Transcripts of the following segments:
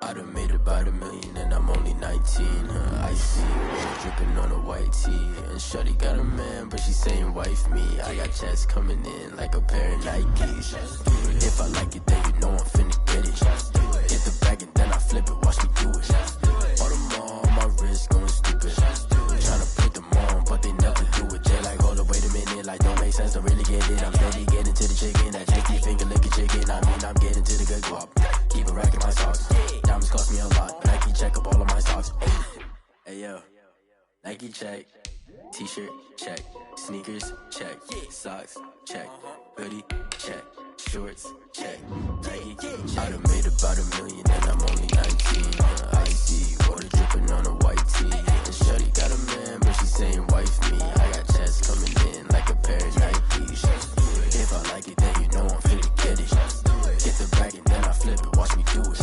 I done made about $1 million and I'm only 19. I see water dripping on a white tee. And shorty got a man, but she saying wife me. I got checks coming in like a pair of Nikes. If I like it, then you know I'm finna get it. Get the bag and then I flip it, watch me do it. All them on my wrist going stupid. Tryna put them on, but they never do it. They like, hold up, wait a minute, like don't make sense, don't really get it. I'm steady getting to the chicken, that tasty finger licking chicken. I mean, I'm getting to the good guap. Keep a rack in my socks. Diamonds cost me a lot. Nike check up all of my socks. Hey yo, Nike check. T-shirt check. Sneakers check. Socks check. Hoodie check. Shorts check. Nike check. I done made about $1 million and I'm only 19. Icy water dripping on a white tee. And shorty got a man, but she saying wife me. I got checks coming in like a pair of Nikes. If I like it, then you know I'm finna get it. Get the bag and then I flip it, watch me do it.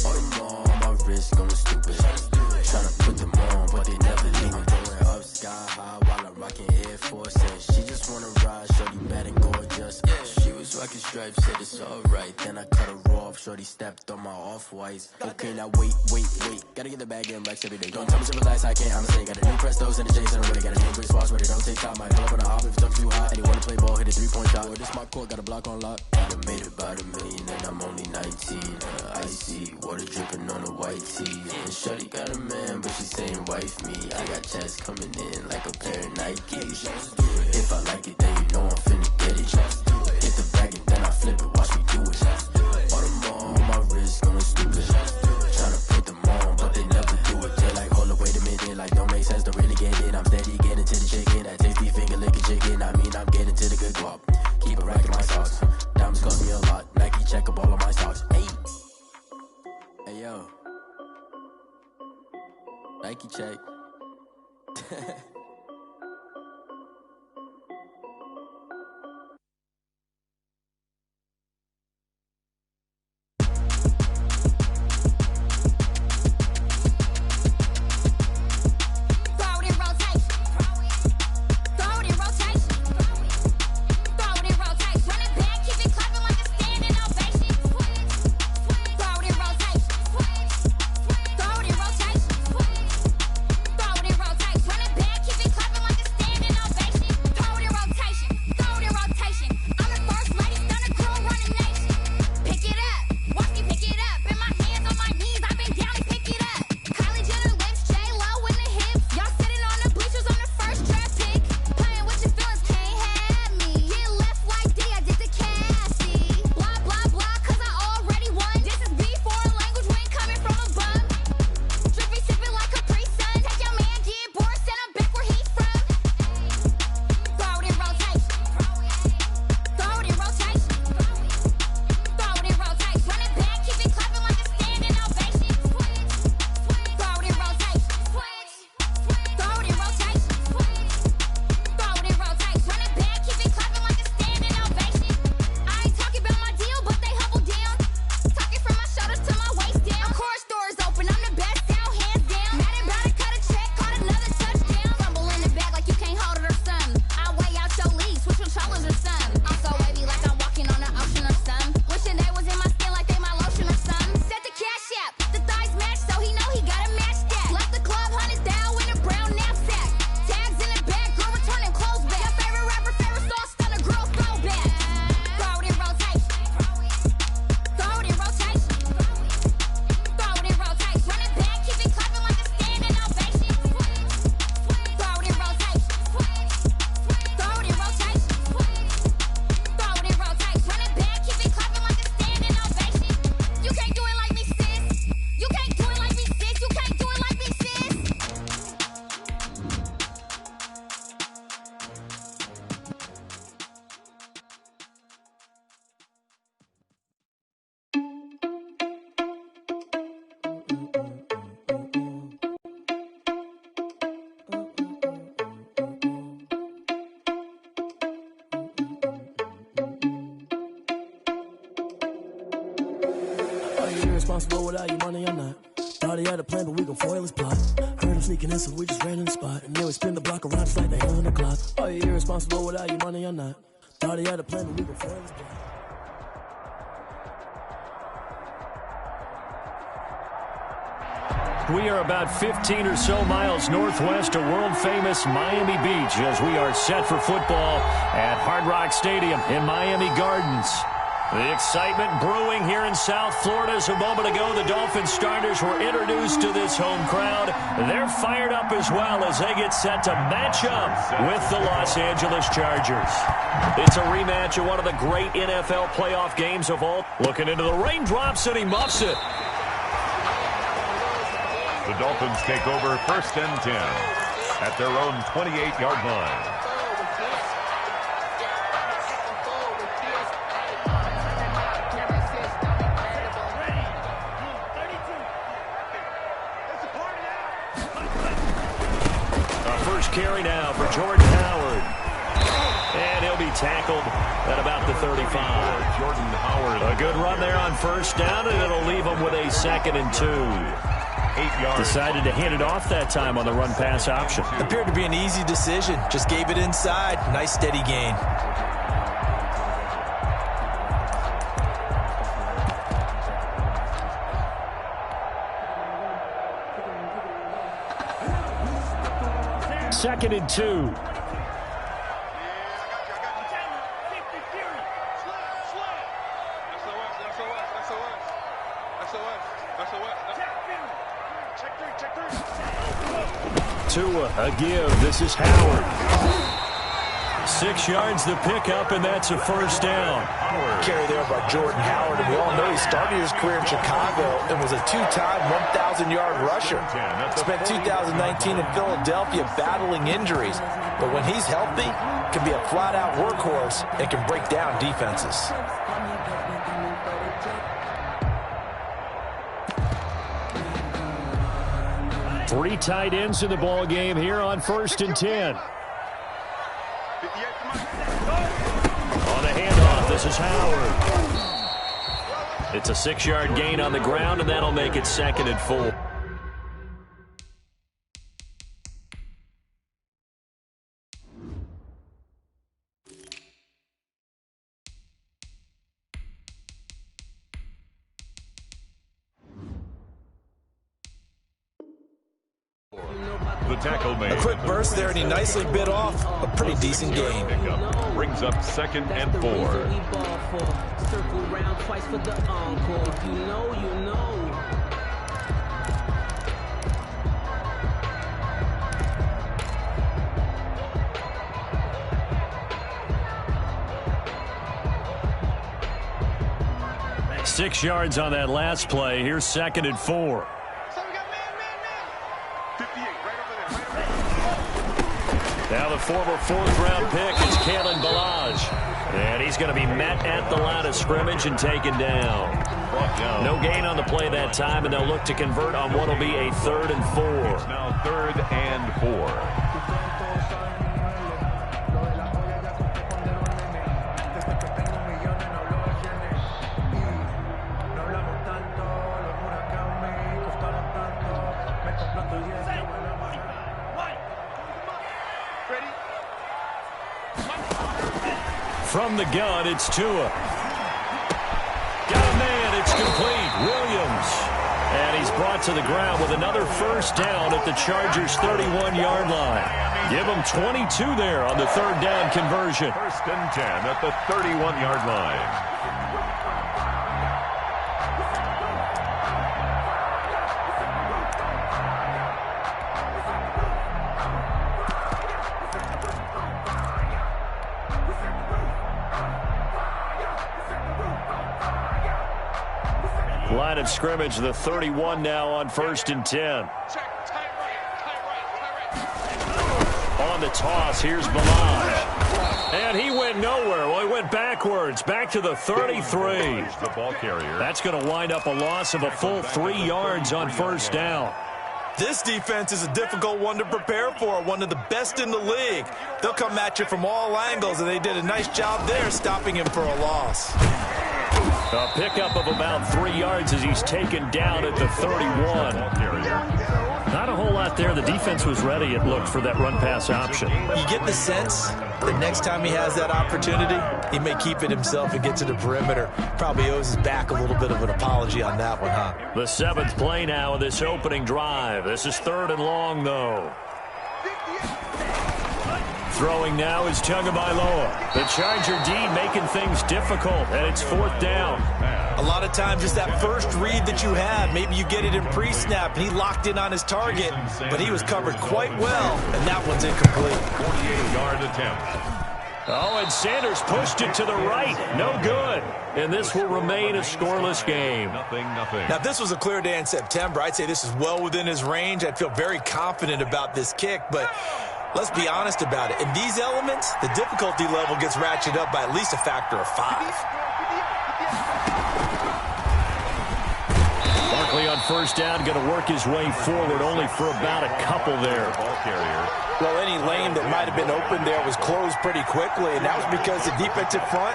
All them on my wrist going stupid. Tryna put them on, but they never leave. I'm going up sky high while I'm rocking Air Force. And she just wanna ride, shorty bad and gorgeous. She was rocking stripes, said it's alright. Then I cut her off, shorty stepped on my off-whites. Okay, now wait. Gotta get the bag and racks every day. Don't tell me to relax, I can't, I'm saying. Got a new Prestos and a Jason away. Got a new Big Swash, but it don't take time. Might pull up on a hop if it's too hot. And he wanna play ball, hit a 3-point shot. Or this my court, got a block on lock. I done made about $1 million and I'm only 19. Icy water dripping on a white tee. And shorty got a man, but she saying wife me. I got checks coming in like a pair of Nikes. If I like it, then you know I'm finna get it. Get the bag and then I flip it, watch me do it. All them on my wrist going stupid. Tryna put them on, but they never do it. They like, hold up, wait a minute, like don't make sense, don't really get it. I'm steady getting to the chicken, that tasty finger licking chicken. I mean, I'm getting to the good guap. Keep a rack in my socks. Diamonds cost me a lot. Nike check up all of my socks. Hey yo, Nike check. Irresponsible without your money or not. Thought he had a plan, but we gon' foil his plot. Heard him sneaking in, so we just ran in the spot. And then we spin the block around just like the hell in the clock. Are you irresponsible without your money or not? Thought he had a plan, but we gon' foil his plot. We are about 15 or so miles northwest of world-famous Miami Beach as we are set for football at Hard Rock Stadium in Miami Gardens. The excitement brewing here in South Florida as a moment ago the Dolphins starters were introduced to this home crowd. They're fired up as well as they get set to match up with the Los Angeles Chargers. It's a rematch of one of the great NFL playoff games of all. Looking into the raindrops and he muffs it. The Dolphins take over 1st and 10 at their own 28-yard line. Carry now for Jordan Howard. And he'll be tackled at about the 35. Jordan Howard. A good run there on 1st down, and it'll leave him with a 2nd and 2. 8 yards. Decided to hand it off that time on the run-pass option. Appeared to be an easy decision. Just gave it inside. Nice steady gain. Second and 2. Tua, a give. This is Howard. 6 yards the pickup, and that's a 1st down. Carry there by Jordan Howard, and we all know he started his career in Chicago and was a 2-time 1,000-yard rusher. Spent 2019 in Philadelphia battling injuries, but when he's healthy, can be a flat-out workhorse and can break down defenses. Three tight ends in the ball game here on 1st and 10. On the handoff, this is Howard. It's a 6-yard gain on the ground, and that'll make it 2nd and 4. The tackle made. A quick burst there, and he nicely bit off a pretty decent gain. Brings up 2nd and 4. Circle round twice for the encore. If you know, you know. Six yards on that last play. Here's 2nd and 4. Now the former 4th-round pick is Kalen Ballage. And he's going to be met at the line of scrimmage and taken down. No gain on the play that time, and they'll look to convert on what will be a 3rd and 4. It's now 3rd and 4. From the gun, it's Tua. Got a man, it's complete. Williams. And he's brought to the ground with another 1st down at the Chargers' 31-yard line. Give him 22 there on the 3rd down conversion. 1st and 10 at the 31-yard line. Line of scrimmage, the 31 now on 1st and 10. On the toss, here's Ballage. And he went nowhere. Well, he went backwards, back to the 33. The ball carrier. That's going to wind up a loss of a full 3 yards on 1st down. This defense is a difficult one to prepare for, one of the best in the league. They'll come at you from all angles, and they did a nice job there stopping him for a loss. A pickup of about 3 yards as he's taken down at the 31. Not a whole lot there. The defense was ready, it looked, for that run-pass option. You get the sense that next time he has that opportunity, he may keep it himself and get to the perimeter. Probably owes his back a little bit of an apology on that one, huh? The 7th play now of this opening drive. This is 3rd and long, though. Throwing now is Tagovailoa. The Charger D making things difficult, and it's 4th down. A lot of times, just that first read that you had, maybe you get it in pre-snap, and he locked in on his target, but he was covered quite well, and that one's incomplete. 48-yard attempt. Oh, and Sanders pushed it to the right. No good. And this will remain a scoreless game. Nothing. Now, if this was a clear day in September, I'd say this is well within his range. I'd feel very confident about this kick, but let's be honest about it. In these elements, the difficulty level gets ratcheted up by at least a factor of 5. Barkley on 1st down, going to work his way forward, only for about a couple there. Ball carrier. Well, any lane that might have been open there was closed pretty quickly, and that was because the defensive front,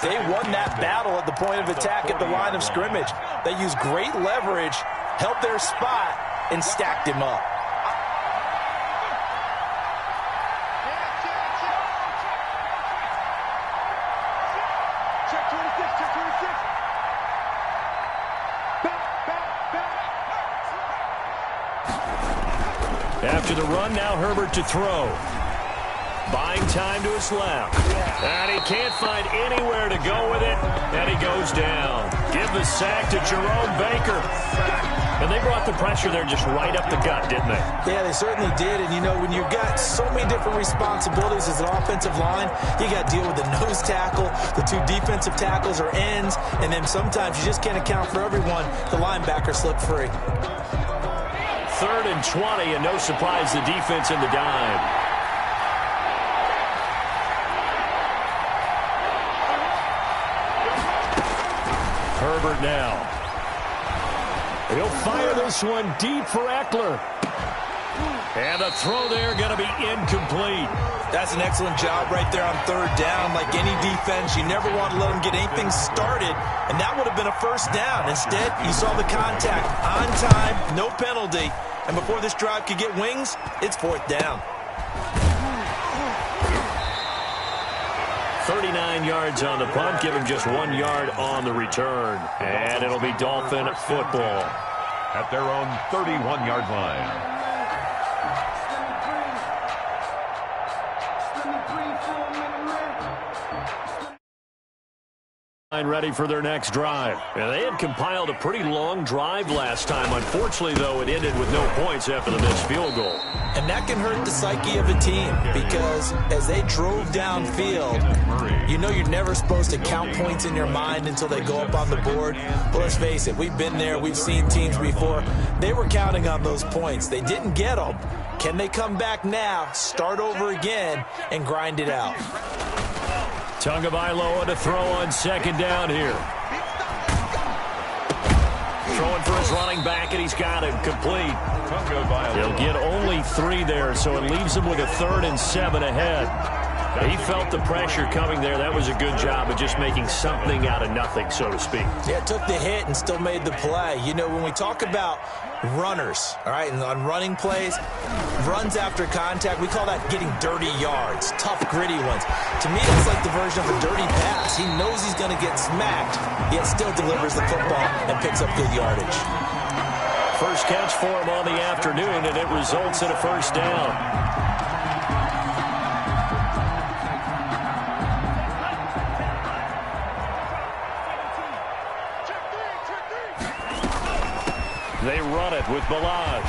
they won that battle at the point of attack at the line of scrimmage. They used great leverage, held their spot, and stacked him up. After the run, now Herbert to throw. Buying time to his left. And he can't find anywhere to go with it. And he goes down. Give the sack to Jerome Baker. And they brought the pressure there just right up the gut, didn't they? Yeah, they certainly did. And, you know, when you've got so many different responsibilities as an offensive line, you got to deal with the nose tackle, the 2 defensive tackles or ends, and then sometimes you just can't account for everyone. The linebacker slipped free. 3rd and 20, and no surprise, the defense in the dime. Herbert now. He'll fire this one deep for Eckler. And the throw there going to be incomplete. That's an excellent job right there on 3rd down. Like any defense, you never want to let them get anything started, and that would have been a 1st down. Instead, you saw the contact on time, no penalty, and before this drive could get wings, it's 4th down. 39 yards on the punt, give him just 1 yard on the return. And it'll be Dolphin football At their own 31-yard line. Ready for their next drive. And they had compiled a pretty long drive last time. Unfortunately, though, it ended with no points after the missed field goal. And that can hurt the psyche of a team because as they drove downfield, you know you're never supposed to count points in your mind until they go up on the board. But let's face it, we've been there. We've seen teams before. They were counting on those points. They didn't get them. Can they come back now, start over again, and grind it out? Tagovailoa to throw on 2nd down here. Throwing for his running back, and he's got him complete. He'll get only 3 there, so it leaves him with a 3rd and 7 ahead. He felt the pressure coming there. That was a good job of just making something out of nothing, so to speak. Yeah, took the hit and still made the play. You know, when we talk about runners, all right, and on running plays, runs after contact, we call that getting dirty yards, tough, gritty ones. To me, that's like the version of a dirty pass. He knows he's going to get smacked, yet still delivers the football and picks up good yardage. First catch for him on the afternoon, and it results in a 1st down. They run it with Balaj.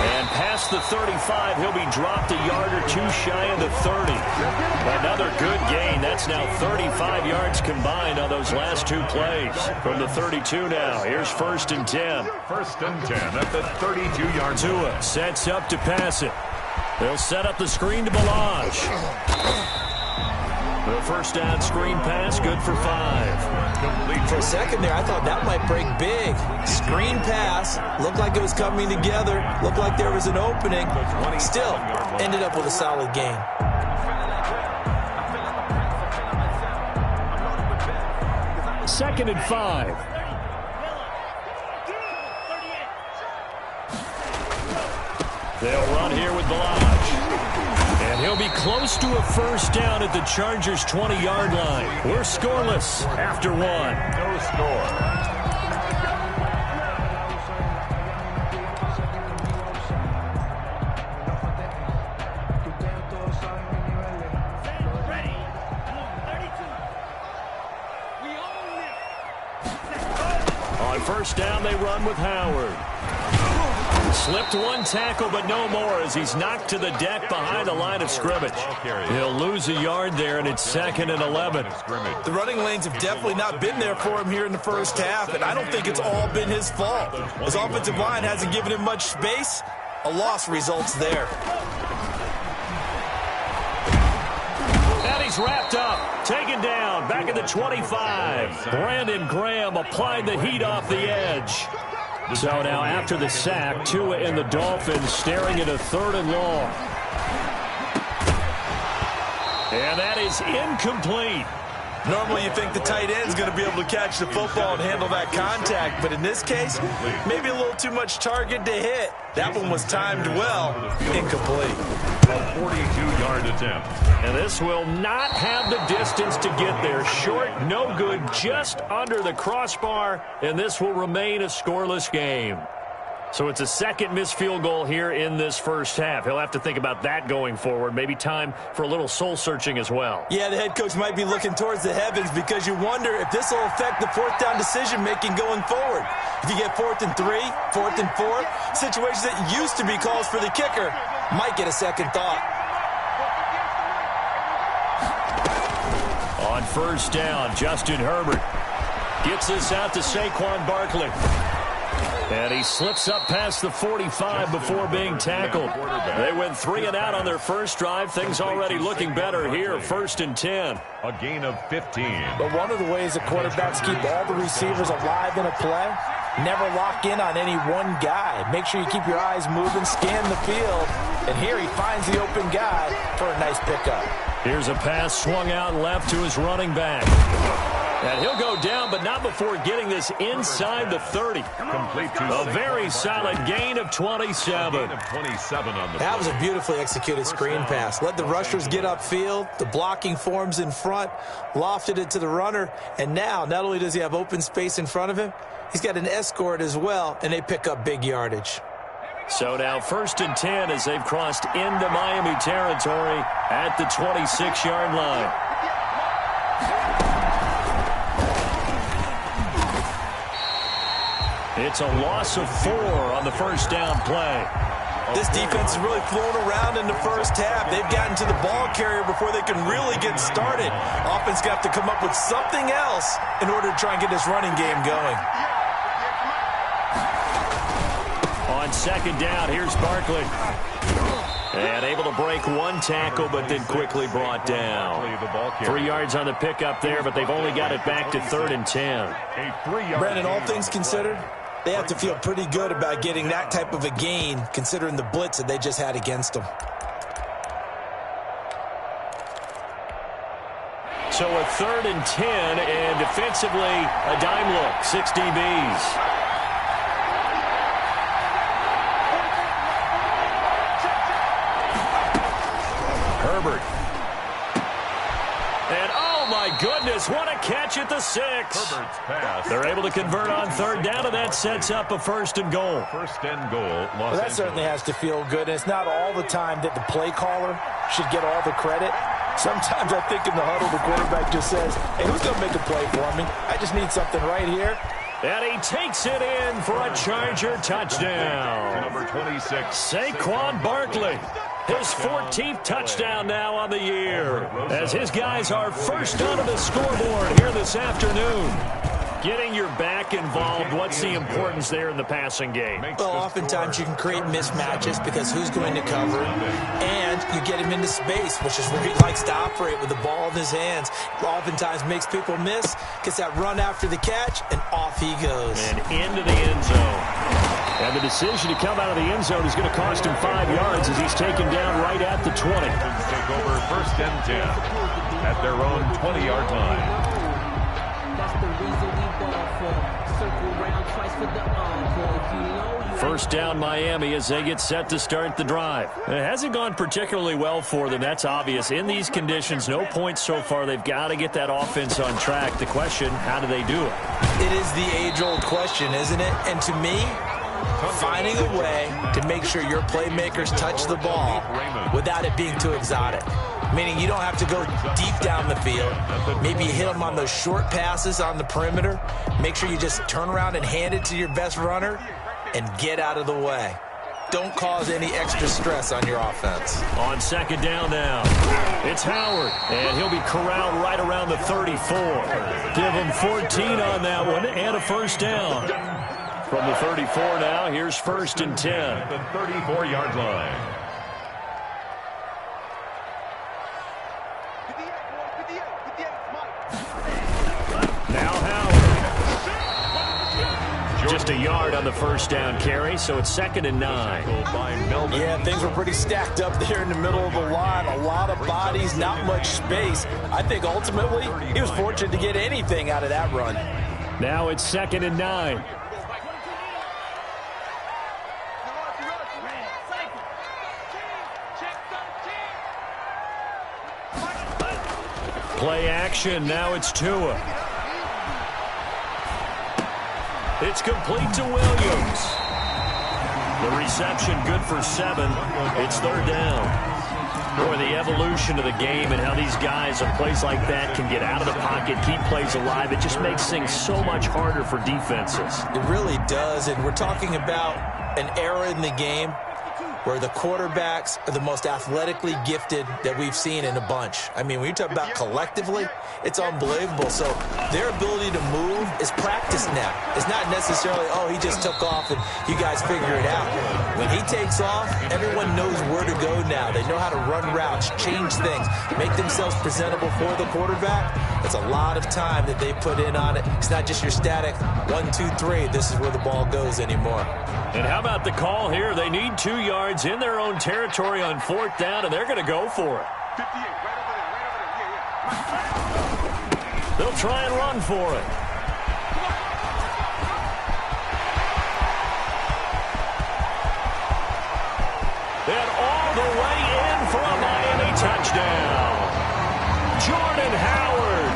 And past the 35, he'll be dropped a yard or 2 shy of the 30. Another good gain. That's now 35 yards combined on those last 2 plays. From the 32 now, here's 1st and 10. 1st and 10 at the 32-yard line. Tua sets up to pass it. They'll set up the screen to Balaj. The 1st down screen pass, good for 5. For a second there, I thought that might break big. Screen pass, looked like it was coming together, looked like there was an opening. Still, ended up with a solid gain. 2nd and 5. They'll run here with Balaj. And he'll be close to a first down at the Chargers' 20-yard line. We're scoreless after one. No score. First down, they run with Howard. Slipped one tackle, but no more as he's knocked to the deck behind the line of scrimmage. He'll lose a yard there, and it's 2nd and 11. The running lanes have definitely not been there for him here in the first half, and I don't think it's all been his fault. His offensive line hasn't given him much space. A loss results there. And he's wrapped up. Taken down, back at the 25. Brandon Graham applied the heat off the edge. So now after the sack, Tua and the Dolphins staring at a 3rd and long. And that is incomplete. Normally you think the tight end's going to be able to catch the football and handle that contact, but in this case, maybe a little too much target to hit. That one was timed well. Incomplete. A 42-yard attempt. And this will not have the distance to get there. Short, no good, just under the crossbar, and this will remain a scoreless game. So it's a second missed field goal here in this first half. He'll have to think about that going forward. Maybe time for a little soul-searching as well. Yeah, the head coach might be looking towards the heavens because you wonder if this will affect the 4th down decision-making going forward. If you get 4th and 3, 4th and 4, situations that used to be calls for the kicker might get a second thought. On first down, Justin Herbert gets this out to Saquon Barkley. And he slips up past the 45 before being tackled. They went 3 and out on their first drive. Things already looking better here, 1st and 10. A gain of 15. But one of the ways that quarterbacks keep all the receivers alive in a play, never lock in on any one guy. Make sure you keep your eyes moving, scan the field. And here he finds the open guy for a nice pickup. Here's a pass swung out left to his running back. And he'll go down, but not before getting this inside the 30. Complete to a very solid gain of 27. That was a beautifully executed screen pass. Let the rushers get upfield. The blocking forms in front. Lofted it to the runner. And now, not only does he have open space in front of him, he's got an escort as well, and they pick up big yardage. So now 1st and 10 as they've crossed into Miami territory at the 26-yard line. It's a loss of 4 on the first down play. This defense is really flown around in the first half. They've gotten to the ball carrier before they can really get started. Offense got to come up with something else in order to try and get this running game going. On 2nd down, here's Barkley. And able to break one tackle, but then quickly brought down. 3 yards on the pickup there, but they've only got it back to 3rd and 10. Brandon, all things considered, they have to feel pretty good about getting that type of a gain, considering the blitz that they just had against them. So a 3rd and 10, and defensively, a dime look, 6 DBs. Herbert. And oh my goodness, what a catch at the 6. Herbert's pass. They're able to convert on 3rd down, and that sets up a 1st and goal. 1st and goal, Los Well, that certainly has to feel good, and it's not all the time that the play caller should get all the credit. Sometimes I think in the huddle, the quarterback just says, hey, who's going to make a play for me? I just need something right here. And he takes it in for a Charger touchdown. Number 26. Saquon Barkley. His 14th touchdown now on the year, as his guys are first onto the scoreboard here this afternoon. Getting your back involved, what's the importance there in the passing game? Well, oftentimes you can create mismatches because who's going to cover, and you get him into space, which is where he likes to operate with the ball in his hands. Oftentimes makes people miss, gets that run after the catch, and off he goes. And into the end zone. And the decision to come out of the end zone is going to cost him 5 yards as he's taken down right at the 20. Take over 1st and 10 at their own 20-yard line. That's the reason we ball for. Circle round twice for the encore. You know you First down Miami as they get set to start the drive. It hasn't gone particularly well for them. That's obvious. In these conditions, no points so far. They've got to get that offense on track. The question, how do they do it? It is the age-old question, isn't it? And to me, finding a way to make sure your playmakers touch the ball without it being too exotic. Meaning you don't have to go deep down the field. Maybe you hit them on those short passes on the perimeter. Make sure you just turn around and hand it to your best runner and get out of the way. Don't cause any extra stress on your offense. On second down now, it's Howard, and he'll be corralled right around the 34. Give him 14 on that one and a first down. From the 34 now, here's first and 10. At the 34-yard line. Now Howard. Just a yard on the first down carry, so it's second and 9. Yeah, things were pretty stacked up there in the middle of the line. A lot of bodies, not much space. I think ultimately he was fortunate to get anything out of that run. Now it's second and 9. Play action, now it's Tua. It's complete to Williams. The reception good for 7. It's third down. Boy, the evolution of the game and how these guys in plays like that can get out of the pocket, keep plays alive, it just makes things so much harder for defenses. It really does, and we're talking about an era in the game where the quarterbacks are the most athletically gifted that we've seen in a bunch. I mean, when you talk about collectively, it's unbelievable. So their ability to move is practiced now. It's not necessarily, oh, he just took off and you guys figure it out. When he takes off, everyone knows where to go now. They know how to run routes, change things, make themselves presentable for the quarterback. It's a lot of time that they put in on it. It's not just your static 1, 2, 3. This is where the ball goes anymore. And how about the call here? They need 2 yards in their own territory on fourth down, and they're going to go for it. 58, right over there. They'll try and run for it. And all the way in for a Miami touchdown. Jordan Howard,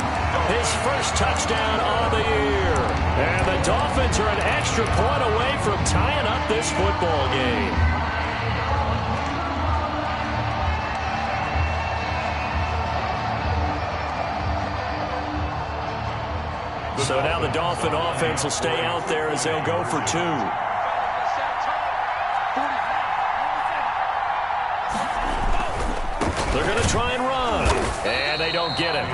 his first touchdown on the year. And the Dolphins are an extra point away from tying up this football game. So now the Dolphin offense will stay out there as they'll go for 2. They're going to try and run. And they don't get it.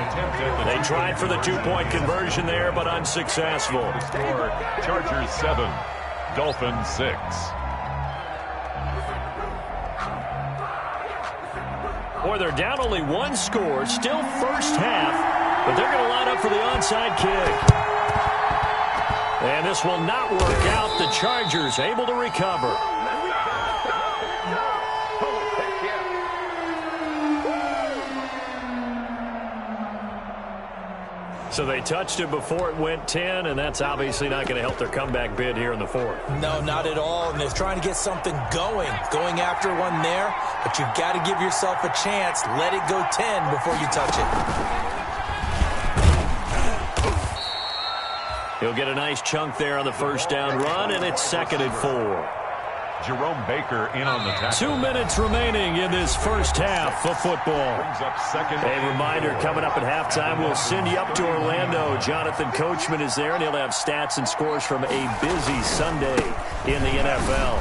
They tried for the 2-point conversion there, but unsuccessful. Score, Chargers 7, Dolphins 6. Boy, they're down only 1 score, still first half, but they're going to line up for the onside kick. And this will not work out. The Chargers able to recover. So they touched it before it went 10, and that's obviously not going to help their comeback bid here in the 4th. No, not at all. And they're trying to get something going after one there. But you've got to give yourself a chance. Let it go 10 before you touch it. He'll get a nice chunk there on the first down run, and it's second and 4. Jerome Baker in on the tackle. 2 minutes remaining in this first half of football. Brings up second. A reminder, coming up at halftime, we'll send you up to Orlando. Jonathan Coachman is there, and he'll have stats and scores from a busy Sunday in the NFL.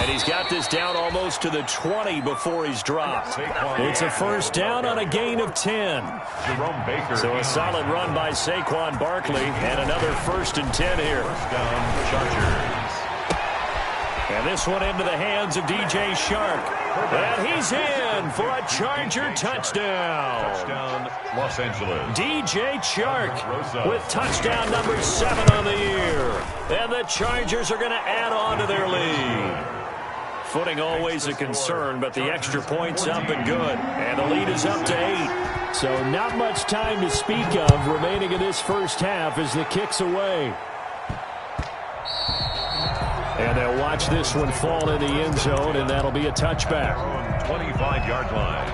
And he's got this down almost to the 20 before he's dropped. It's a first down on a gain of 10. Jerome Baker. So a solid run by Saquon Barkley, and another first and 10 here. First down, Chargers. And this one into the hands of DJ Shark. And he's in for a Charger touchdown. Touchdown, Los Angeles. DJ Shark with touchdown number 7 on the year. And the Chargers are going to add on to their lead. Footing always a concern, but the extra point's up and good. And the lead is up to 8. So not much time to speak of remaining in this first half as the kick's away. And they'll watch this one fall in the end zone, and that'll be a touchback. 25-yard line.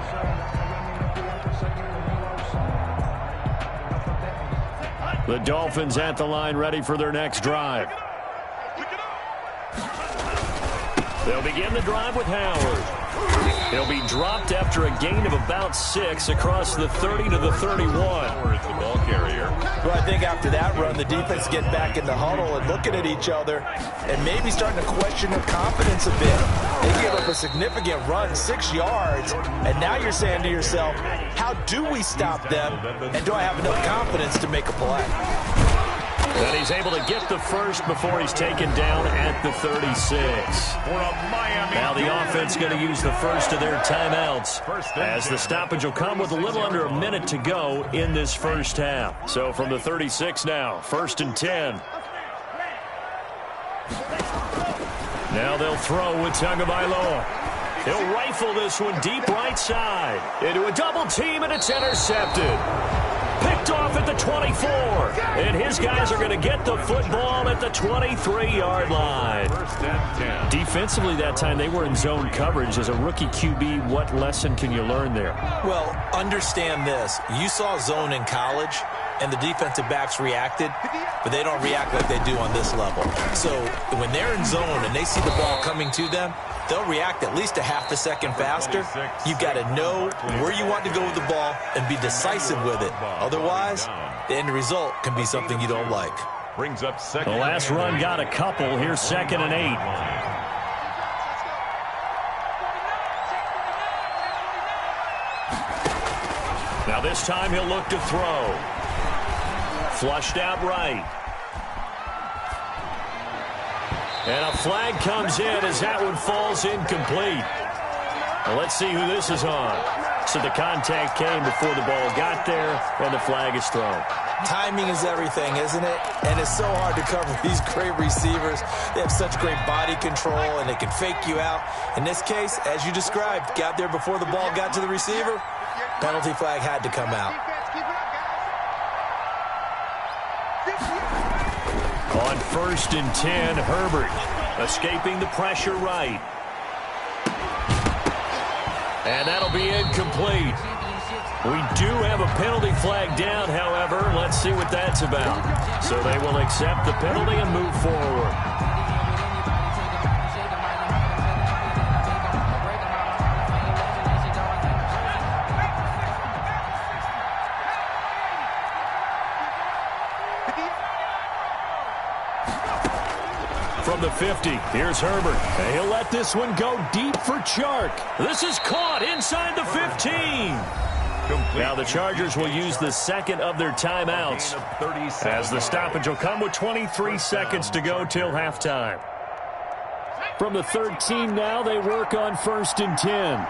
The Dolphins at the line, ready for their next drive. They'll begin the drive with Howard. He'll be dropped after a gain of about 6 across the 30 to the 31. Howard's the ball carrier. Well, I think after that run, the defense get back in the huddle and looking at each other and maybe starting to question their confidence a bit. They gave up a significant run, 6 yards, and now you're saying to yourself, how do we stop them, and do I have enough confidence to make a play? And he's able to get the first before he's taken down at the 36. For a Miami. Now the offense going to use the first of their timeouts as the stoppage will come with a little under a minute to go in this first half. So from the 36 now, 1st and 10. Now they'll throw with Tagovailoa. He'll rifle this one deep right side. Into a double team, and it's intercepted. Picked off at the 24. And his guys are going to get the football at the 23-yard line. 1st and 10. Defensively that time, they were in zone coverage. As a rookie QB, what lesson can you learn there? Well, understand this. You saw zone in college, and the defensive backs reacted, but they don't react like they do on this level. So when they're in zone and they see the ball coming to them, they'll react at least a half a second faster. You've got to know where you want to go with the ball and be decisive with it. Otherwise, the end result can be something you don't like. Brings up The second. last run got a couple. Here's 2nd and 8. Now this time he'll look to throw. Flushed out right. And a flag comes in as that one falls incomplete. Well, let's see who this is on. So the contact came before the ball got there, and the flag is thrown. Timing is everything, isn't it? And it's so hard to cover these great receivers. They have such great body control, and they can fake you out. In this case, as you described, got there before the ball got to the receiver. Penalty flag had to come out. On 1st and 10, Herbert escaping the pressure right. And that'll be incomplete. We do have a penalty flag down, however. Let's see what that's about. So they will accept the penalty and move forward. From the 50, here's Herbert. And he'll let this one go deep for Chark. This is caught inside the 15. Now the Chargers will use the second of their timeouts as the stoppage will come with 23 seconds to go till halftime. From the 13 now, they work on 1st and 10.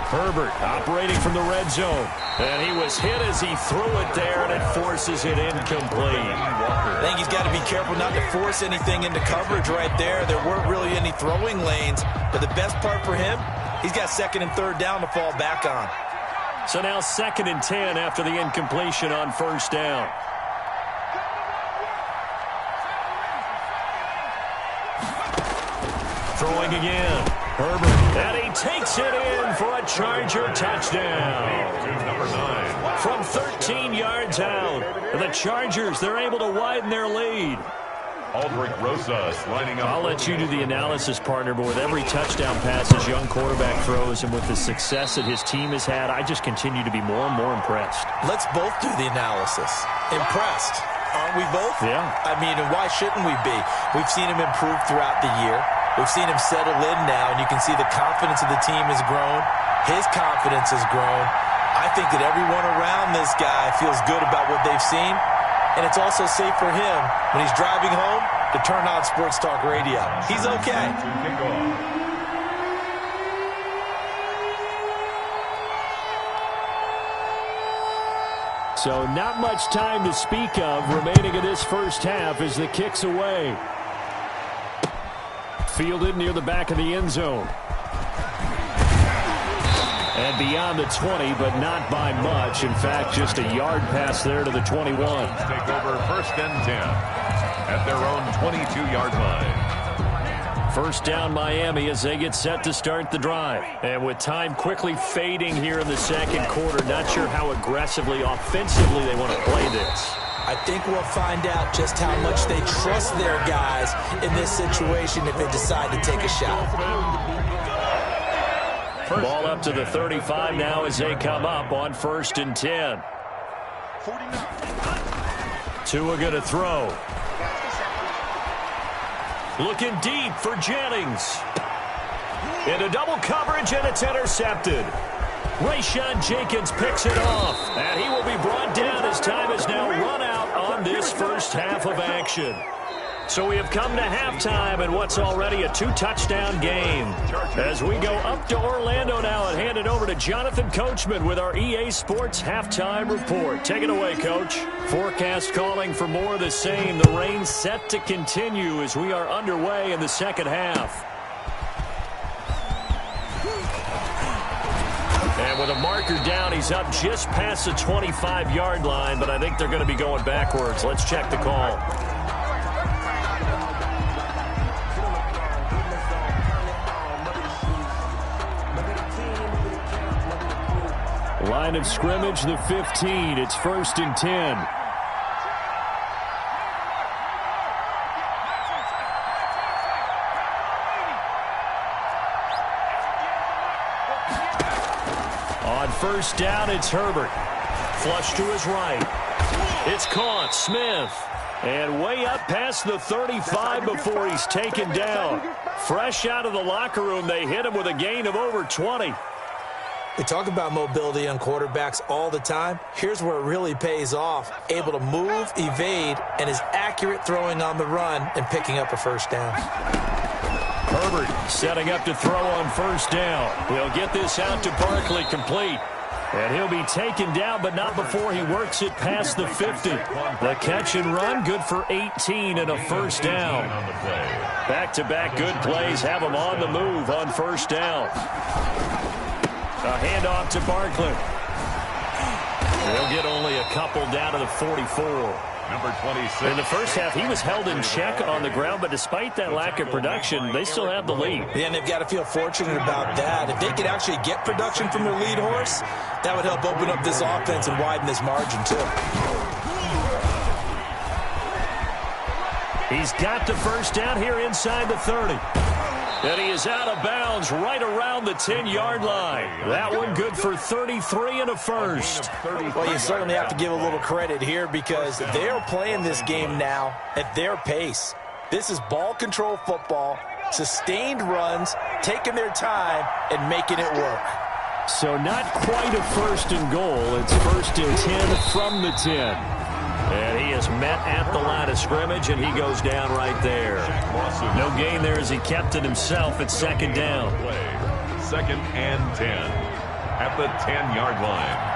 Herbert operating from the red zone. And he was hit as he threw it there, and it forces it incomplete. I think he's got to be careful not to force anything into coverage right there. There weren't really any throwing lanes, but the best part for him, he's got 2nd and 3rd down to fall back on. So now 2nd and 10 after the incompletion on 1st down. Throwing again. Herbert. And he takes it in for a Charger touchdown. Number 9. From 13 yards out, the Chargers, they're able to widen their lead. Aldrich Rosas lining up. I'll let you do the analysis, partner, but with every touchdown pass his young quarterback throws and with the success that his team has had, I just continue to be more and more impressed. Let's both do the analysis. Impressed, aren't we both? Yeah. I mean, and why shouldn't we be? We've seen him improve throughout the year. We've seen him settle in now, and you can see the confidence of the team has grown. His confidence has grown. I think that everyone around this guy feels good about what they've seen, and it's also safe for him when he's driving home to turn on Sports Talk Radio. He's okay. So not much time to speak of remaining in this first half as the kick's away. Fielded near the back of the end zone. And beyond the 20, but not by much. In fact, just a yard pass there to the 21. Take over 1st and 10. at their own 22-yard line. First down Miami as they get set to start the drive. And with time quickly fading here in the second quarter, not sure how aggressively, offensively they want to play this. I think we'll find out just how much they trust their guys in this situation if they decide to take a shot. Ball up to the 35 now as they come up on 1st and 10. Tua going to throw. Looking deep for Jennings. Into double coverage, and it's intercepted. Rayshon Jenkins picks it off, and he will be brought down as time is now run out on this first half of action. So we have come to halftime in what's already a 2-touchdown game. As we go up to Orlando now and hand it over to Jonathan Coachman with our EA Sports Halftime Report. Take it away, Coach. Forecast calling for more of the same. The rain set to continue as we are underway in the second half. And with a marker down, he's up just past the 25-yard line, but I think they're going to be going backwards. Let's check the call. Line of scrimmage, the 15. It's 1st and 10. On 1st down, it's Herbert. Flush to his right. It's caught. Smith. And way up past the 35 before he's taken down. Fresh out of the locker room, they hit him with a gain of over 20. We talk about mobility on quarterbacks all the time. Here's where it really pays off. Able to move, evade, and is accurate throwing on the run and picking up a first down. Herbert setting up to throw on 1st down. He'll get this out to Barkley complete. And he'll be taken down, but not before he works it past the 50. The catch and run, good for 18 and a first down. Back-to-back good plays have him on the move on 1st down. A handoff to Barkley. He'll get only a couple down to the 44. Number 26. In the first half, he was held in check on the ground, but despite that lack of production, they still have the lead. Yeah, and they've got to feel fortunate about that. If they could actually get production from their lead horse, that would help open up this offense and widen this margin, too. He's got the first down here inside the 30. And he is out of bounds right around the 10-yard line. That one good for 33 and a first. Well, you certainly have to give a little credit here because they're playing this game now at their pace. This is ball control football, sustained runs, taking their time, and making it work. So not quite a 1st and goal. It's 1st and 10 from the 10. And he is met at the line of scrimmage, and he goes down right there. No gain there as he kept it himself at 2nd down. 2nd and 10 at the 10-yard line.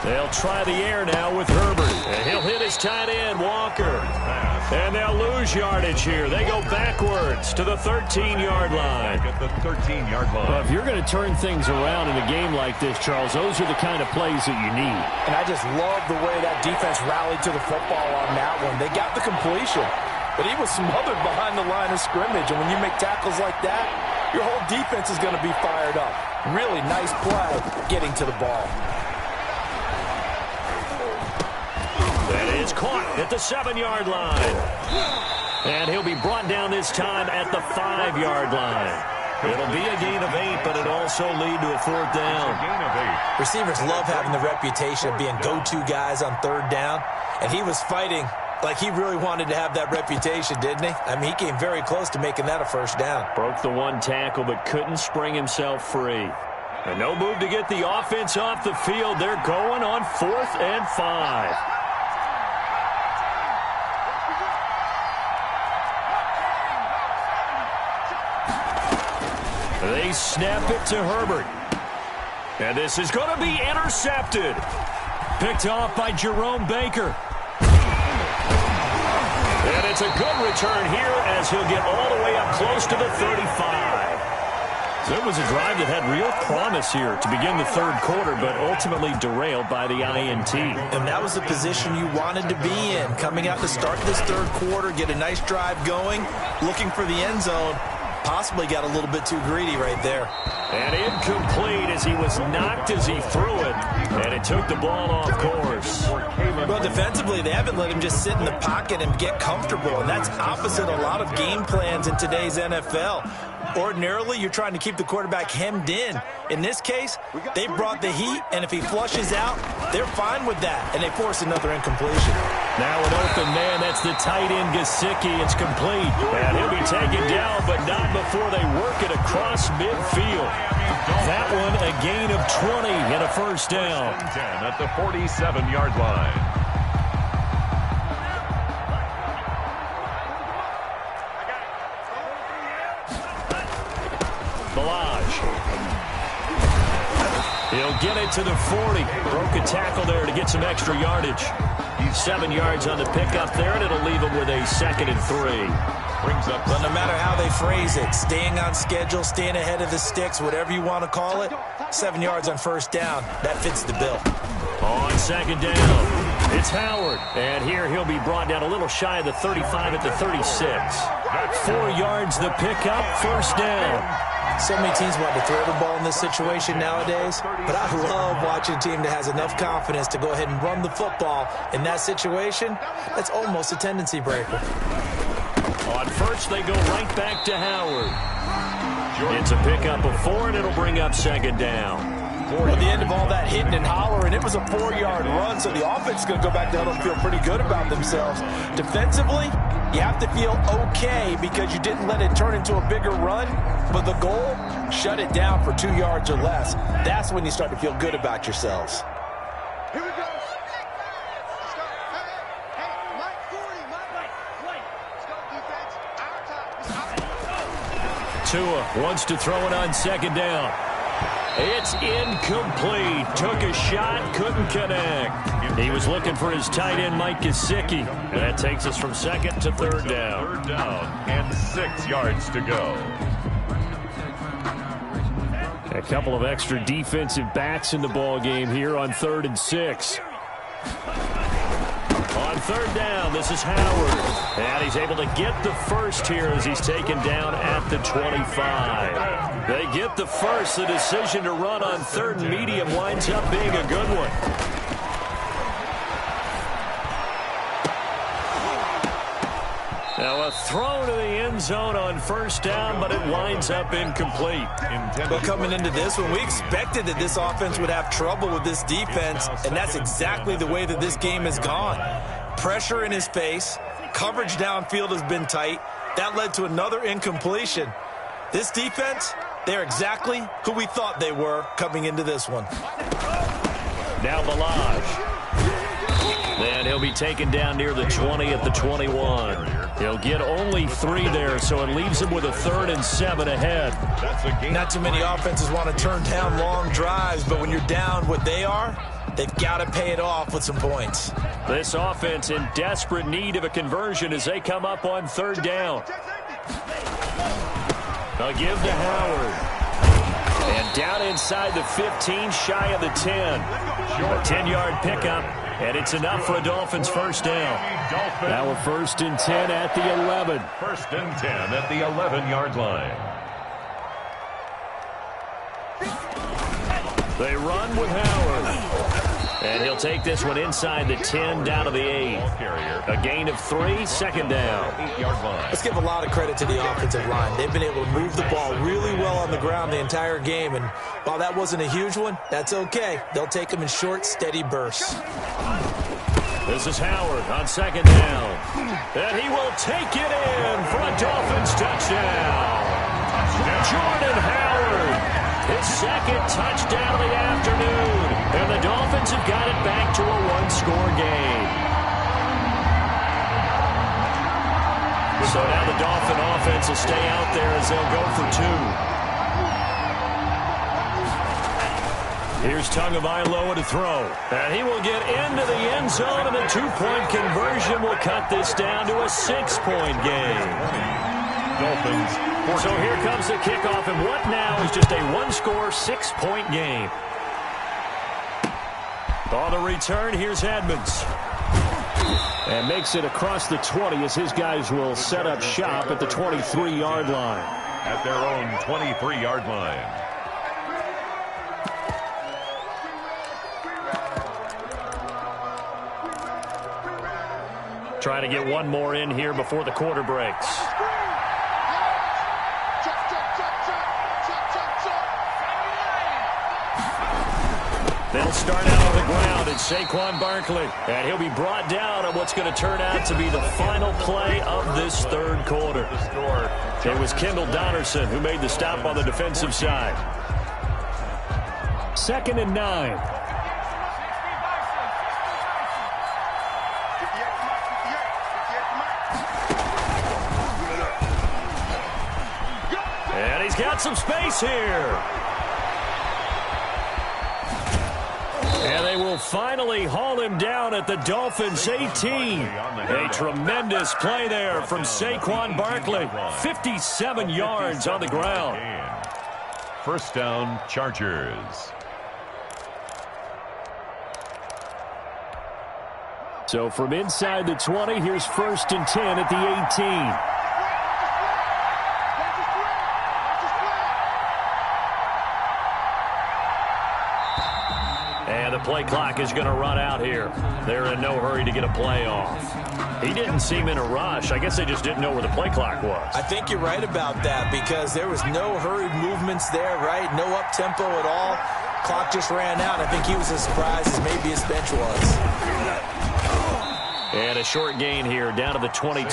They'll try the air now with Herbert. And he'll hit his tight end, Walker. And they'll lose yardage here. They go backwards to the 13-yard line. At the 13-yard line. Well, if you're going to turn things around in a game like this, Charles, those are the kind of plays that you need. And I just love the way that defense rallied to the football on that one. They got the completion, but he was smothered behind the line of scrimmage. And when you make tackles like that, your whole defense is going to be fired up. Really nice play getting to the ball. That is caught at the 7-yard line. And he'll be brought down this time at the 5-yard line. It'll be a gain of 8, but it'll also lead to a 4th down. Receivers love having the reputation of being go-to guys on 3rd down. And he was fighting like he really wanted to have that reputation, didn't he? I mean, he came very close to making that a 1st down. Broke the one tackle, but couldn't spring himself free. And no move to get the offense off the field. They're going on 4th and 5. They snap it to Herbert. And this is going to be intercepted. Picked off by Jerome Baker. And it's a good return here as he'll get all the way up close to the 35. So it was a drive that had real promise here to begin the third quarter, but ultimately derailed by the INT. And that was the position you wanted to be in. Coming out to start this third quarter, get a nice drive going, looking for the end zone. Possibly got a little bit too greedy right there. And incomplete as he was knocked as he threw it. And it took the ball off course. Well, defensively, they haven't let him just sit in the pocket and get comfortable. And that's opposite a lot of game plans in today's NFL. Ordinarily, you're trying to keep the quarterback hemmed in. In this case, they brought the heat, and if he flushes out, they're fine with that, and they force another incompletion. Now an open man, that's the tight end, Gesicki. It's complete, and he'll be taken down, but not before they work it across midfield. That one, a gain of 20 and a first down. 10 at the 47-yard line. He'll get it to the 40. Broke a tackle there to get some extra yardage. 7 yards on the pickup there, and it'll leave him with a 2nd and 3. Brings up. But no matter how they phrase it, staying on schedule, staying ahead of the sticks, whatever you want to call it, 7 yards on first down, that fits the bill. On 2nd down, it's Howard. And here he'll be brought down a little shy of the 35 at the 36. 4 yards the pickup, first down. So many teams want to throw the ball in this situation nowadays, but I love watching a team that has enough confidence to go ahead and run the football. In that situation, that's almost a tendency breaker. On first, they go right back to Howard. It's a pickup of 4, and it'll bring up 2nd down. At the end of all that hitting and hollering, it was a 4-yard run, so the offense is going to go back down and feel pretty good about themselves. Defensively, you have to feel okay because you didn't let it turn into a bigger run, but the goal, shut it down for 2 yards or less. That's when you start to feel good about yourselves. Here we go. Let's go. Hey, Mike 40, Mike. Let's go, defense. Our time. Tua wants to throw it on 2nd down. It's incomplete. Took a shot, couldn't connect. He was looking for his tight end, Mike Gesicki. And that takes us from 2nd to 3rd down. 3rd down and 6 yards to go. A couple of extra defensive backs in the ball game here on 3rd and 6. On 3rd down, this is Howard. And he's able to get the first here as he's taken down at the 25. They get the first. The decision to run on 3rd and medium winds up being a good one. Now a throw to the end zone on 1st down, but it winds up incomplete. But coming into this one, we expected that this offense would have trouble with this defense, and that's exactly the way that this game has gone. Pressure in his face, coverage downfield has been tight. That led to another incompletion. This defense, they're exactly who we thought they were coming into this one. Now Balaj. And he'll be taken down near the 20 at the 21. He'll get only 3 there, so it leaves him with a 3rd and 7 ahead. Not too many offenses want to turn down long drives, but when you're down what they are, they've got to pay it off with some points. This offense in desperate need of a conversion as they come up on 3rd down. They'll give to Howard. And down inside the 15, shy of the 10. A 10-yard pickup, and it's enough for a Dolphins first down. Now a 1st and 10 at the 11. 1st and 10 at the 11-yard line. They run with Howard. And he'll take this one inside the 10 down to the 8. A gain of 3, 2nd down. 8-yard line. Let's give a lot of credit to the offensive line. They've been able to move the ball really well on the ground the entire game. And while that wasn't a huge one, that's okay. They'll take them in short, steady bursts. This is Howard on 2nd down. And he will take it in for a Dolphins touchdown. Jordan Howard. His 2nd touchdown of the afternoon. And the Dolphins have got it back to a 1-score game. So now the Dolphin offense will stay out there as they'll go for 2. Here's Tagovailoa to throw. And he will get into the end zone, and the 2-point conversion will cut this down to a 6-point game. Dolphins So here comes the kickoff, and what now is just a one-score, 6-point game. On the return, here's Edmonds. And makes it across the 20 as his guys will set up shop at the 23-yard line. At their own 23-yard line. Trying to get one more in here before the quarter breaks. They'll start out on the ground, and Saquon Barkley. And he'll be brought down on what's going to turn out to be the final play of this third quarter. It was Kendall Donnerson who made the stop on the defensive side. 2nd and 9. And he's got some space here. And they will finally haul him down at the Dolphins' 18. A tremendous play there from Saquon Barkley. 57 yards on the ground. First down, Chargers. So from inside the 20, here's 1st and 10 at the 18. And the play clock is going to run out here. They're in no hurry to get a play off. He didn't seem in a rush. I guess they just didn't know where the play clock was. I think you're right about that because there was no hurried movements there, right? No up-tempo at all. Clock just ran out. I think he was as surprised as maybe his bench was. And a short gain here down to the 22.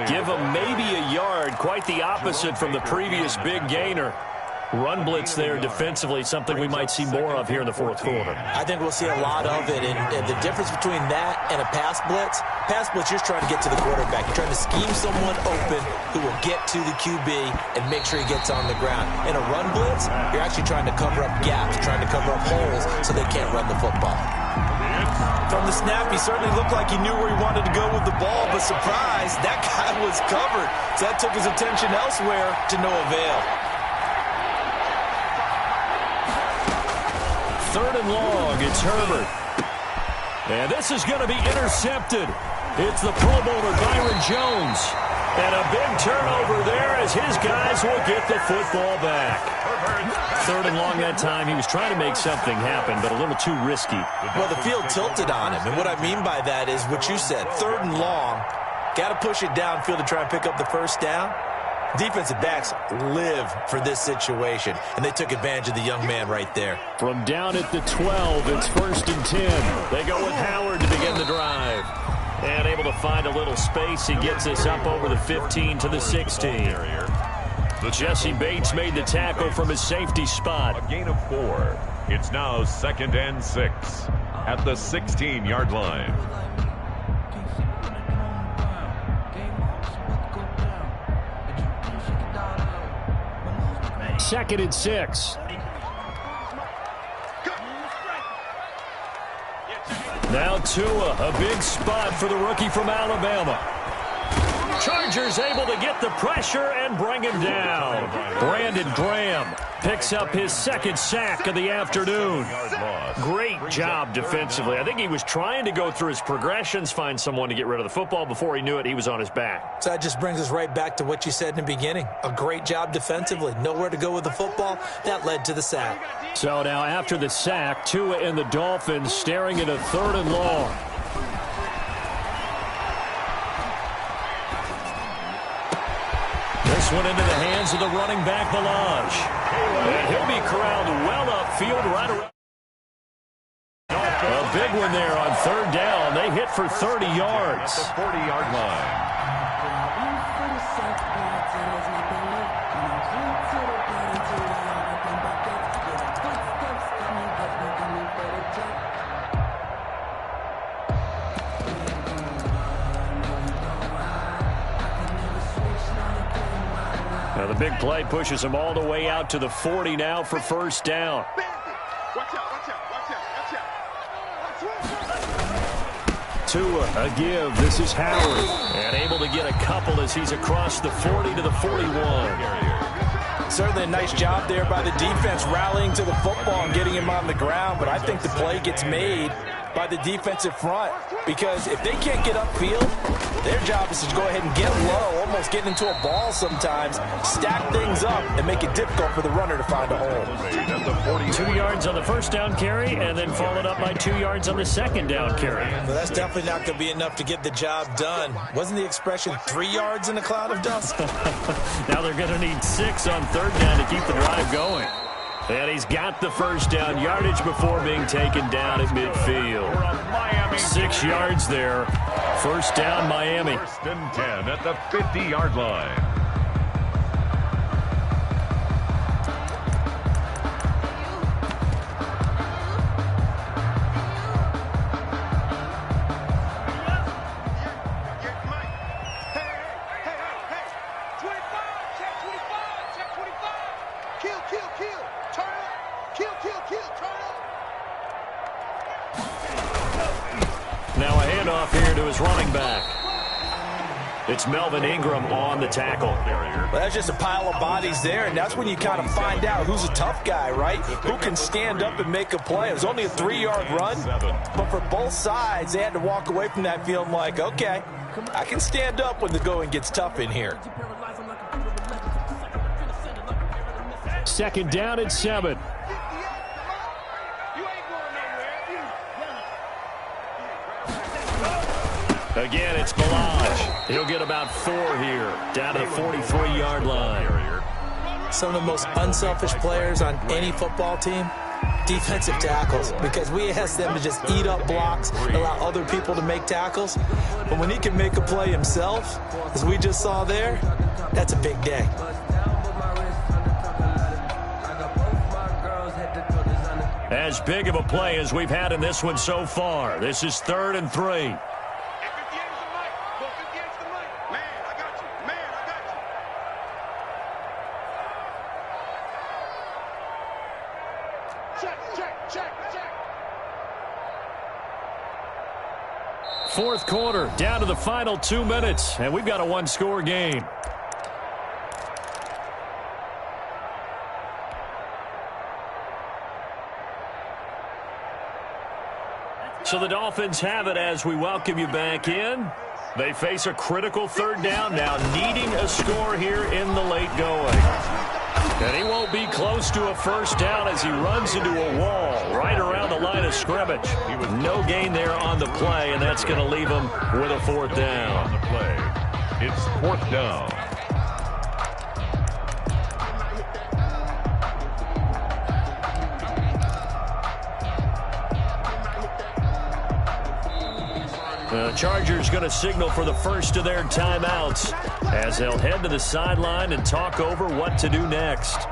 Give him maybe a yard. Quite the opposite from the previous big gainer. Run blitz there defensively, something we might see more of here in the fourth quarter. I think we'll see a lot of it. And the difference between that and a pass blitz, you're trying to get to the quarterback. You're trying to scheme someone open who will get to the QB and make sure he gets on the ground. In a run blitz, you're actually trying to cover up gaps, trying to cover up holes so they can't run the football. From the snap, he certainly looked like he knew where he wanted to go with the ball, but surprise, that guy was covered. So that took his attention elsewhere to no avail. 3rd and long, it's Herbert. And this is going to be intercepted. It's the Pro Bowler Byron Jones. And a big turnover there as his guys will get the football back. 3rd and long that time. He was trying to make something happen, but a little too risky. Well, the field tilted on him. And what I mean by that is what you said. 3rd and long. Got to push it downfield to try and pick up the first down. Defensive backs live for this situation, and they took advantage of the young man right there. From down at the 12, it's 1st and 10. They go with Howard to begin the drive. And able to find a little space. He gets us up over the 15 to the 16. Jesse Bates made the tackle from his safety spot. A gain of 4. It's now 2nd and 6 at the 16-yard line. 2nd and 6. Now Tua, a big spot for the rookie from Alabama. Chargers able to get the pressure and bring him down. Brandon Graham picks up his 2nd sack of the afternoon. Great job defensively. I think he was trying to go through his progressions, find someone to get rid of the football. Before he knew it, he was on his back. So that just brings us right back to what you said in the beginning. A great job defensively. Nowhere to go with the football. That led to the sack. So now after the sack, Tua and the Dolphins staring at a 3rd and long. This one into the hands of the running back, Balaj. And he'll be corralled well upfield right around. A big one there on 3rd down. They hit for 30 yards. At the 40-yard line. Now the big play pushes them all the way out to the 40 now for 1st down. Tua, a give. This is Howard. And able to get a couple as he's across the 40 to the 41. Certainly a nice job there by the defense rallying to the football and getting him on the ground, but I think the play gets made by the defensive front because if they can't get upfield, their job is to go ahead and get low, almost get into a ball sometimes, stack things up, and make it difficult for the runner to find a hole. 2 yards on the first down carry and then followed up by 2 yards on the second down carry. Well, that's definitely not going to be enough to get the job done. Wasn't the expression 3 yards in a cloud of dust? Now they're going to need 6 on third down to keep the drive going. And he's got the first down yardage before being taken down at midfield. 6 yards there. First down, Miami. First and 10 at the 50-yard line. Now a handoff here to his running back. It's Melvin Ingram on the tackle. Well, that's just a pile of bodies there, and that's when you kind of find out who's a tough guy, right? Who can stand up and make a play. It was only a 3-yard run, but for both sides, they had to walk away from that feeling like, okay, I can stand up when the going gets tough in here. Second down at 7. Again, it's Balaj. He'll get about 4 here, down to the 43-yard line. Some of the most unselfish players on any football team, defensive tackles, because we ask them to just eat up blocks, allow other people to make tackles. But when he can make a play himself, as we just saw there, that's a big day. As big of a play as we've had in this one so far. This is 3rd and 3. Fourth quarter, down to the final 2 minutes, and we've got a 1-score game. So the Dolphins have it as we welcome you back in. They face a critical third down now, needing a score here in the late going. And he won't be close to a first down as he runs into a wall right around the line of scrimmage. No gain there on the play, and that's going to leave him with a 4th down. On the play, it's 4th down. The Chargers going to signal for the first of their timeouts as they'll head to the sideline and talk over what to do next.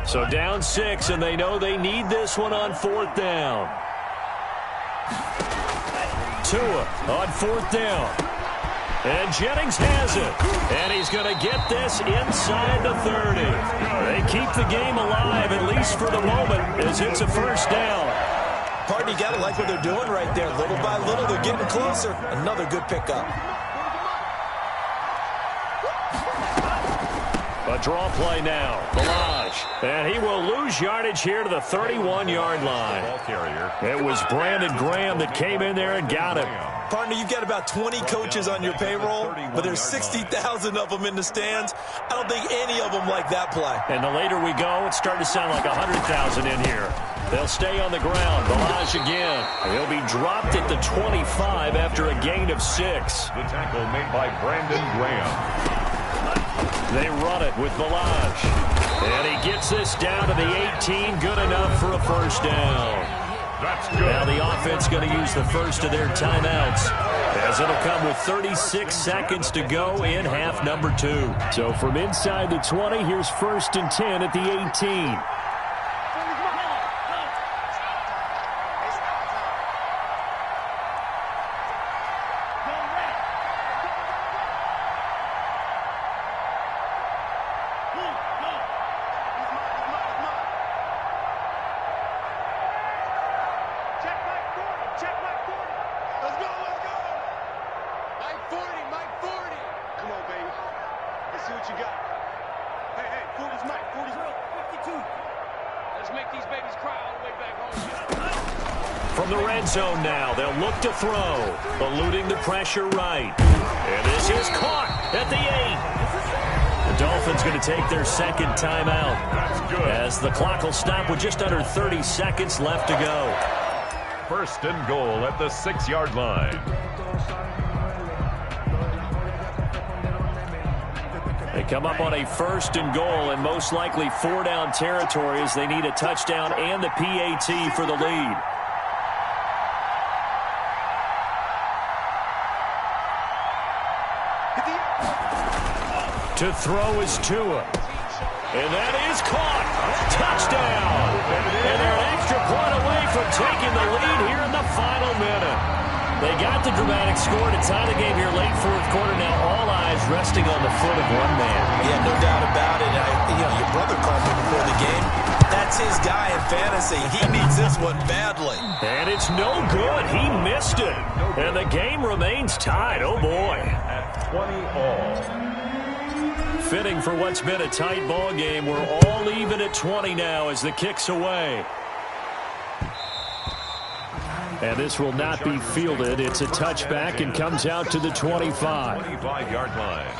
So down 6, and they know they need this one on 4th down. Tua on 4th down. And Jennings has it. And he's going to get this inside the 30. They keep the game alive, at least for the moment, as it's a first down. Partner, you got to like what they're doing right there. Little by little, they're getting closer. Another good pickup. A draw play now. Balaj. And he will lose yardage here to the 31-yard line. It was Brandon Graham that came in there and got him. Partner, you've got about 20 coaches on your payroll, but there's 60,000 of them in the stands. I don't think any of them like that play. And the later we go, it's starting to sound like 100,000 in here. They'll stay on the ground. Balaj again. He'll be dropped at the 25 after a gain of 6. The tackle made by Brandon Graham. They run it with Balaj. And he gets this down to the 18. Good enough for a first down. That's good. Now the offense going to use the first of their timeouts, as it'll come with 36 seconds to go in half number 2. So from inside the 20, here's 1st and 10 at the 18. what you got. Hey, 40's Mike. 40's 52. Let's make these babies cry all the way back home. From the red zone now, they'll look to throw, eluding the pressure right. And this is caught at the 8. The Dolphins going to take their second timeout. That's good. As the clock will stop with just under 30 seconds left to go. First and goal at the 6-yard line. They come up on a first and goal and most likely 4-down territory as they need a touchdown and the PAT for the lead. To throw is Tua. And that is caught. Touchdown. And they're an extra point away from taking the lead here in the final minute. They got the dramatic score to tie the game here late fourth quarter. Now all eyes resting on the foot of one man. Yeah, no doubt about it. Your brother called me before the game. That's his guy in fantasy. He needs this one badly. And it's no good. He missed it. And the game remains tied. Oh, boy. At 20 all. Fitting for what's been a tight ball game. We're all even at 20 now as the kick's away. And this will not be fielded. It's a touchback and comes out to the 25. 25-yard line.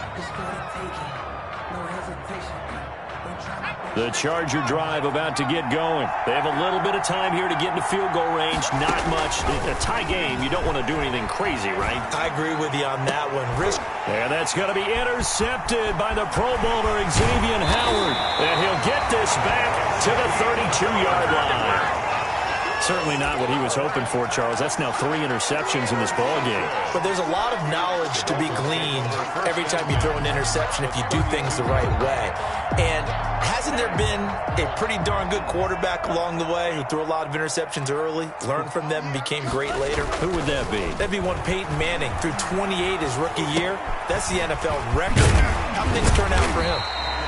The Charger drive about to get going. They have a little bit of time here to get into field goal range. Not much. A tie game, you don't want to do anything crazy, right? I agree with you on that one. And that's going to be intercepted by the Pro Bowler Xavier Howard. And he'll get this back to the 32-yard line. Certainly not what he was hoping for, Charles. That's now 3 interceptions in this ball game. But there's a lot of knowledge to be gleaned every time you throw an interception if you do things the right way. And hasn't there been a pretty darn good quarterback along the way who threw a lot of interceptions early, learned from them, and became great later? Who would that be? That'd be one Peyton Manning. Threw 28 his rookie year. That's the NFL record. How things turn out for him?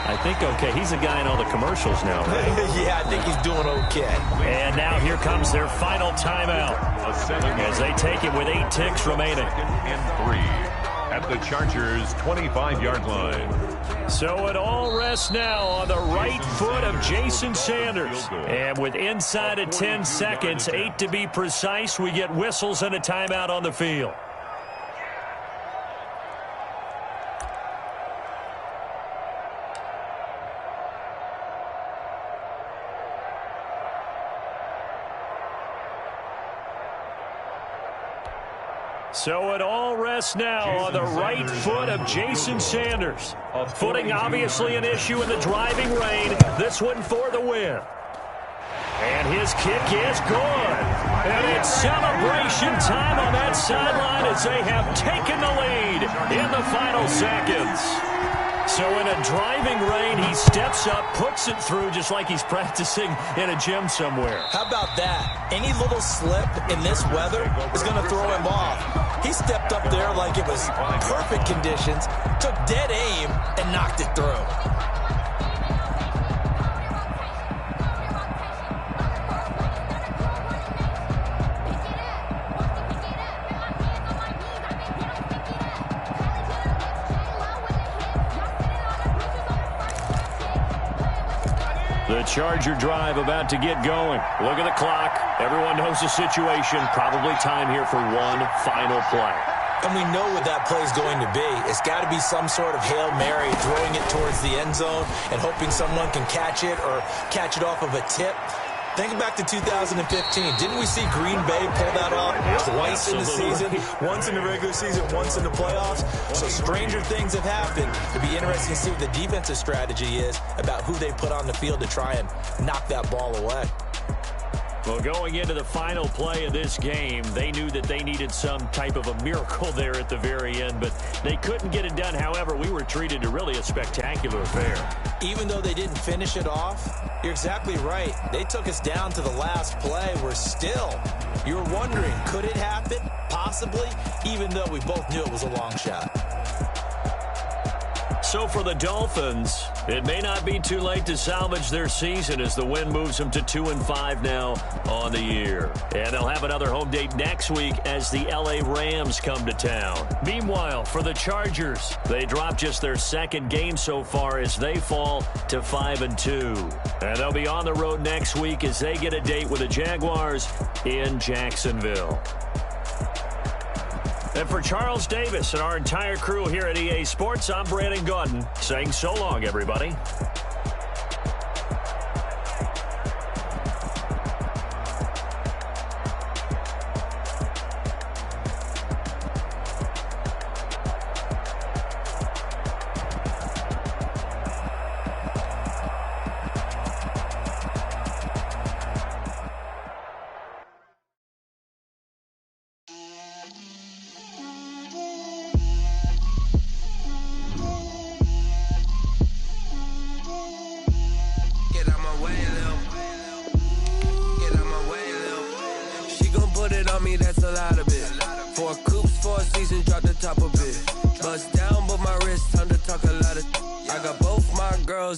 I think okay. He's a guy in all the commercials now, right? Yeah, I think he's doing okay. And now here comes their final timeout as they take it with 8 ticks remaining. And 3 at the Chargers' 25-yard line. So it all rests now on the right foot of Jason Sanders. And with inside of 10 seconds, 8 to be precise, we get whistles and a timeout on the field. So it all rests now on the right foot of Jason Sanders. Footing obviously an issue in the driving rain. This one for the win. And his kick is good. And it's celebration time on that sideline as they have taken the lead in the final seconds. So in a driving rain, he steps up, puts it through just like he's practicing in a gym somewhere. How about that? Any little slip in this weather is going to throw him off. He stepped up there like it was perfect conditions, took dead aim, and knocked it through. The Charger drive about to get going. Look at the clock. Everyone knows the situation. Probably time here for one final play. And we know what that play is going to be. It's got to be some sort of Hail Mary, throwing it towards the end zone and hoping someone can catch it or catch it off of a tip. Think back to 2015. Didn't we see Green Bay pull that off twice in the season? Once in the regular season, once in the playoffs. So stranger things have happened. It'll be interesting to see what the defensive strategy is about who they put on the field to try and knock that ball away. Well, going into the final play of this game, they knew that they needed some type of a miracle there at the very end, but they couldn't get it done. However, we were treated to really a spectacular affair. Even though they didn't finish it off, you're exactly right. They took us down to the last play. We're still, you're wondering, could it happen? Possibly, even though we both knew it was a long shot. So for the Dolphins, it may not be too late to salvage their season as the win moves them to 2-5 now on the year. And they'll have another home date next week as the LA Rams come to town. Meanwhile, for the Chargers, they dropped just their second game so far as they fall to 5-2. And they'll be on the road next week as they get a date with the Jaguars in Jacksonville. And for Charles Davis and our entire crew here at EA Sports, I'm Brandon Gaudin saying so long, everybody.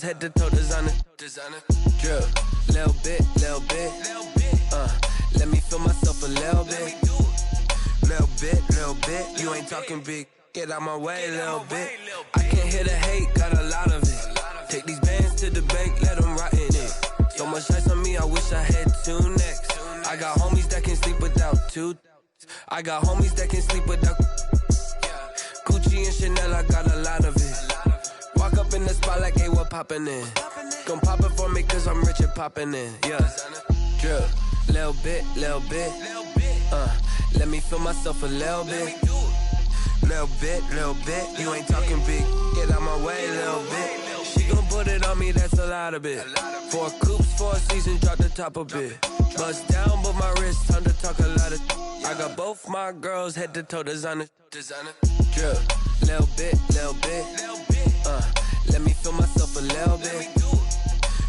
Head to toe designer, drip, little bit, let me feel myself a little bit, you ain't talking big, get out my way, little bit, I can't hear the hate, got a lot of it, take these bands to the bank, let them rot in it, so much ice on me, I wish I had two necks, I got homies that can sleep without two, I got homies that can sleep without, Gucci and Chanel, I got a lot of it. Walk up in the spot like, hey, what poppin' in? Gon' pop it for me cause I'm rich and poppin' in, yeah. Drip, little bit, let me feel myself a little bit. Little bit, you ain't talking big, get out my way, little bit. She gon' put it on me, that's a lot of it. 4 coops, 4 seasons, drop the top a bit. Bust down, but my wrist, time to talk a lot of. I got both my girls, head to toe designer. Drip, little bit, let me feel myself a little bit.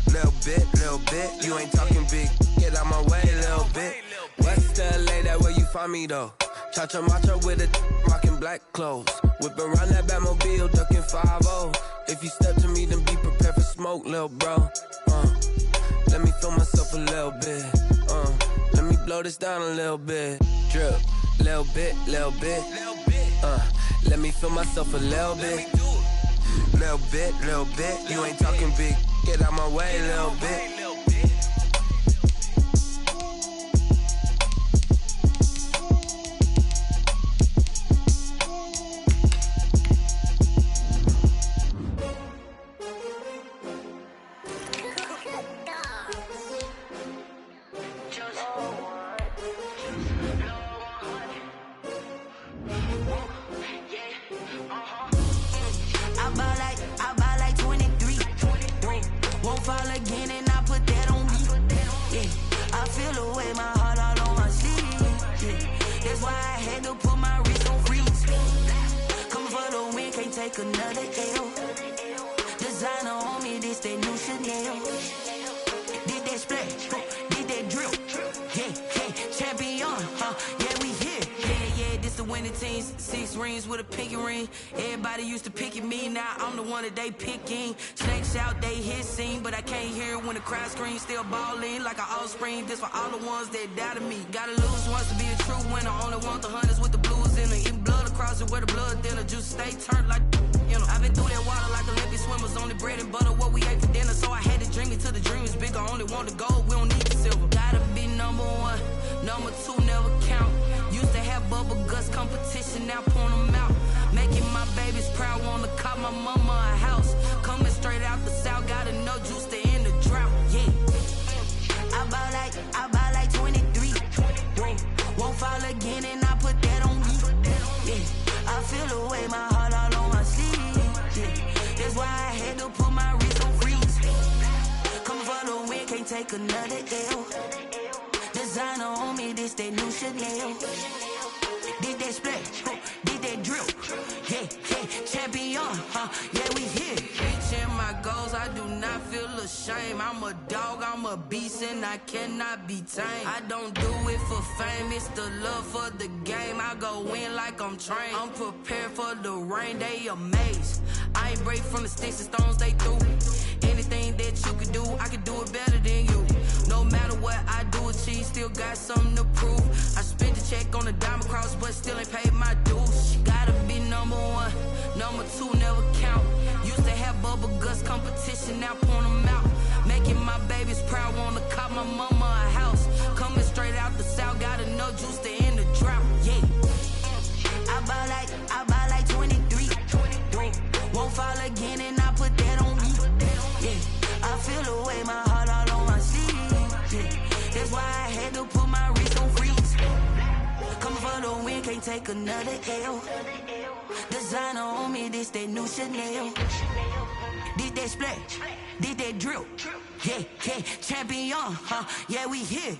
Little bit, you ain't talking big, get out my way, little bit. West LA, that where you find me though. Cha-cha matcha with a rockin' black clothes. Whip around that Batmobile, ducking 5-0. If you step to me, then be prepared for smoke, little bro. Let me feel myself a little bit. Let me blow this down a little bit. Drip, little bit. Let me feel myself a little bit. Little bit, you ain't talking big, get out my way, little bit. Another L. Designer on me, this that new Chanel. Did that splash, did that drill. Yeah, champion, yeah, we here. Yeah, this the winning team. 6 rings with a pinky ring. Everybody used to pick at me, now I'm the one that they picking. Snakes out, they hissing, but I can't hear when the crowd screams. Still balling like an offspring. This for all the ones that doubted me. Gotta lose once to be a true winner. Only want the hunters with the blues in it. Eating blood across it where the blood thinner. Juice stay turned like. I've been through that water like Olympic swimmers. Only bread and butter, what we ate for dinner. So I had to dream it till the dream is bigger. Only want the gold, we don't need the silver. Gotta be number 1, number 2 never count. Used to have bubble guts competition, now point them out. Making my babies proud, wanna call my mama a house. Coming straight out the south, gotta know juice to end the drought. Yeah, I buy like 23. Won't fall again and I put that on me. Yeah, I feel the way my heart all on my sleeve. That's why I had to put my wrist on freeze. Coming for the win, can't take another L. Designer on me, this that new Chanel. Did that splash, did that drill. Yeah, champion, yeah, we here. Reaching my goals, I do not feel ashamed. shame. I'm a dog, I'm a beast, and I cannot be tamed. I don't do it for fame, it's the love for the game. I go in like I'm trained. I'm prepared for the rain, they amazed. I ain't break from the sticks and stones they threw. Anything that you could do, I could do it better than you. No matter what I do, achieve, still got something to prove. I spent the check on the diamond cross, but still ain't paid my dues. She gotta be number one, number two never count. Used to have bubble guts competition, now point them out. Making my babies proud, wanna cop my mama a house. Coming straight out the south, got enough juice to end the drought. Yeah, I buy like 23. Won't fall again, and I put that on me. Yeah, I feel the way, my heart all on my sleeve. Yeah, that's why I had to put my wrist on freeze. Coming for the win, can't take another L. Designer on me, this that new Chanel. Did that splash, did that drill. Yeah, yeah, champion, huh? Yeah, we here.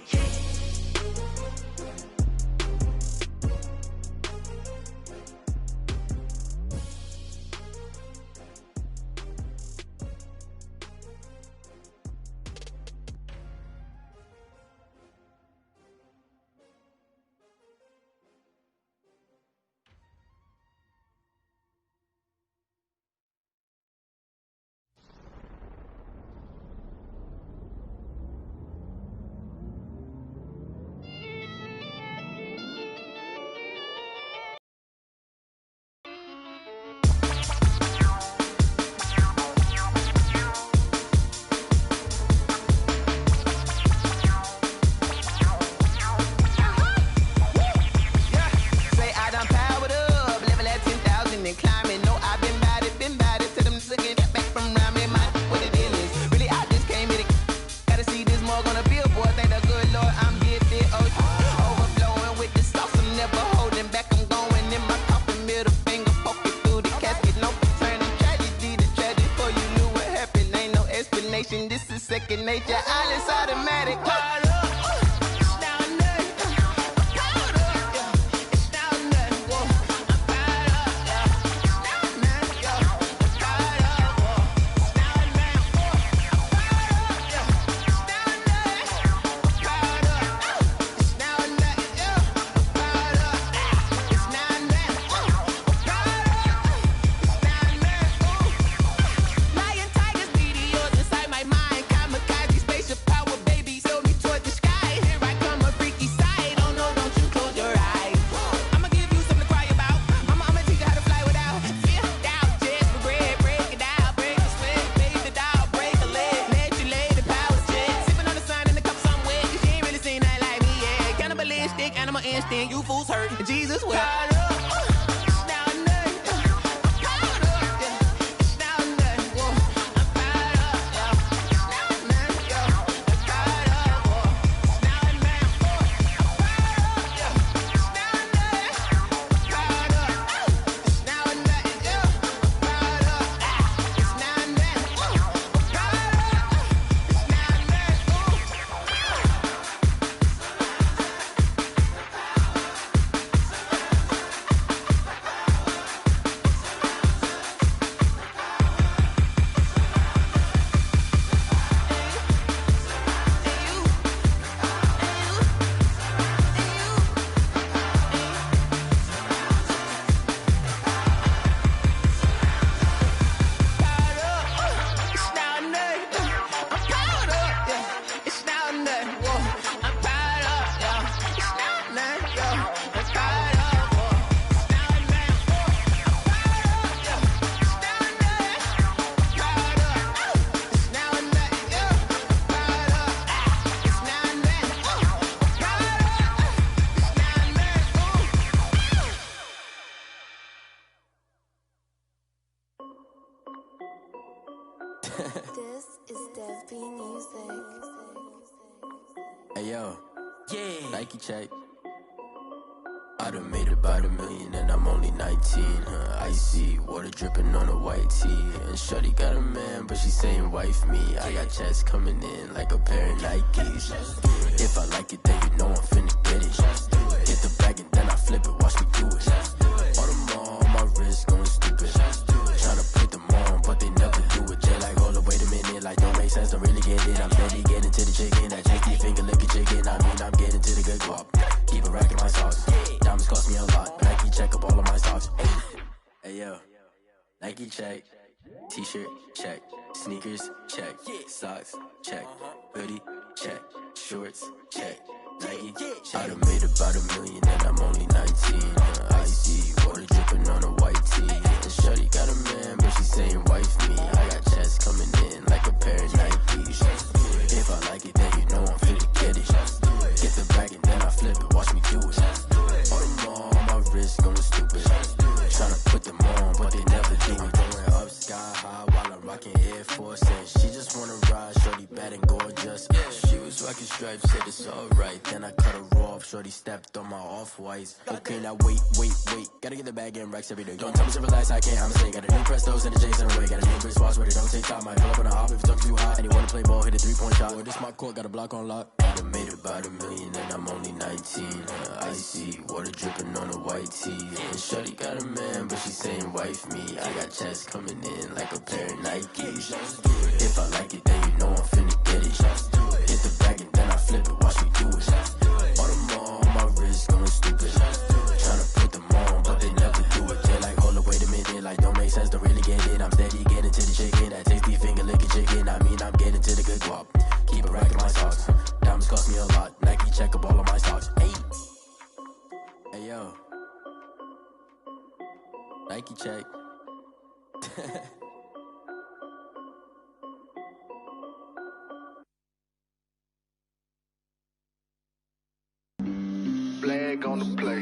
This is second nature, all is automatic. You fools hurt. Jesus will. This is Dev B Music. Hey yo, Yeah. Nike check. I done made about $1 million and I'm only 19. Icy water dripping on a white tee. And shorty got a man, but she saying wife me. I got checks coming in like a pair of Nikes. If I like it, then you know I'm finna get it. Get the bag and then I flip it, watch me do it. All them on my wrist going stupid. Tryna put them on, but they never do it. They like, hold up, wait a minute, like don't make sense, don't really check. T-shirt, check. Sneakers, check. Socks, check. Hoodie, check. Shorts, check. Nike, I done made about $1 million and I'm only 19. Icy, water dripping on a white tee. And shorty got a man, but she saying wife me. I got checks coming in like a pair of Nikes. If I like it, then you know I'm finna get it. Get the bag and then I flip it, watch me do it. All them all on my wrist going stupid. Tryna put them on, but they never do it. Going up sky high while I'm rocking Air Force. And she just wanna ride, shorty bad and gorgeous. She was rocking stripes, said it's alright. Then I cut her off, shorty stepped on my off-whites. Okay, now wait. Gotta get the bag and racks every day. Don't tell me to relax, I can't, I'ma say. Got a new Prestos and a J's in a way. Got a new Chris Foss, but it don't take time. I pull up on a hop if it's talking too hot. And you wanna play ball, hit a 3-point shot. Or this my court, got a block on lock. I done made about $1 million and I'm only 19. Icy, water dripping on a white tee. And shorty got a man, but she saying wife me. I got checks coming in like a pair of Nikes. If I like it, then you know I'm finna get it. Hit the bag and then I flip it, watch me do it. All them all on my wrist going stupid. Tryna put them on, but they never do it. They're like, hold up, wait a minute, like don't make sense, don't really get it. I'm steady getting to the chicken, that tasty finger licking chicken. I mean, I'm getting to the good guap. Keep a rack in my socks. Diamonds cost me a lot. Nike check up all of my stocks. Hey yo, Nike check. Flag on the play.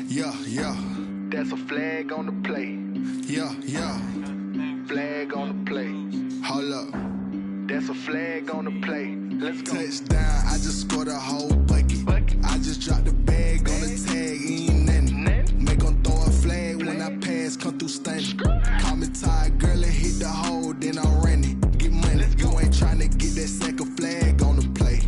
Yeah. That's a flag on the play. Yeah. Flag on the play. Hold up. That's a flag on the play. Let's go. Touchdown, I just scored a whole bucket. I just dropped the bag on the tag, ain't nothing. Make them throw a flag when I pass, come through stunning. Call me tired, girl, and hit the hole, then I'm running. Get money, you ain't tryna get that second flag on the play.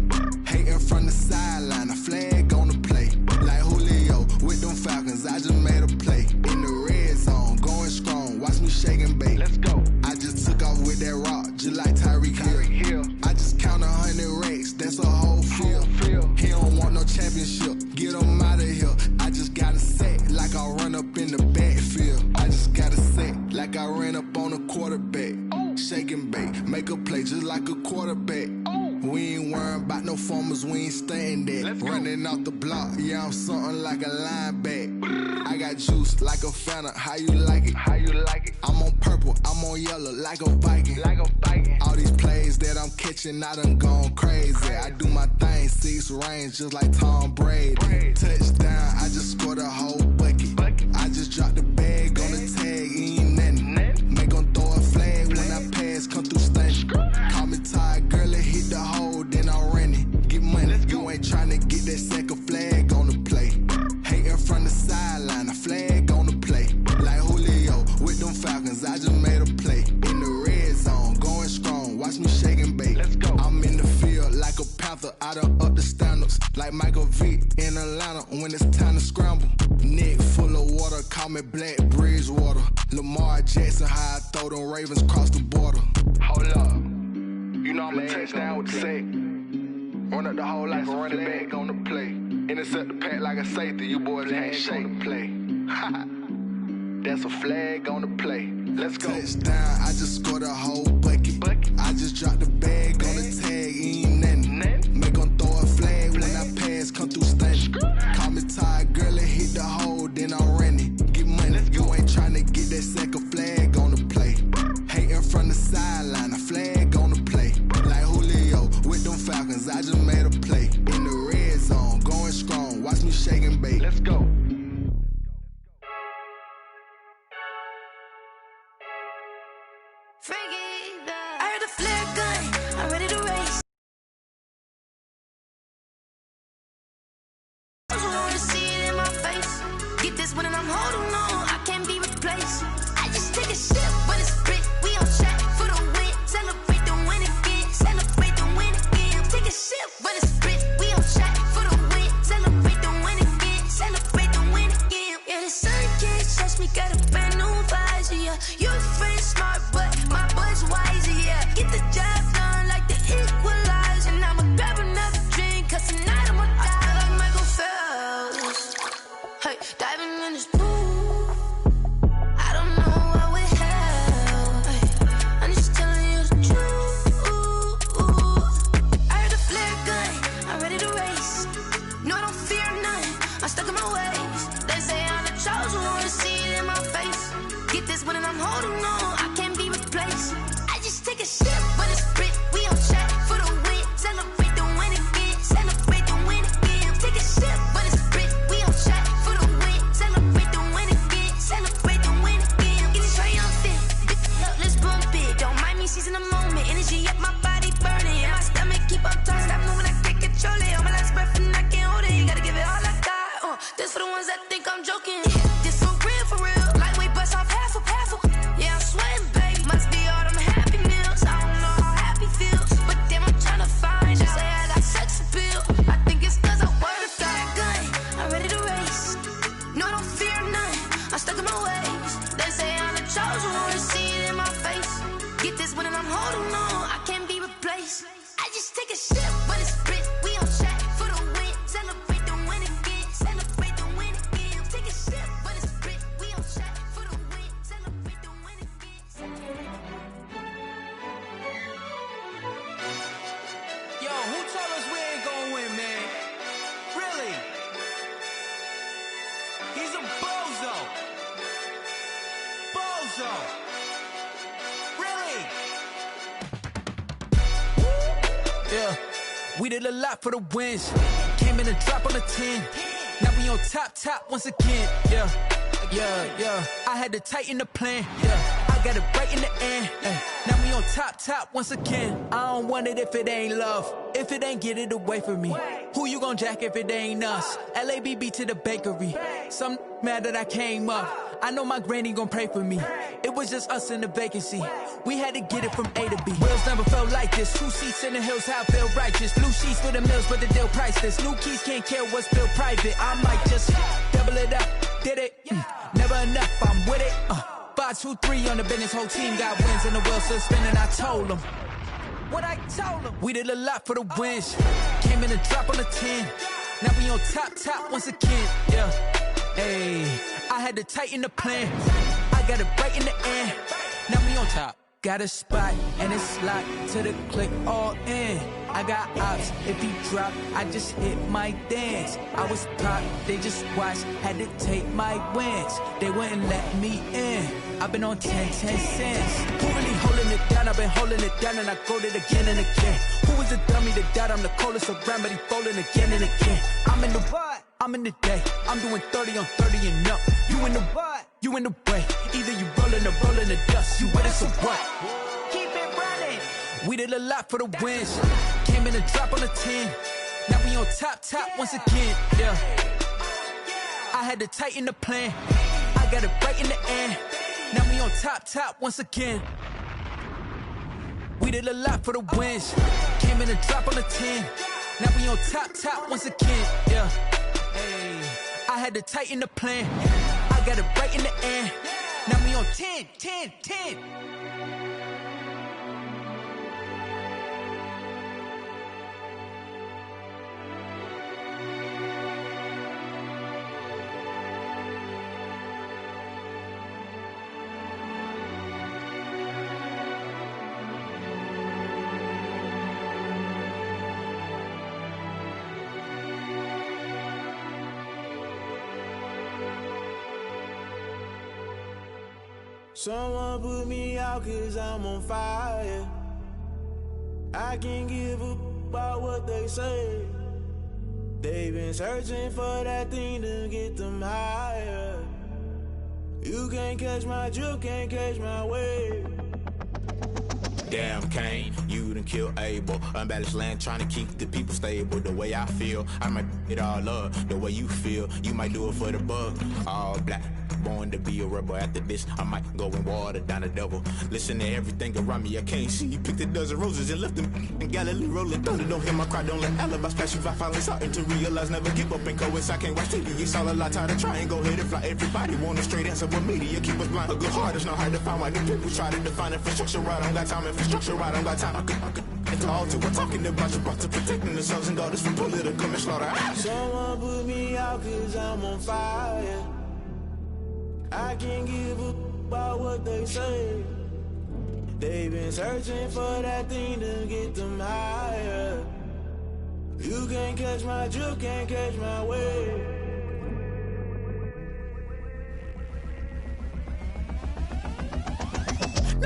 Hating from the sideline, a flag on the play. Like Julio with them Falcons, I just made a play. In the red zone, going strong, watch me shake and bake. Let's go. I just took off with that rock, just like Tyreek Hill. I just count 100 racks, that's a whole field. He don't want no championship, get him out of here. I just gotta set like I run up in the backfield. I just gotta set like I ran up on a quarterback. Shake and bake, make a play just like a quarterback. We ain't worrying about no formers, we ain't staying there. Running off the block, yeah, I'm something like a linebacker. I got juice like a Fanta, how you like it? I'm on purple, I'm on yellow like a Viking. All these plays that I'm catching, I done gone crazy. I do my thing, 6 range just like Tom Brady. Touchdown, I just scored a whole bucket. I just dropped the bag on the tag, ain't nothing. Make them throw a flag when I pass, come through stunning. Call me tired, girl, and hit the hole, then I'm running. Get money, you ain't tryna get that second flag on the play. Hating from the sideline, a flag on the play. Like Julio with them Falcons, I just made a play. In the red zone, going strong, watch me shake and bake. Let's go. I'm in the field like a panther, I done up the standards. Like Michael Vick in Atlanta when it's time to scramble. Neck full of water, call me Black Bridgewater. Lamar Jackson, how I throw them Ravens cross the border. Hold up. You know I'm a touchdown with the sack. Run up the whole like a running back on the play. Intercept the pack like a safety, you boys ain't shake the play. That's a flag on the play. Let's go. Touchdown, I just scored a whole bucket. I just dropped the bag on the tag, ain't nothing. Make them throw a flag when I pass, come through stunning. Call me tired, girl, and hit the hole, then I'm running. Get money, you ain't tryna get that second flag on the play. Hating from the sideline, a flag on the play. Like Julio with them Falcons, I just made a play. In the red zone, going strong, watch me shake and bake. Let's go. I heard a flare gun, I'm ready to race. I wanna see it in my face. Get this when I'm holding on, I can't be replaced. I just take a sip when it's split. We on track for the win. Celebrate the win again. Celebrate the win again. Take a sip when it's split. We on track for the win. Celebrate the win again. Celebrate the win again. Yeah, the sun can't touch me. Got a brand new visor. Yeah, you're friend smart, but my boys she's in the moment. Energy up, my body burning. And my stomach keep up tight. Stop moving, I can't control it. On my last breath and I can't hold it. You gotta give it all I got. This for the ones that think I'm joking. This for real. Lightweight bust off half a. Yeah, I'm sweating, babe. Must be all them happy meals. I don't know how happy feels, but damn, I'm trying to find out. Say I got sex appeal. I think it's cause I wear the flag gun. I'm ready to race. No, I don't fear none. I'm stuck in my ways. They say I'm the chosen one. To see it in my face. Get this when I'm holding on. I can't be replaced. I just take a sip when it's split. We on track for the win. Celebrate the win again. Celebrate the win again. Take a sip when it's split. We on track for the win. Celebrate the win again. Yo, who told us we ain't gonna win, man? Really? He's a bozo. Bozo. Really? Yeah, we did a lot for the wins. Came in a drop on a 10. Now we on top once again. Yeah. I had to tighten the plan. Yeah, I got it right in the end. Now we on top once again. I don't want it if it ain't love. If it ain't, get it away from me. Who you gon' jack if it ain't us? LABB to the bakery. Some mad that I came up. I know my granny gon' pray for me. It was just us in the vacancy. We had to get it from A to B. Wheels never felt like this. 2 seats in the hills, how I feel righteous. Blue sheets for the mills, but the deal priceless. New keys can't care what's built private. I might just double it up. Did it? Never enough, I'm with it. 5, 2, 3 on the business. Whole team got wins and the wheels still spinning. I told them what I told them. We did a lot for the wins. Came in a drop on a 10. Now we on top once again. Yeah. Hey, I had to tighten the plan. I got it right in the end. Now we on top. Got a spot and it's locked to the click all in. I got ops, if he drop, I just hit my dance. I was pop, they just watched, had to take my wins. They wouldn't let me in. I've been on 10 cents. Who really holding it down? I've been holding it down and I go it again and again. Who was the dummy that died? I'm the coldest around, but he folding again and again. I'm in the what? I'm in the day. I'm doing 30 on 30 and up. You in the what? You in the way. Either you rolling or rolling the dust. You with us or what? Keep it running. We did a lot for the wins. Came in a drop on a 10. Now we on top once again. Yeah. I had to tighten the plan. I got it right in the end. Now we on top once again. We did a lot for the wins. Came in a drop on a 10. Now we on top once again. Yeah. Hey, I had to tighten the plan. I got it right in the end. Now we on 10. Someone put me out cause I'm on fire. I can't give a about what they say. They've been searching for that thing to get them higher. You can't catch my drift, can't catch my wave. Damn Kane, you done killed Abel. Unbalanced land trying to keep the people stable. The way I feel, I might it all up. The way you feel, you might do it for the bug. All black, born to be a rebel. After this, I might go and water down the devil. Listen to everything around me, I can't see. You picked a dozen roses and left them in Galilee rolling thunder. Don't hear my cry, don't let alibis pass you. I finally starting to realize, never give up and coerce. I can't watch TV, it's all a lot. Tired of trying, go ahead and fly. Everybody want a straight answer, but media keep us blind. A good heart is not hard to find. Why the people try to define infrastructure right? I don't got time, infrastructure right? I don't got time. I could it's all to we're talking about you, about to protecting the sons and daughters from political and slaughter. Someone put me out cause I'm on fire. I can't give a about what they say. They've been searching for that thing to get them higher. You can't catch my drift, can't catch my wave.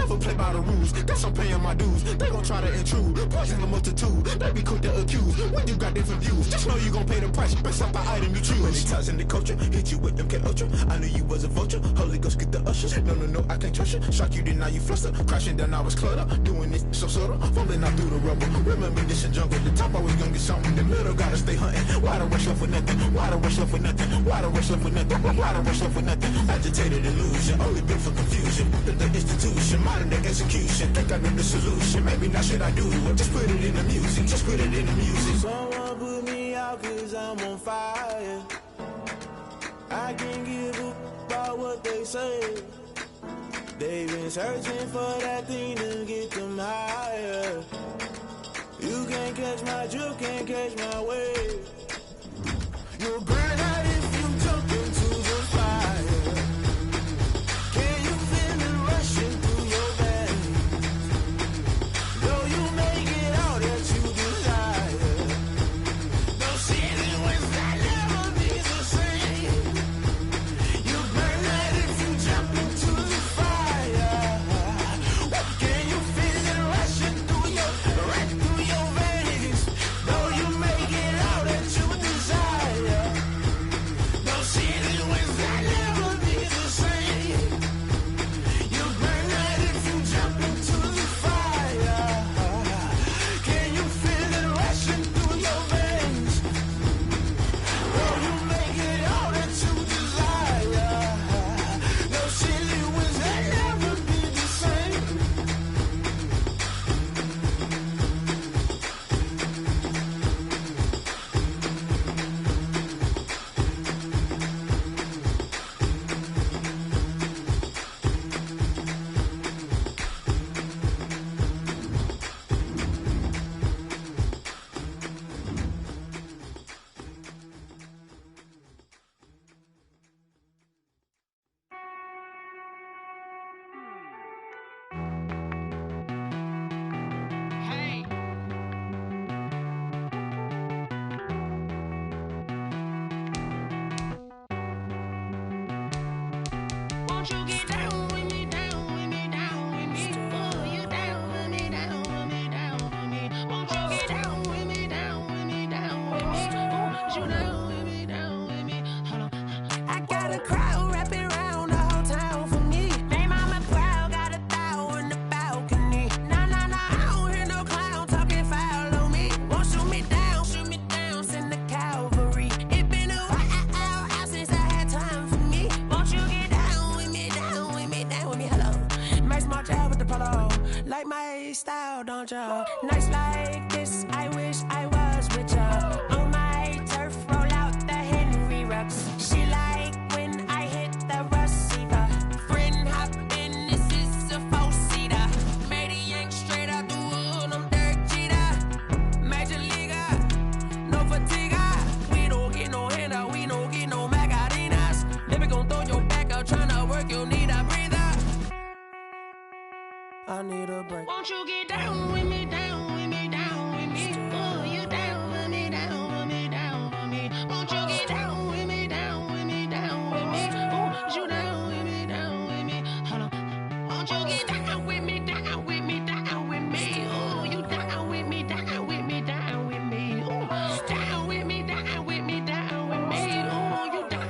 never play by the rules. Guess I'm paying my dues. They gon' try to intrude, poison the multitude. They be quick to accuse when you got different views. Just know you gon' pay the price based off the item you choose. Many times in the culture, hit you with them K Ultra. I knew you was a vulture. Holy Ghost get the ushers. No, I can't trust you. Shock you, then now you fluster. Crashing down, I was cluttered. Doing this so subtle, fumbling out through the rubble. Remember this in jungle. The top always gonna get something. The middle gotta stay hunting. Why the rush left with nothing? Why the rush left with nothing? Why the rush left with nothing? Why the rush left with nothing? Agitated illusion, only built for confusion. The institution, modern day execution. Think I know the solution. Maybe not should I do it? Just put it in the music. Just put it in the music. Someone put me out 'cause I'm on fire. I can't give a about what they say. They've been searching for that thing to get them higher. You can't catch my drift, can't catch my wave. You'll burn out if you jump into the fire. Can you feel it rushing through your veins? Though you make it all that you desire. Those feelings that never be the same. You burn out if you jump into the fire. Can you feel it rushing through your veins? Though you make it all that you desire. Those feelings that never be the same. You burn out if you jump into the fire. Can you feel it rushing through your veins? Though you make it all that you desire. Those feelings that never be the same. Won't you get down with me, down with me, down with me? Oh, you down with me, down with me, down with me. Won't you get down with me, down with me, down with me? Oh, you down with me, down with me? Hold on. I got a crowd wrapping around the whole town for me. They mama proud, got a thou in the balcony. Nah, I don't hear no clown talking foul on me. Won't shoot me down, send the cavalry. It been a while since I had time for me. Won't you get down with me, down with me, down with me? Hello. Max March out with the polo. Like my style, don't y'all? Nights like this, I wish I was with y'all. On my turf, roll out the Henry Rux. She like when I hit the receiver. Friend hop in, this is a four-seater. Made a yank straight out the wood, I'm Derek Jeter. Major leaguer, no fatigue. We don't get no handout, we don't get no Macarinas. Never gon' throw your back out, tryna work, you need a breather. I need a break. Won't you get down with me, down with me, down with me? Oh, you down with me, down with me, down with me? Won't you get down with me, down with me, down with me? Oh, you down with me, down with me? Hold on. Won't you get down with me, down with me, down with me? Oh, you down with me, down with me, down with me? Oh, down with me, down with me, down with me? Oh, you down.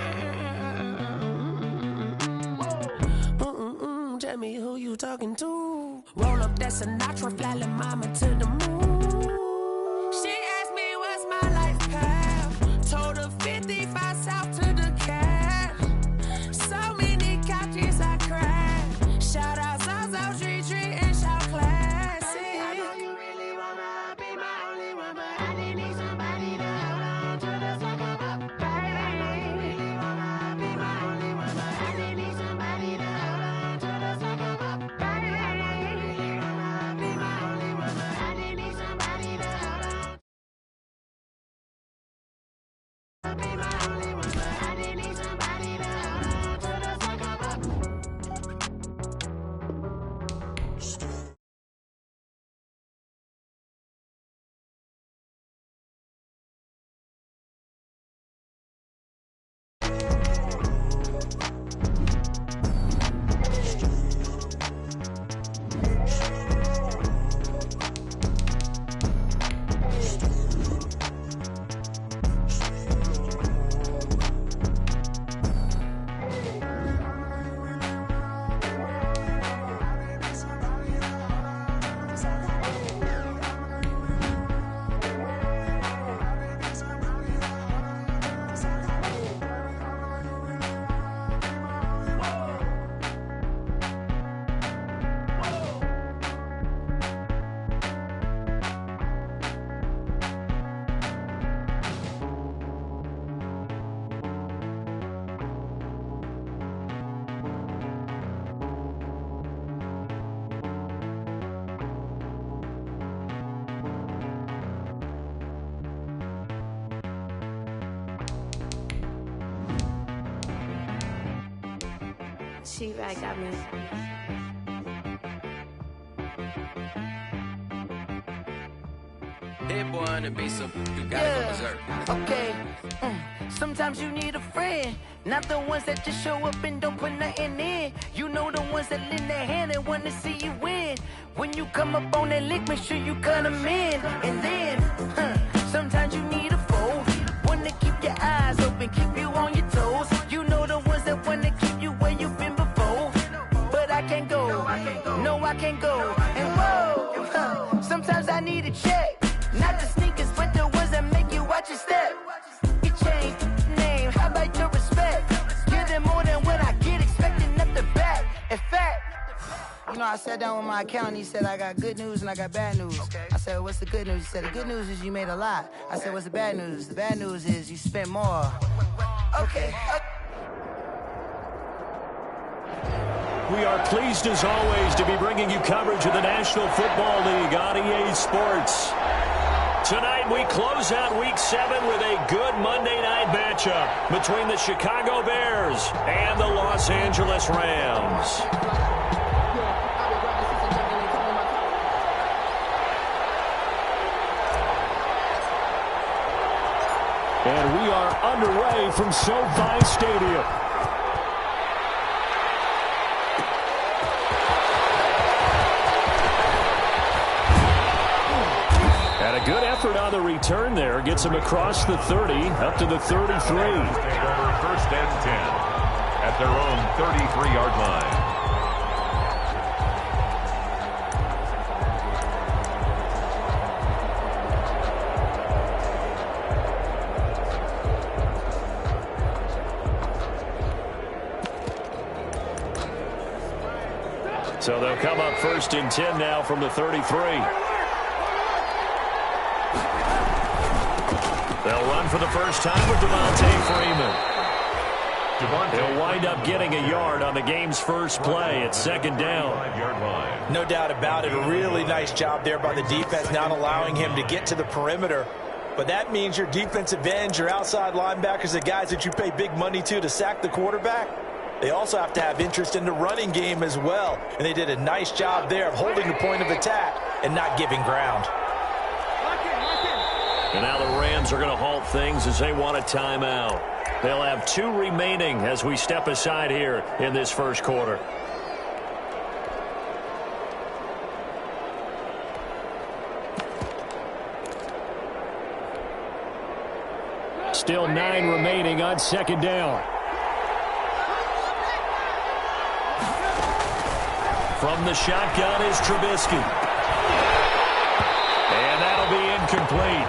Tell me who you talking to. Roll up that Sinatra, fly la mama to the moon. She asked me what's my life path. Told her 55 south to the cat. So many couches I cried. Shout out Zazo, Tree, and shout classic. I know you really wanna be my only one, but I didn't need somebody to hold on to the second up. Baby, I know you really wanna be my only one, but I didn't need somebody to hold on to the second up. Baby, I know you really wanna be my only one, but I didn't need somebody to hold on. Be my only one, but I didn't need somebody to hold on to the second up. She-Rag got me. Hit boy on the beat, so you gotta go berserk. Okay. Sometimes you need a friend, not the ones that just show up and don't put nothing in. You know the ones that lend their hand and want to see you win. When you come up on that lick, make sure you cut them in. And then, sometimes you need a foe, one to keep your eyes open, keep you on your toes. You know the ones that want to keep you where you've been before. But I can't go, no I can't go. And whoa, sometimes I need a check, not the sneakers, but the ones that make you watch your step. Change name, how about your respect? Give them more than what I get, expecting up the back. In fact, you know, I sat down with my accountant, he said I got good news and I got bad news. I said, what's the good news? He said, the good news is you made a lot. I said, what's the bad news? The bad news is you spent more. Okay. We are pleased as always to be bringing you coverage of the National Football League on EA Sports. Tonight we close out Week 7 with a good Monday night matchup between the Chicago Bears and the Los Angeles Rams. And we are underway from SoFi Stadium. And a good effort on the return there. Gets him across the 30, up to the 33. Take over first and 10 at their own 33-yard line. So they'll come up first and 10 now from the 33. They'll run for the first time with Devontae Freeman. He'll wind up getting a yard on the game's first play at second down. No doubt about it. A really nice job there by the defense, not allowing him to get to the perimeter. But that means your defensive ends, your outside linebackers, the guys that you pay big money to sack the quarterback, they also have to have interest in the running game as well. And they did a nice job there of holding the point of attack and not giving ground. And now the Rams are going to halt things as they want a timeout. They'll have 2 remaining as we step aside here in this first quarter. Still 9 remaining on second down. From the shotgun is Trubisky. And that'll be incomplete.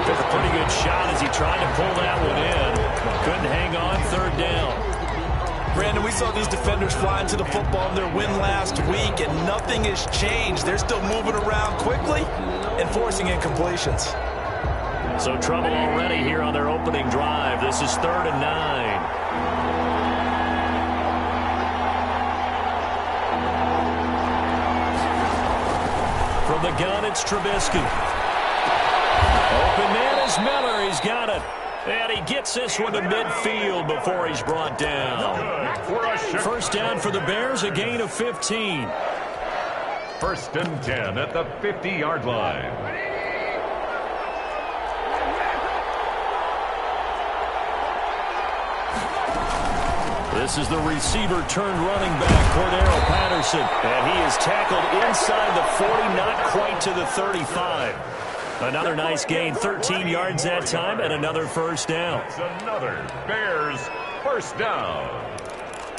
Took a pretty good shot as he tried to pull that one in. Couldn't hang on third down. Brandon, we saw these defenders fly into the football in their win last week, and nothing has changed. They're still moving around quickly and forcing incompletions. So trouble already here on their opening drive. This is 3rd and 9. From the gun, it's Trubisky. Open man is Miller. He's got it. And he gets this one to midfield before he's brought down. First down for the Bears, a gain of 15. First and 10 at the 50-yard line. This is the receiver turned running back, Cordero Patterson. And he is tackled inside the 40, not quite to the 35. Another nice gain, 13 yards that time, and another first down. That's another Bears first down.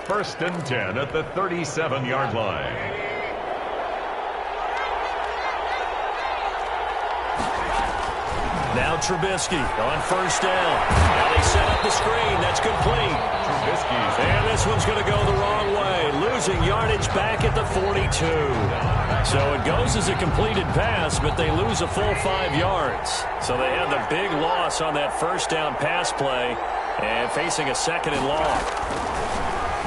First and 10 at the 37-yard line. Now Trubisky on first down. Now they set up the screen. That's complete. Trubisky's. And this one's going to go the wrong way. Losing yardage back at the 42. So it goes as a completed pass, but they lose a full 5 yards. So they have the big loss on that first down pass play and facing a second and long.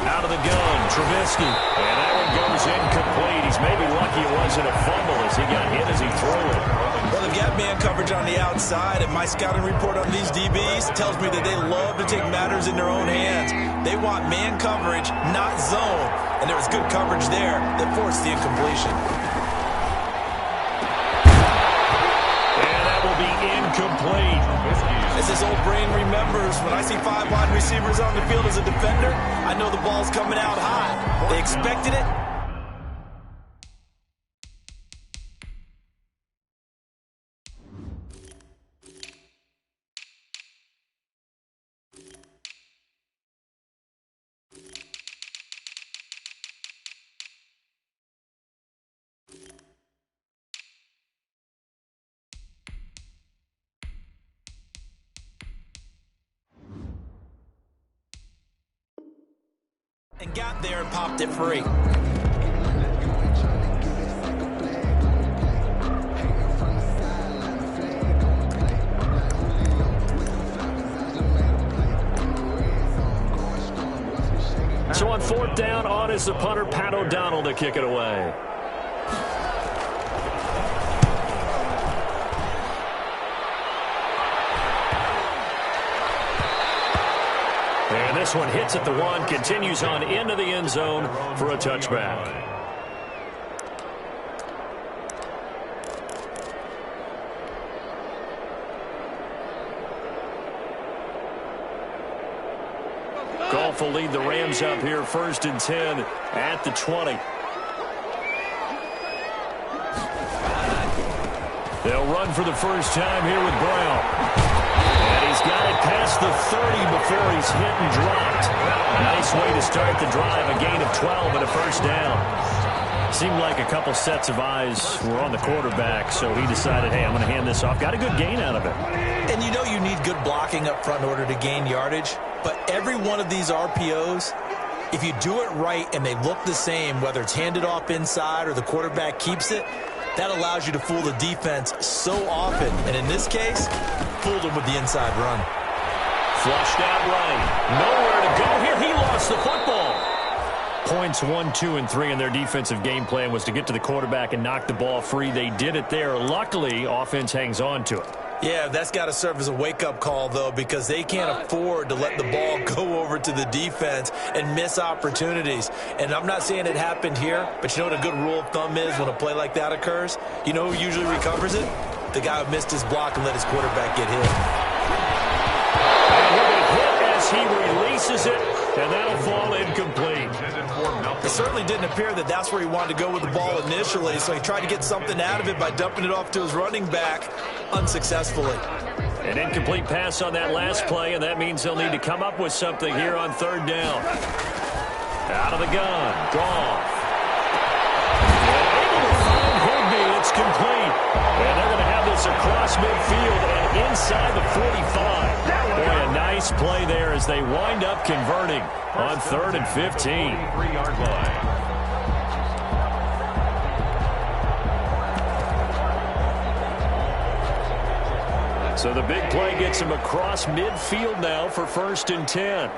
Out of the gun, Trubisky. And that one goes incomplete. He's maybe lucky it wasn't a fumble as he got hit as he threw it. Well, they've got man coverage on the outside, and my scouting report on these DBs tells me that they love to take matters in their own hands. They want man coverage, not zone, and there was good coverage there that forced the incompletion. And that will be incomplete. As his old brain remembers, when I see 5 wide receivers on the field as a defender, I know the ball's coming out high. They expected it. And got there and popped it free. So on 4th down, on is the punter, Pat O'Donnell, to kick it away. And this one hits at the 1, continues on into the end zone for a touchback. Goff will lead the Rams up here, 1st and 10 at the 20. They'll run for the first time here with Brown. And he's got it past the 30 before he's hit and dropped. Nice way to start the drive, a gain of 12 and a first down. Seemed like a couple sets of eyes were on the quarterback, so he decided, hey, I'm going to hand this off. Got a good gain out of it. And you know you need good blocking up front in order to gain yardage, but every one of these RPOs, if you do it right and they look the same, whether it's handed off inside or the quarterback keeps it, that allows you to fool the defense so often. And in this case, fooled him with the inside run. Flushed out right. Nowhere to go here. He lost the football. Points 1, 2, and 3 in their defensive game plan was to get to the quarterback and knock the ball free. They did it there. Luckily, offense hangs on to it. Yeah, that's got to serve as a wake-up call, though, because they can't afford to let the ball go over to the defense and miss opportunities. And I'm not saying it happened here, but you know what a good rule of thumb is when a play like that occurs? You know who usually recovers it? The guy who missed his block and let his quarterback get hit. And he'll be hit as he releases it, and that'll fall incomplete. It certainly didn't appear that that's where he wanted to go with the ball initially, so he tried to get something out of it by dumping it off to his running back unsuccessfully. An incomplete pass on that last play, and that means they'll need to come up with something here on 3rd down. Out of the gun, Goff. Able to find Higbee. It's complete. And they're going to have this across midfield and inside the 45. Boy, a nice play there as they wind up converting on 3rd and 15. 3-yard line. So the big play gets him across midfield now for 1st and 10.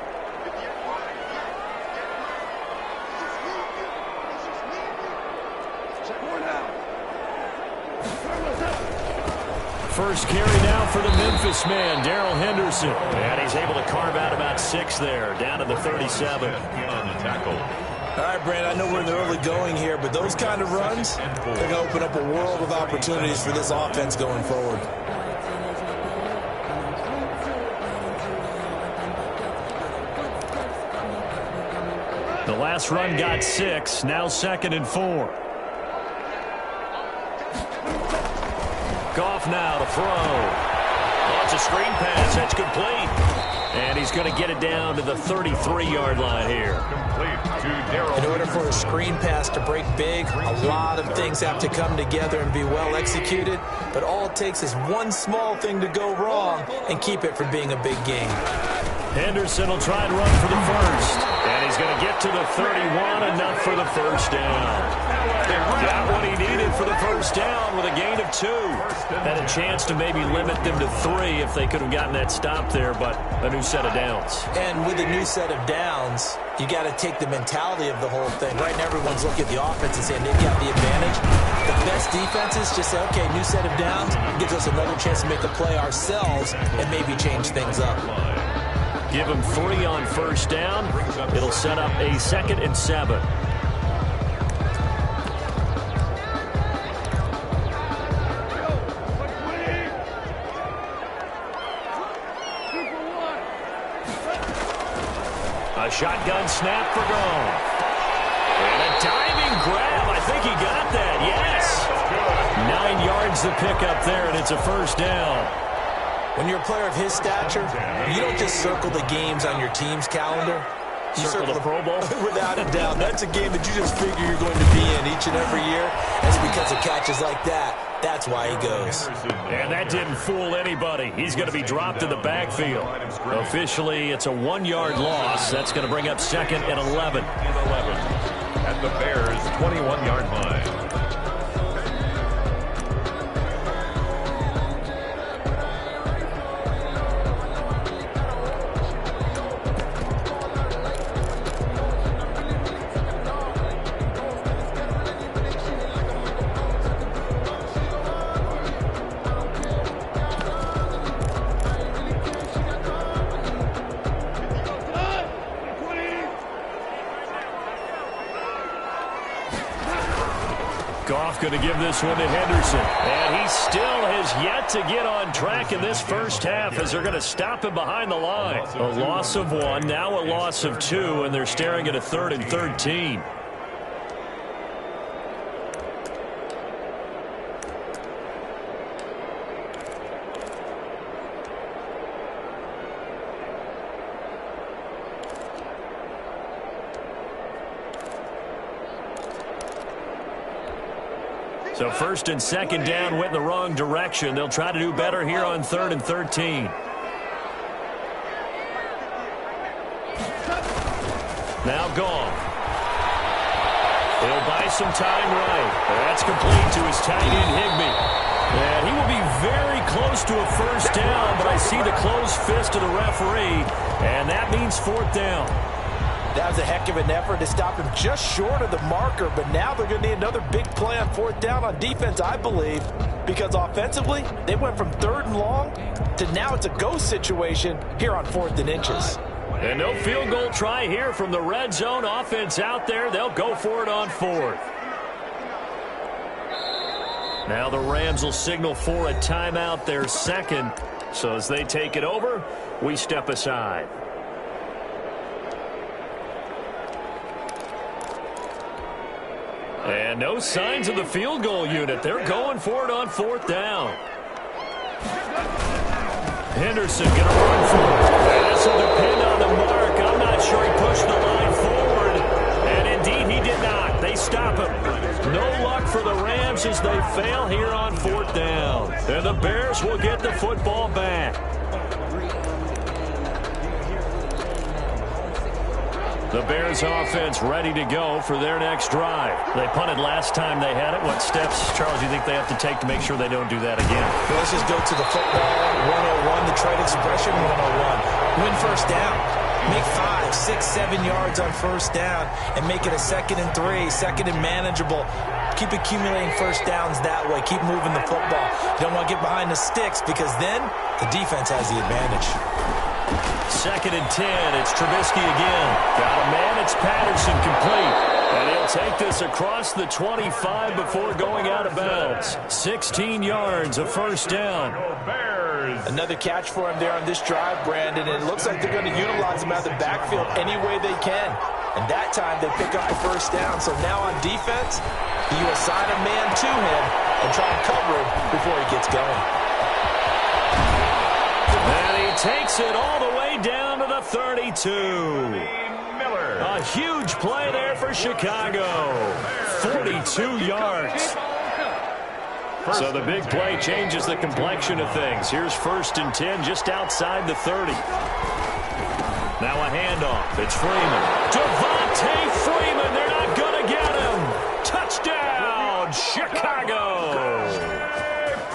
First carry now for the Memphis man, Darrell Henderson. And he's able to carve out about 6 there, down to the 37. On the tackle. All right, Brand, I know we're in the early going here, but those kind of runs, they're going to open up a world of opportunities for this offense going forward. The last run got 6, now 2nd and 4. Goff now to throw. Oh, it's a screen pass. That's complete. And he's going to get it down to the 33-yard line here. In order for a screen pass to break big, a lot of things have to come together and be well executed. But all it takes is one small thing to go wrong and keep it from being a big game. Henderson will try and run for the first. And he's going to get to the 31, enough for the first down. Got what he needed for the first down with a gain of 2. Had a chance to maybe limit them to 3 if they could have gotten that stop there, but a new set of downs. And with a new set of downs, you got to take the mentality of the whole thing. Right now, everyone's looking at the offense and saying they've got the advantage. The best most defenses just say, okay, new set of downs, gives us another chance to make a play ourselves and maybe change things up. Give him 3 on first down. It'll set up a 2nd and 7. A shotgun snap for Gone. And a diving grab. I think he got that. Yes. 9 yards to pick up there, and it's a first down. When you're a player of his stature, you don't just circle the games on your team's calendar. You circle the Pro Bowl? Without a doubt. That's a game that you just figure you're going to be in each and every year. It's because of catches like that. That's why he goes. And that didn't fool anybody. He's going to be dropped in the backfield. Officially, it's a 1-yard loss. That's going to bring up 2nd and 11. At the Bears' 21-yard line. Goff going to give this one to Henderson. And he still has yet to get on track in this first half as they're going to stop him behind the line. A loss of 1, now a loss of 2, and they're staring at a 3rd and 13. So 1st and 2nd down went in the wrong direction. They'll try to do better here on 3rd and 13. Now Gone. He'll buy some time right. That's complete to his tight end, Higbee. And he will be very close to a first down, but I see the closed fist of the referee, and that means 4th down. That was a heck of an effort to stop him just short of the marker, but now they're going to need another big play on 4th down on defense, I believe, because offensively, they went from 3rd and long to now it's a go situation here on 4th and inches. And no field goal try here from the red zone offense out there. They'll go for it on 4th. Now the Rams will signal for a timeout, their 2nd. So as they take it over, we step aside. And no signs of the field goal unit. They're going for it on 4th down. Henderson going to run for it. This will depend on the mark. I'm not sure he pushed the line forward. And indeed, he did not. They stop him. No luck for the Rams as they fail here on 4th down. And the Bears will get the football back. The Bears offense ready to go for their next drive. They punted last time they had it. What steps, Charles, do you think they have to take to make sure they don't do that again? Well, let's just go to the football 101, the trade expression 101. Win first down. Make 5, 6, 7 yards on first down and make it a 2nd and 3, 2nd and manageable. Keep accumulating first downs that way. Keep moving the football. You don't want to get behind the sticks because then the defense has the advantage. 2nd and 10. It's Trubisky again. Got a man. It's Patterson complete. And he'll take this across the 25 before going out of bounds. 16 yards, a first down. Another catch for him there on this drive, Brandon. And it looks like they're going to utilize him out of the backfield any way they can. And that time they pick up the first down. So now on defense, you assign a man to him and try to cover him before he gets going. And he takes it all the way down to the 32. A huge play there for Chicago. 42 yards. So the big play changes the complexion of things. Here's 1st and 10 just outside the 30. Now a handoff. It's Freeman. Devontae Freeman. They're not going to get him. Touchdown, Chicago.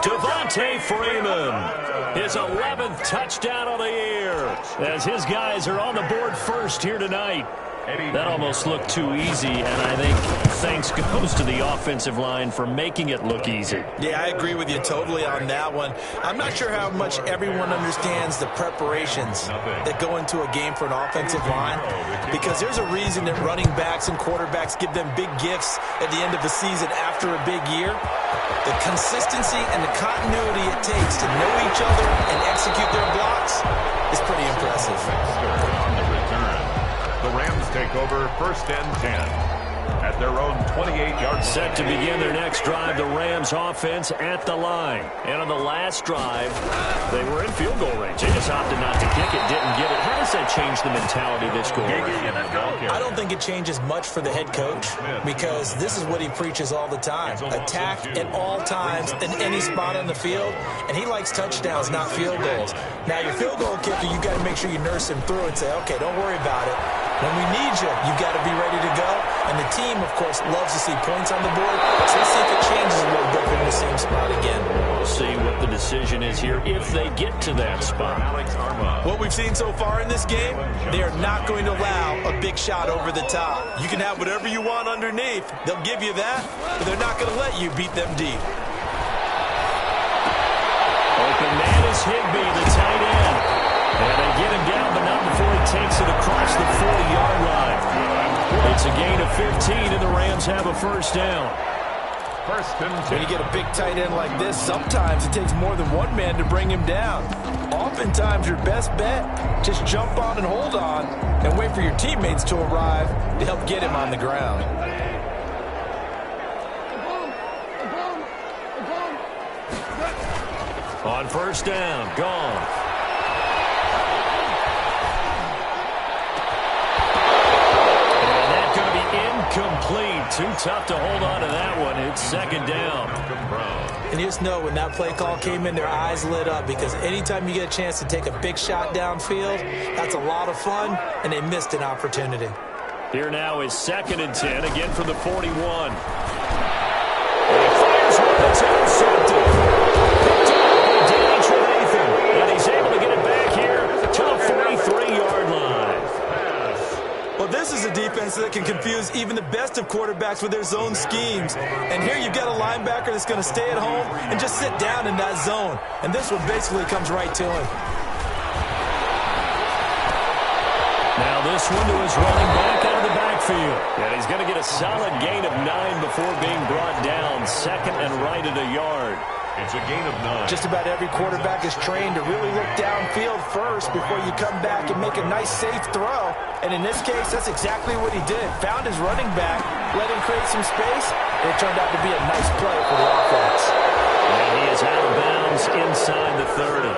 Devontae Freeman. His 11th touchdown of the year. As his guys are on the board first here tonight. That almost looked too easy, and I think thanks goes to the offensive line for making it look easy. Yeah, I agree with you totally on that one. I'm not sure how much everyone understands the preparations that go into a game for an offensive line, because there's a reason that running backs and quarterbacks give them big gifts at the end of the season after a big year. The consistency and the continuity it takes to know each other and execute their blocks is pretty impressive. On the return, the Rams take over 1st and 10 at their own 28-yard line. Set to begin their next drive, the Rams offense at the line. And on the last drive, they were in field goal range. They just opted not to kick it, didn't get it. How does that change the mentality of this goal? I don't think it changes much for the head coach, because this is what he preaches all the time. Attack at all times in any spot on the field, and he likes touchdowns, not field goals. Now, your field goal kicker, you've got to make sure you nurse him through and say, okay, don't worry about it. When we need you, you've got to be ready to go. And the team, of course, loves to see points on the board. So let's see if it changes a little bit from the same spot again. We'll see what the decision is here if they get to that spot. What we've seen so far in this game, they are not going to allow a big shot over the top. You can have whatever you want underneath. They'll give you that, but they're not going to let you beat them deep. Open man is Higbee, the tight end. And they get him down, but not before he takes it across the 40-yard line. It's a gain of 15, and the Rams have a first down. When you get a big tight end like this, sometimes it takes more than one man to bring him down. Oftentimes, your best bet, just jump on and hold on and wait for your teammates to arrive to help get him on the ground. On first down, gone. Complete. Too tough to hold on to that one. It's second down. And you just know when that play call came in, their eyes lit up, because anytime you get a chance to take a big shot downfield, that's a lot of fun, and they missed an opportunity. Here now is 2nd and 10, again from the 41. And he fires one that's intercepted. Picked up by Danny Trevathan, and he's able to get it back here to the 43-yard line. Well, this is a defense that can confuse even the best of quarterbacks with their zone schemes. And here you've got a linebacker that's going to stay at home and just sit down in that zone. And this one basically comes right to him. Now this one to his running back out of the backfield. And he's going to get a solid gain of 9 before being brought down. 2nd and right at a yard. It's a gain of 9. Just about every quarterback is trained to really look downfield first before you come back and make a nice, safe throw. And in this case, that's exactly what he did. Found his running back, let him create some space, and it turned out to be a nice play for the offense. And he is out of bounds inside the 30.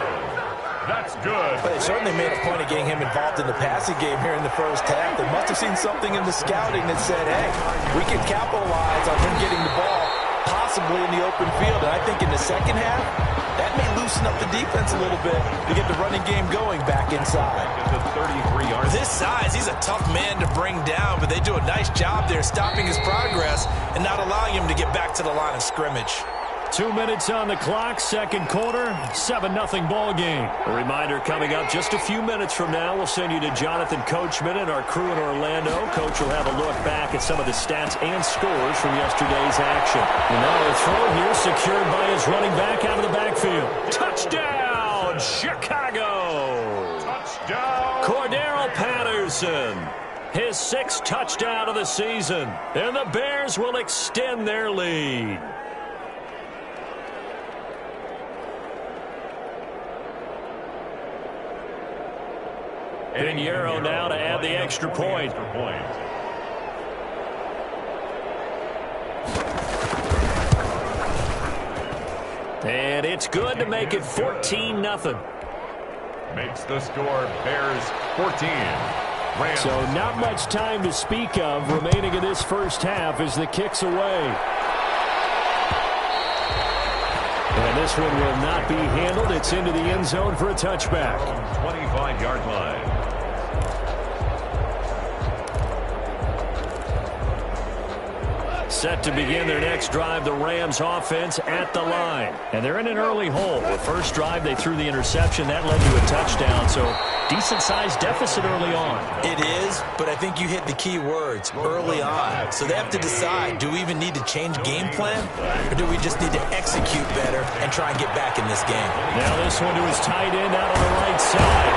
That's good. But they certainly made a point of getting him involved in the passing game here in the first half. They must have seen something in the scouting that said, hey, we can capitalize on him getting the ball, possibly in the open field. And I think in the second half, that may loosen up the defense a little bit to get the running game going back inside. This size, he's a tough man to bring down, but they do a nice job there stopping his progress and not allowing him to get back to the line of scrimmage. 2 minutes on the clock, second quarter, 7-0 ball game. A reminder coming up just a few minutes from now, we'll send you to Jonathan Coachman and our crew in Orlando. Coach will have a look back at some of the stats and scores from yesterday's action. And now a throw here secured by his running back out of the backfield. Touchdown, Chicago! Touchdown! Cordero Patterson, his 6th touchdown of the season. And the Bears will extend their lead. Pinheiro now to add the extra point. And it's good to make it 14-0. Makes the score Bears 14. Rams. So not much time to speak of remaining in this first half as the kick's away. And this one will not be handled. It's into the end zone for a touchback. 25-yard line. set to begin their next drive, the Rams offense at the line. And they're in an early hole. The first drive, they threw the interception. That led to a touchdown, so decent-sized deficit early on. It is, but I think you hit the key words, early on. So they have to decide, do we even need to change game plan, or do we just need to execute better and try and get back in this game? Now this one to his tight end out on the right side.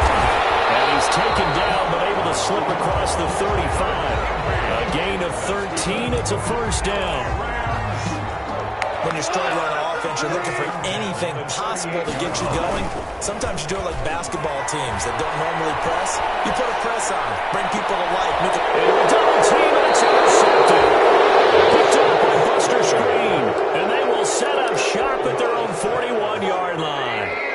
And he's taken down, but able to slip across the 35. A gain of 13. It's a first down. When you're struggling on offense, you're looking for anything possible to get you going. Sometimes you do it like basketball teams that don't normally press. You put a press on, bring people to life. Make it double team, and it's intercepted. Picked up by Buster Screen. And they will set up shop at their own 41-yard line.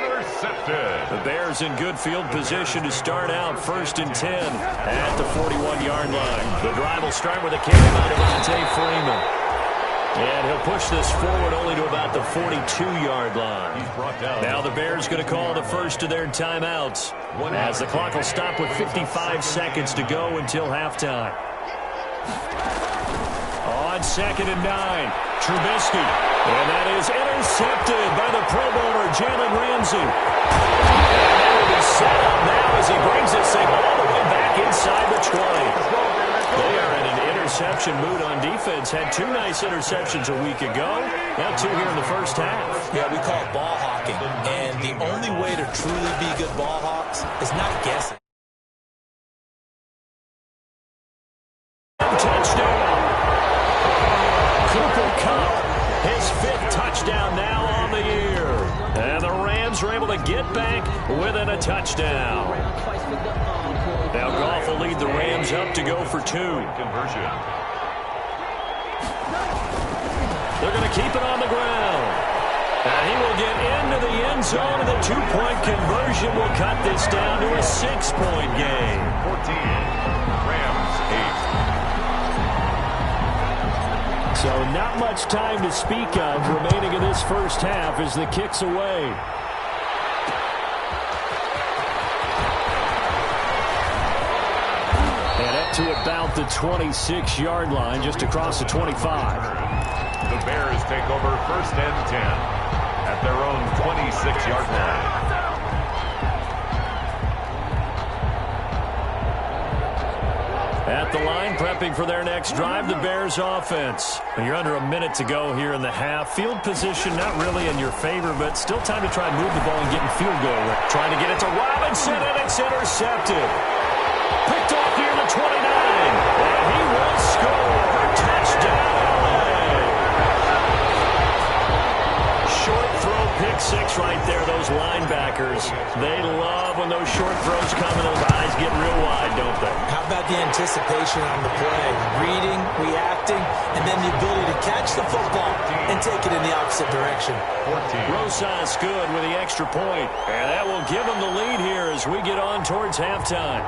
The Bears in good field position to start out 1st and 10 at the 41-yard line. The drive will start with a carry by Devontae Freeman. And he'll push this forward only to about the 42-yard line. Now the Bears going to call the first of their timeouts as the clock will stop with 55 seconds to go until halftime. On 2nd and 9, Trubisky. And that is intercepted by the Pro Bowler, Jalen Ramsey. And that will be set up now as he brings this thing all the way back inside the 20. They are in an interception mood on defense. Had 2 nice interceptions a week ago. Now 2 here in the first half. Yeah, we call it ball hawking. And the only way to truly be good ball hawks is not guessing. Touchdown. Cooper Kupp, his 5th touchdown now on the year. And the Rams are able to get back within a touchdown. Now Goff will lead the Rams up to go for 2. Conversion. They're going to keep it on the ground. And he will get into the end zone, and the 2-point conversion will cut this down to a 6-point game. 14. Rams 8. So not much time to speak of remaining in this first half as the kick's away. And up to about the 26-yard line, just across the 25. The Bears take over 1st and 10 at their own 26-yard line. At the line, prepping for their next drive, the Bears offense. You're under a minute to go here in the half. Field position not really in your favor, but still time to try and move the ball and get in field goal. Trying to get it to Robinson, and it's intercepted. Picked off near the 29, and he will score. Touchdown, LA. Short throw, pick 6 right there. Those linebackers, they love when those short throws come and those eyes get real wide, don't they? How about the anticipation on the play? Reading, reacting, and then the ability to catch the football and take it in the opposite direction. Rosas good with the extra point, and that will give them the lead here as we get on towards halftime.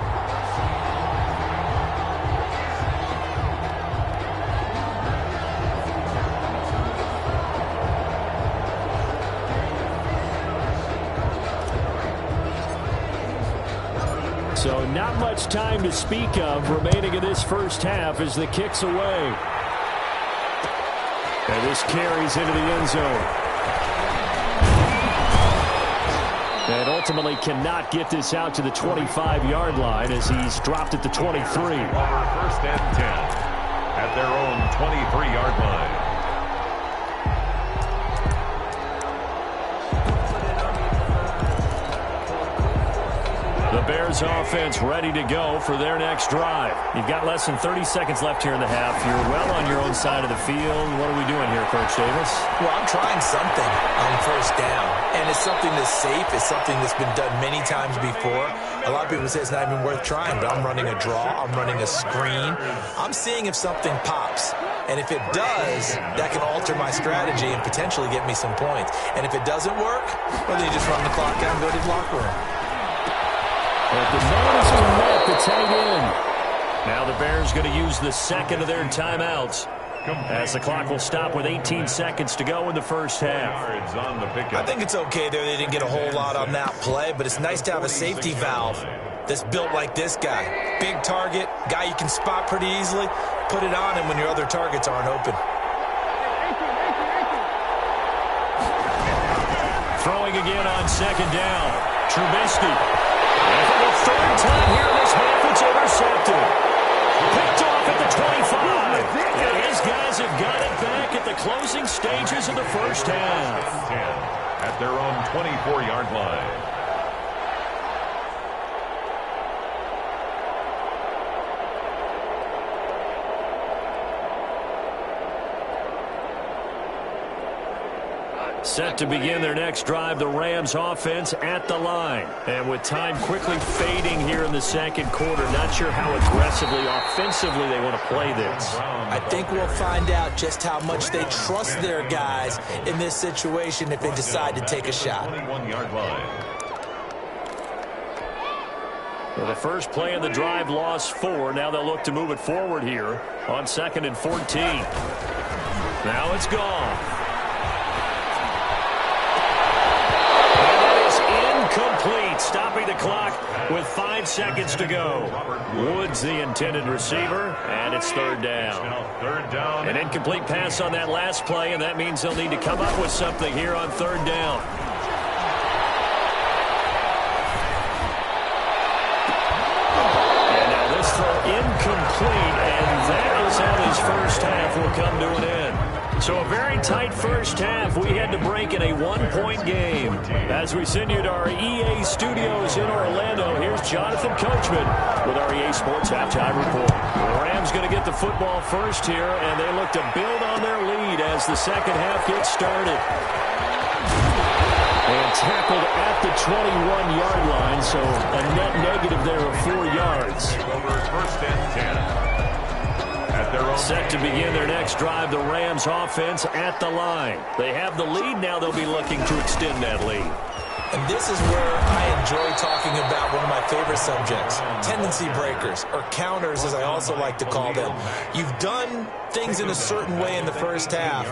So not much time to speak of remaining in this first half as the kick's away. And this carries into the end zone. And ultimately cannot get this out to the 25-yard line as he's dropped at the 23. 1st and 10 at their own 23-yard line. The Bears offense ready to go for their next drive. You've got less than 30 seconds left here in the half. You're well on your own side of the field. What are we doing here, Coach Davis? Well, I'm trying something on 1st down. And it's something that's safe. It's something that's been done many times before. A lot of people say it's not even worth trying, but I'm running a draw. I'm running a screen. I'm seeing if something pops. And if it does, that can alter my strategy and potentially get me some points. And if it doesn't work, well, then you just run the clock out and go to the locker room. But the man is met the tag in. Now the Bears going to use the 2nd of their timeouts as the clock will stop with 18 seconds to go in the first half. I think it's okay there. They didn't get a whole lot on that play, but it's nice to have a safety valve that's built like this guy. Big target, guy you can spot pretty easily. Put it on him when your other targets aren't open. throwing again on second down. Trubisky. And for the third time here this half, it's intercepted. Picked off at the 25. And his guys have got it back at the closing stages of the first half. 10 at their own 24-yard line. Set to begin their next drive, the Rams offense at the line. And with time quickly fading here in the second quarter, not sure how aggressively, offensively they want to play this. I think we'll find out just how much they trust their guys in this situation if they decide to take a shot. 21-yard line. Well, the first play of the drive lost 4. Now they'll look to move it forward here on 2nd and 14. Now it's gone. Complete, stopping the clock with 5 seconds to go. Woods the intended receiver, and it's third down. An incomplete pass on that last play, and that means they'll need to come up with something here on third down. And now this throw incomplete, and that is how his first half will come to an end. So a very tight first half. We had to break in a one-point game. As we send you to our EA studios in Orlando, here's Jonathan Coachman with our EA Sports Halftime Report. The Rams going to get the football first here, and they look to build on their lead as the second half gets started. And tackled at the 21-yard line, so a net negative there of 4 yards. First and 10. Set to begin their next drive, the Rams offense at the line. They have the lead. Now they'll be looking to extend that lead. And this is where I enjoy talking about one of my favorite subjects, tendency breakers, or counters as I also like to call them. You've done things in a certain way in the first half,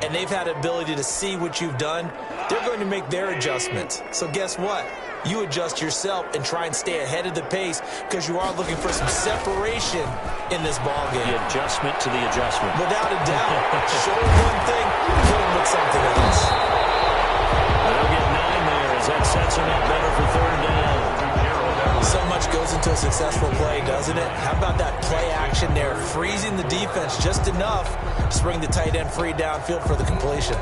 and they've had the ability to see what you've done. They're going to make their adjustments. So guess what? You adjust yourself and try and stay ahead of the pace because you are looking for some separation in this ball game. The adjustment to the adjustment. Without a doubt. Show them one thing, put them with something else. They'll get 9 there as that sets them up better for third down. So much goes into a successful play, doesn't it? How about that play action there, freezing the defense just enough to bring the tight end free downfield for the completion.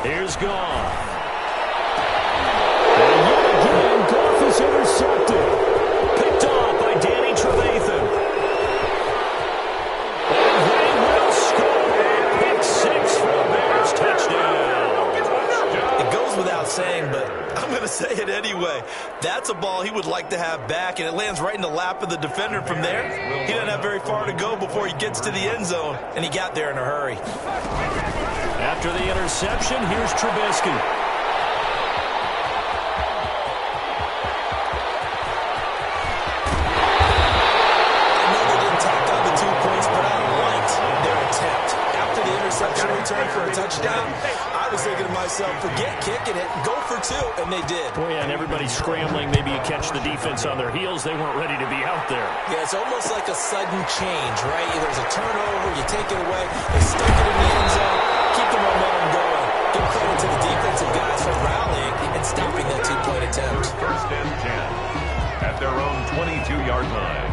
Here's Goff. And yet again, Goff is intercepted. Picked off by Danny Trevathan. And they will score. Pick 6 for the Bears. Touchdown. It goes without saying, but I'm going to say it anyway. That's a ball he would like to have back, and it lands right in the lap of the defender from there. He doesn't have very far to go before he gets to the end zone, and he got there in a hurry. After the interception, here's Trubisky. I know they didn't tack on the 2 points, but I liked their attempt. After the interception return for a touchdown, I was thinking to myself, forget kicking it, go for 2, and they did. Boy, yeah, and everybody's scrambling. Maybe you catch the defense on their heels. They weren't ready to be out there. Yeah, it's almost like a sudden change, right? There's a turnover, you take it away, they stick it in the end zone, keep the momentum going. Give credit to the defensive guys for rallying and stopping that 2-point attempt. First and 10 at their own 22-yard line.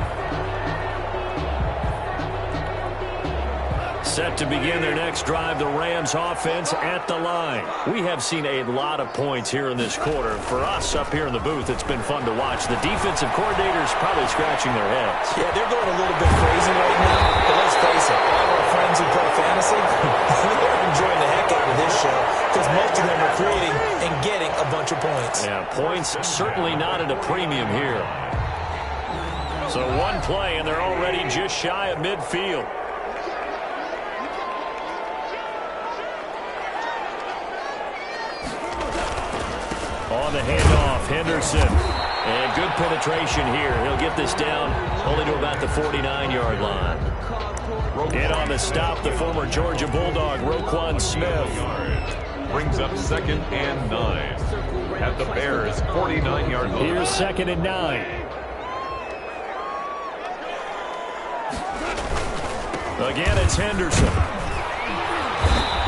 Set to begin their next drive, the Rams offense at the line. We have seen a lot of points here in this quarter. For us up here in the booth, it's been fun to watch. The defensive coordinators probably scratching their heads. Yeah, they're going a little bit crazy right now. But let's face it, all of our friends who play fantasy, they're enjoying the heck out of this show because most of them are creating and getting a bunch of points. Yeah, points certainly not at a premium here. So one play, and they're already just shy of midfield. On the handoff, Henderson. And good penetration here. He'll get this down only to about the 49-yard line. In on the stop, the former Georgia Bulldog, Roquan Smith. Brings up 2nd and 9 at the Bears' 49-yard line. Here's 2nd and 9. Again, it's Henderson.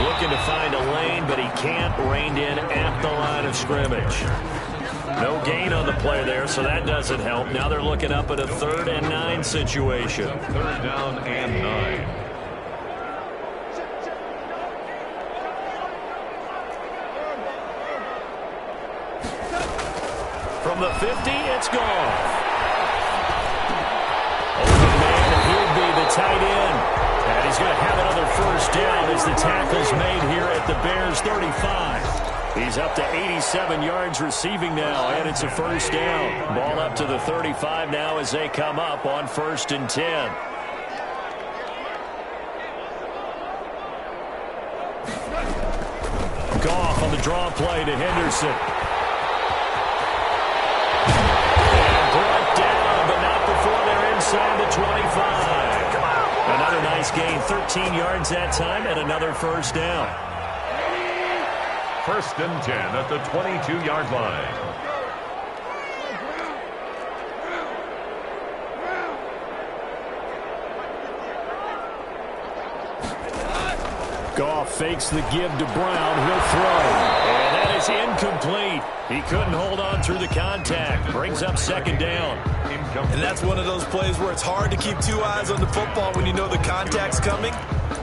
Looking to find a lane, but he can't. Reined in at the line of scrimmage. No gain on the play there, so that doesn't help. Now they're looking up at a 3rd and 9 situation. 3rd down and 9. From the 50, it's gone. Open man, and he'll be the tight end. And he's going to have another first down as the tackle's made here at the Bears' 35. He's up to 87 yards receiving now, and it's a first down. Ball up to the 35 now as they come up on 1st and 10. Goff on the draw play to Henderson. And brought down, but not before they're inside the 25. Another nice gain, 13 yards that time, and another first down. 1st and 10 at the 22-yard line. Goff fakes the give to Brown. He'll throw. And that is incomplete. He couldn't hold on through the contact. Brings up 2nd down. And that's one of those plays where it's hard to keep 2 eyes on the football when you know the contact's coming,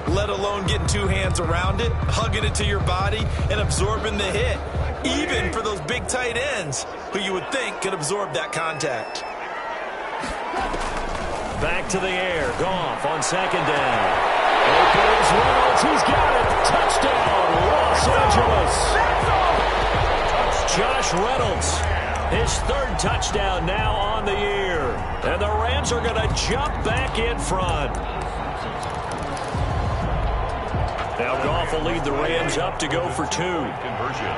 let alone getting 2 hands around it, hugging it to your body, and absorbing the hit, even for those big tight ends who you would think could absorb that contact. Back to the air. Goff on 2nd down. Opens Reynolds. He's got it. Touchdown, Los Angeles. Josh Reynolds, his 3rd touchdown now on the year. And the Rams are going to jump back in front. Now Goff will lead the Rams up to go for 2. Conversion.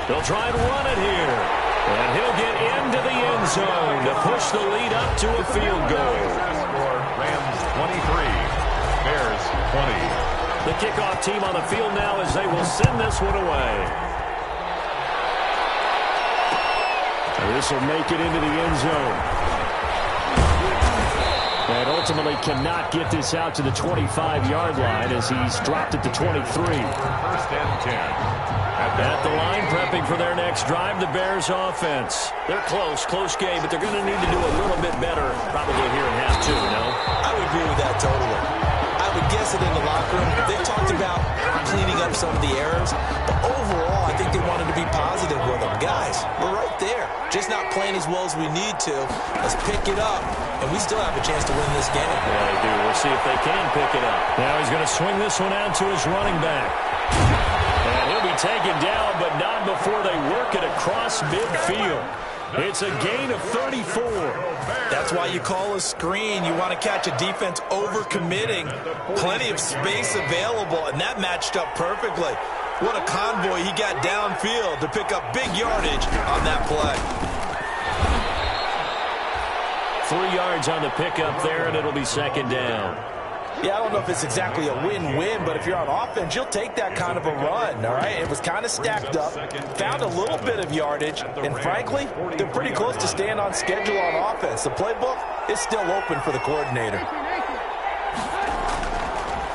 They'll try and run it here. And he'll get into the end zone to push the lead up to a field goal. Score Rams 23, Bears 20. The kickoff team on the field now as they will send this one away. This will make it into the end zone. And ultimately cannot get this out to the 25-yard line as he's dropped it to 23. 1st and 10. At the line, prepping for their next drive, the Bears offense. They're close game, but they're going to need to do a little bit better probably here in half 2, no? I would agree with that totally. I would guess it in the locker room. They talked about cleaning up some of the errors, but overall, I think they wanted to be positive with them. Guys, we're right there. Just not playing as well as we need to. Let's pick it up, and we still have a chance to win this game. Yeah, they do. We'll see if they can pick it up. Now he's going to swing this one out to his running back. And he'll be taken down, but not before they work it across midfield. It's a gain of 34. That's why you call a screen. You want to catch a defense over-committing. Plenty of space available, and that matched up perfectly. What a convoy he got downfield to pick up big yardage on that play. 3 yards on the pickup there, and it'll be 2nd down. Yeah, I don't know if it's exactly a win-win, but if you're on offense, you'll take that kind of a run, all right? It was kind of stacked up, found a little bit of yardage, and frankly, they're pretty close to staying on schedule on offense. The playbook is still open for the coordinator.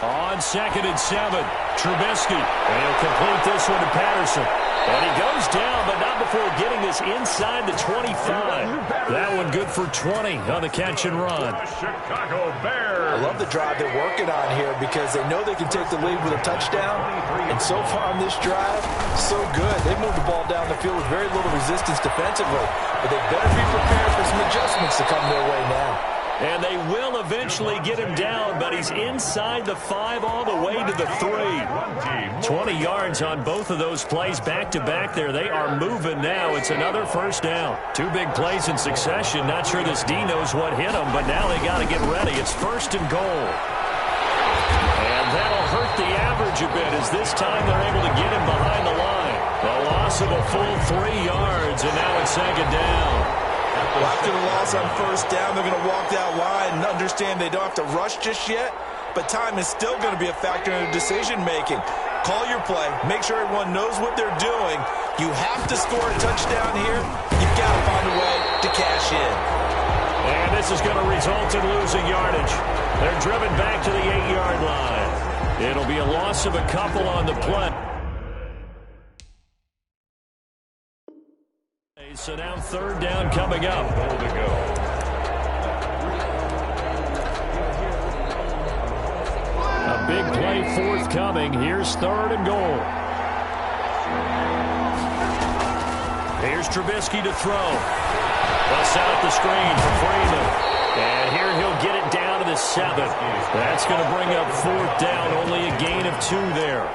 On 2nd and 7, Trubisky, and he'll complete this one to Patterson. And he goes down, but not before getting this inside the 25. That one good for 20 on the catch and run. Chicago Bears. I love the drive they're working on here because they know they can take the lead with a touchdown. And so far on this drive, so good. They moved the ball down the field with very little resistance defensively. But they better be prepared for some adjustments to come their way now. And they will eventually get him down, but he's inside the 5 all the way to the 3. 20 yards on both of those plays back-to-back there. They are moving now. It's another first down. 2 big plays in succession. Not sure this D knows what hit him, but now they got to get ready. It's 1st and goal. And that'll hurt the average a bit as this time they're able to get him behind the line. A loss of a full 3 yards, and now it's 2nd down. Well, after the loss on first down, they're going to walk that line and understand they don't have to rush just yet, but time is still going to be a factor in their decision-making. Call your play. Make sure everyone knows what they're doing. You have to score a touchdown here. You've got to find a way to cash in. And this is going to result in losing yardage. They're driven back to the 8-yard line. It'll be a loss of a couple on the play. So now third down coming up. Goal to go. A big play forthcoming. Here's third and goal. Here's Trubisky to throw. Busts out the screen for Freeman. And here he'll get it down to the 7. That's going to bring up fourth down. Only a gain of 2 there.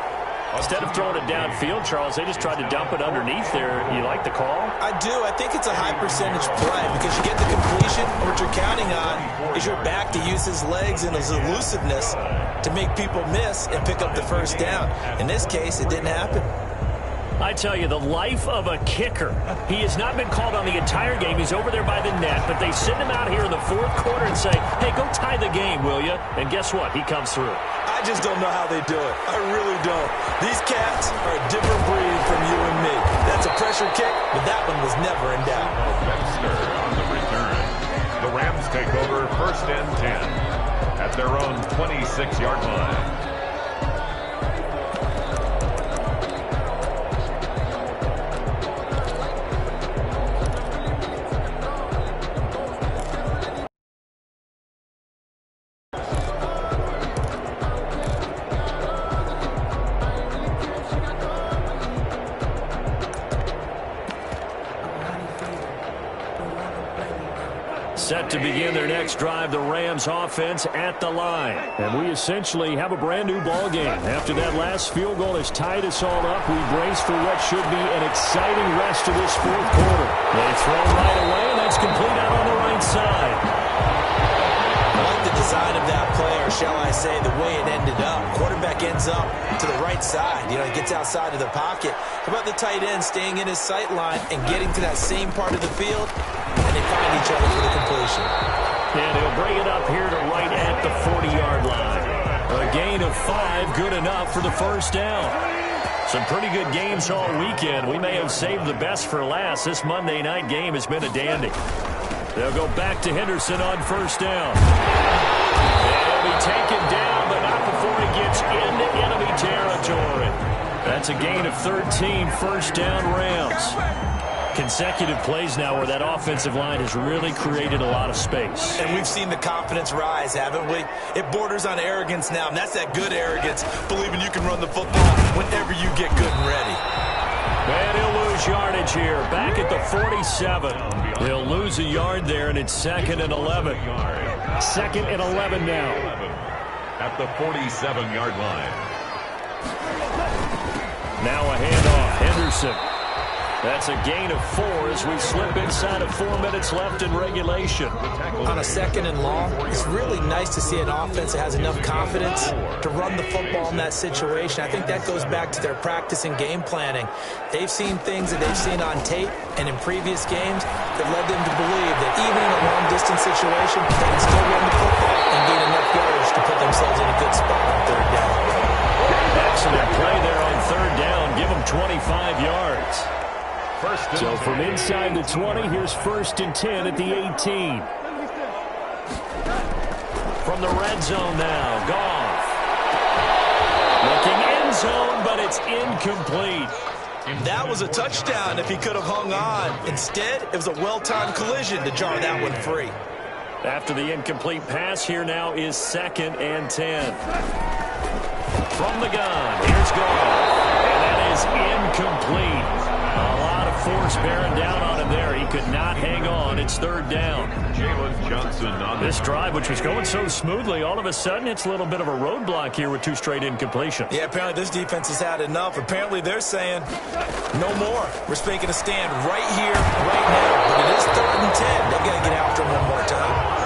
Instead of throwing it downfield, Charles, they just tried to dump it underneath there. You like the call? I do. I think it's a high percentage play because you get the completion. What you're counting on is your back to use his legs and his elusiveness to make people miss and pick up the first down. In this case, it didn't happen. I tell you, the life of a kicker. He has not been called on the entire game. He's over there by the net, but they send him out here in the fourth quarter and say, hey, go tie the game, will you? And guess what? He comes through. I just don't know how they do it. I really don't. These cats are a different breed from you and me. That's a pressure kick, but that one was never in doubt. Dexter on the return. The Rams take over first and 10 at their own 26-yard line. Set to begin their next drive, the Rams offense at the line. And we essentially have a brand new ball game. After that last field goal has tied us all up, we brace for what should be an exciting rest of this fourth quarter. They throw right away, and that's complete out on the right side. I like the design of that play, or shall I say the way it ended up. Quarterback ends up to the right side. You know, he gets outside of the pocket. How about the tight end staying in his sight line and getting to that same part of the field? And they find each other for the completion. And he'll bring it up here to right at the 40-yard line. A gain of 5, good enough for the first down. Some pretty good games all weekend. We may have saved the best for last. This Monday night game has been a dandy. They'll go back to Henderson on first down. And he'll be taken down, but not before he gets into enemy territory. That's a gain of 13, first down Rams. Consecutive plays now where that offensive line has really created a lot of space. And we've seen the confidence rise, haven't we? It borders on arrogance now, and that's that good arrogance, believing you can run the football whenever you get good and ready. And he'll lose yardage here, back at the 47. He'll lose a yard there, and it's 2nd and 11. 2nd and 11 now. At the 47-yard line. Now a handoff, Henderson. That's a gain of 4 as we slip inside of 4 minutes left in regulation. On a 2nd and long, it's really nice to see an offense that has enough confidence to run the football in that situation. I think that goes back to their practice and game planning. They've seen things that they've seen on tape and in previous games that led them to believe that even in a long-distance situation, they can still run the football and gain enough yards to put themselves in a good spot on third down. Excellent play there on third down. Give them 25 yards. So from inside the 20, here's 1st and 10 at the 18. From the red zone now, Goff. Looking end zone, but it's incomplete. That was a touchdown if he could have hung on. Instead, it was a well-timed collision to jar that one free. After the incomplete pass, here now is 2nd and 10. From the gun, here's Goff. And that is incomplete. A lot of force bearing down on him there. He could not hang on. It's third down. Jalen Johnson on this drive, which was going so smoothly, all of a sudden it's a little bit of a roadblock here with 2 straight incompletions. Yeah, apparently this defense has had enough. Apparently they're saying no more. We're making a stand right here, right now. But it is 3rd and 10. They've got to get after him one more time.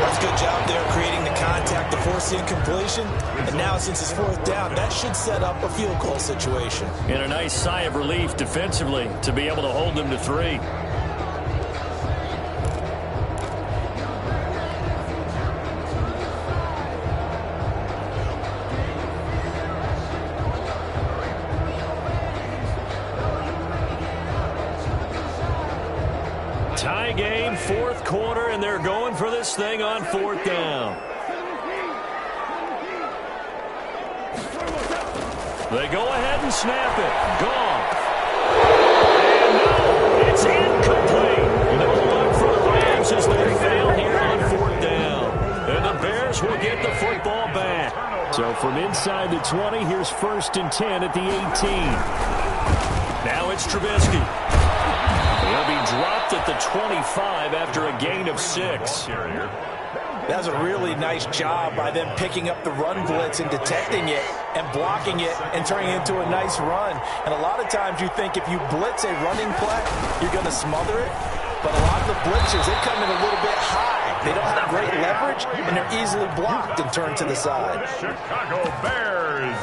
That's a good job there creating the contact to force the incompletion. And now since it's 4th down, that should set up a field goal situation. And a nice sigh of relief defensively to be able to hold them to 3. tie game, fourth quarter, and they're going for this thing on fourth down. They go ahead and snap it. Goff. And no, it's incomplete. No luck for the Rams as they fail here on fourth down. And the Bears will get the football back. So from inside the 20, here's 1st and 10 at the 18. Now it's Trubisky. He'll be dropped at the 25 after a gain of 6. That's a really nice job by them picking up the run blitz and detecting it and blocking it and turning it into a nice run. And a lot of times you think if you blitz a running play, you're going to smother it. But a lot of the blitzers, they come in a little bit high. They don't have great leverage, and they're easily blocked and turned to the side. Chicago Bears.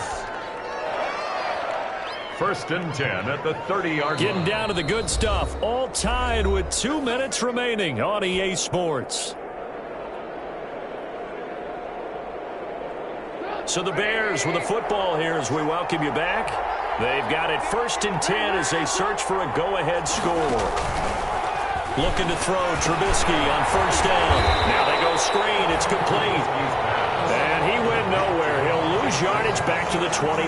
1st and 10 at the 30-yard line. Getting down to the good stuff. All tied with 2 minutes remaining on EA Sports. So the Bears with the football here as we welcome you back. They've got it 1st and 10 as they search for a go-ahead score. Looking to throw Trubisky on 1st down. Now they go screen. It's complete. And he went nowhere. He'll lose yardage back to the 29.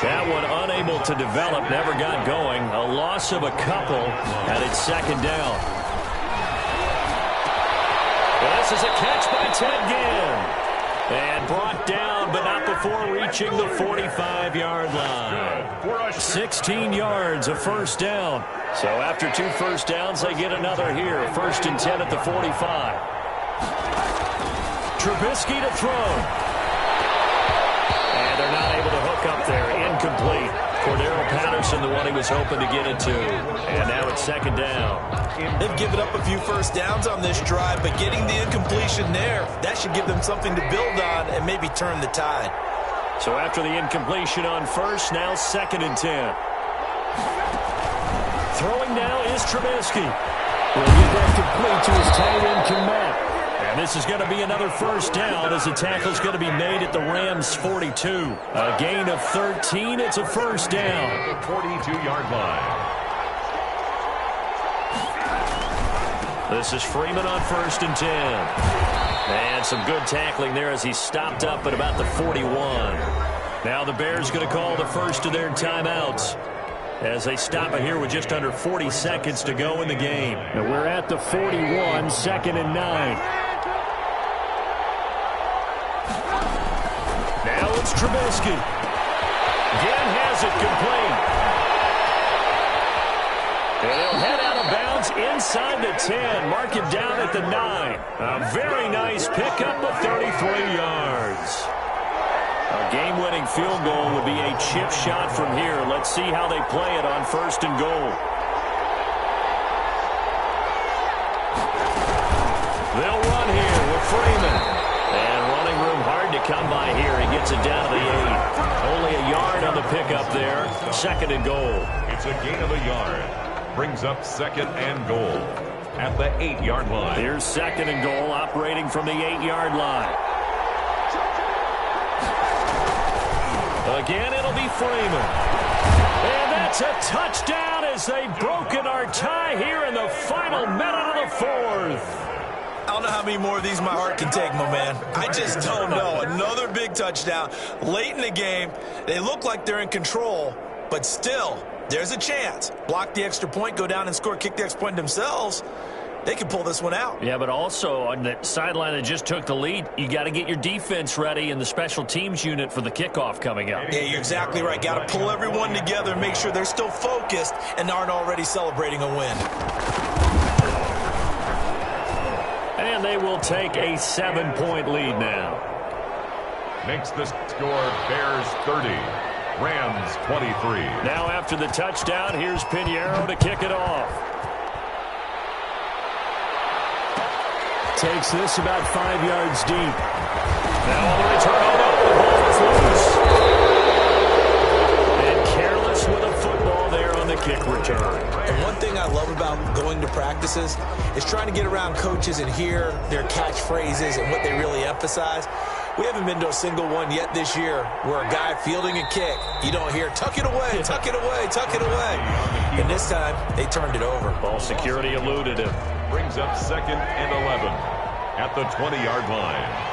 That one unable to develop, never got going. A loss of a couple, and it's 2nd down. Well, this is a catch by Ted Ginn. And brought down, but not before reaching the 45-yard line. 16 yards, a 1st down. So after 2 first downs, they get another here. 1st and 10 at the 45. Trubisky to throw. And they're not able to hook up there. Incomplete. Cordero Patterson, the one he was hoping to get into. And now it's 2nd down. They've given up a few first downs on this drive, but getting the incompletion there, that should give them something to build on and maybe turn the tide. So after the incompletion on 1st, now 2nd and 10. Throwing now is Trubisky. Will get that complete to his tight end, Kmet. And this is going to be another 1st down as the tackle's going to be made at the Rams' 42. A gain of 13. It's a 1st down. At the 42-yard line. This is Freeman on 1st and 10. And some good tackling there as he stopped up at about the 41. Now the Bears going to call the first of their timeouts as they stop it here with just under 40 seconds to go in the game. And we're at the 41, 2nd and 9. Now it's Trubisky. Again has it complete. And he'll head out of bounds inside the 10. Mark him down at the 9. A very nice pickup of 33 yards. A game-winning field goal would be a chip shot from here. Let's see how they play it on 1st and goal. They'll run here with Freeman. And running room hard to come by here. He gets it down to the 8. Only a yard on the pickup there. 2nd and goal. It's a gain of a yard. Brings up 2nd and goal at the 8-yard line. Here's 2nd and goal operating from the 8-yard line. Again, it'll be Freeman. And that's a touchdown as they've broken our tie here in the final minute of the 4th. I don't know how many more of these my heart can take, my man. I just don't know. Another big touchdown late in the game. They look like they're in control, but still, there's a chance. Block the extra point, go down and score, kick the extra point themselves. They can pull this one out. Yeah, but also on the sideline that just took the lead, you got to get your defense ready and the special teams unit for the kickoff coming up. Yeah, you're exactly right. Got to pull everyone together and make sure they're still focused and aren't already celebrating a win. And they will take a 7-point lead now. Makes the score Bears 30. Rams 23. Now after the touchdown, here's Pinheiro to kick it off. Takes this about 5 yards deep. Now on the return, the ball is loose. And careless with a football there on the kick return. And one thing I love about going to practices is trying to get around coaches and hear their catchphrases and what they really emphasize. We haven't been to a single one yet this year where a guy fielding a kick, you don't hear, tuck it away, tuck it away, tuck it away. And this time, they turned it over. Ball security eluded him. Brings up 2nd and 11 at the 20-yard line.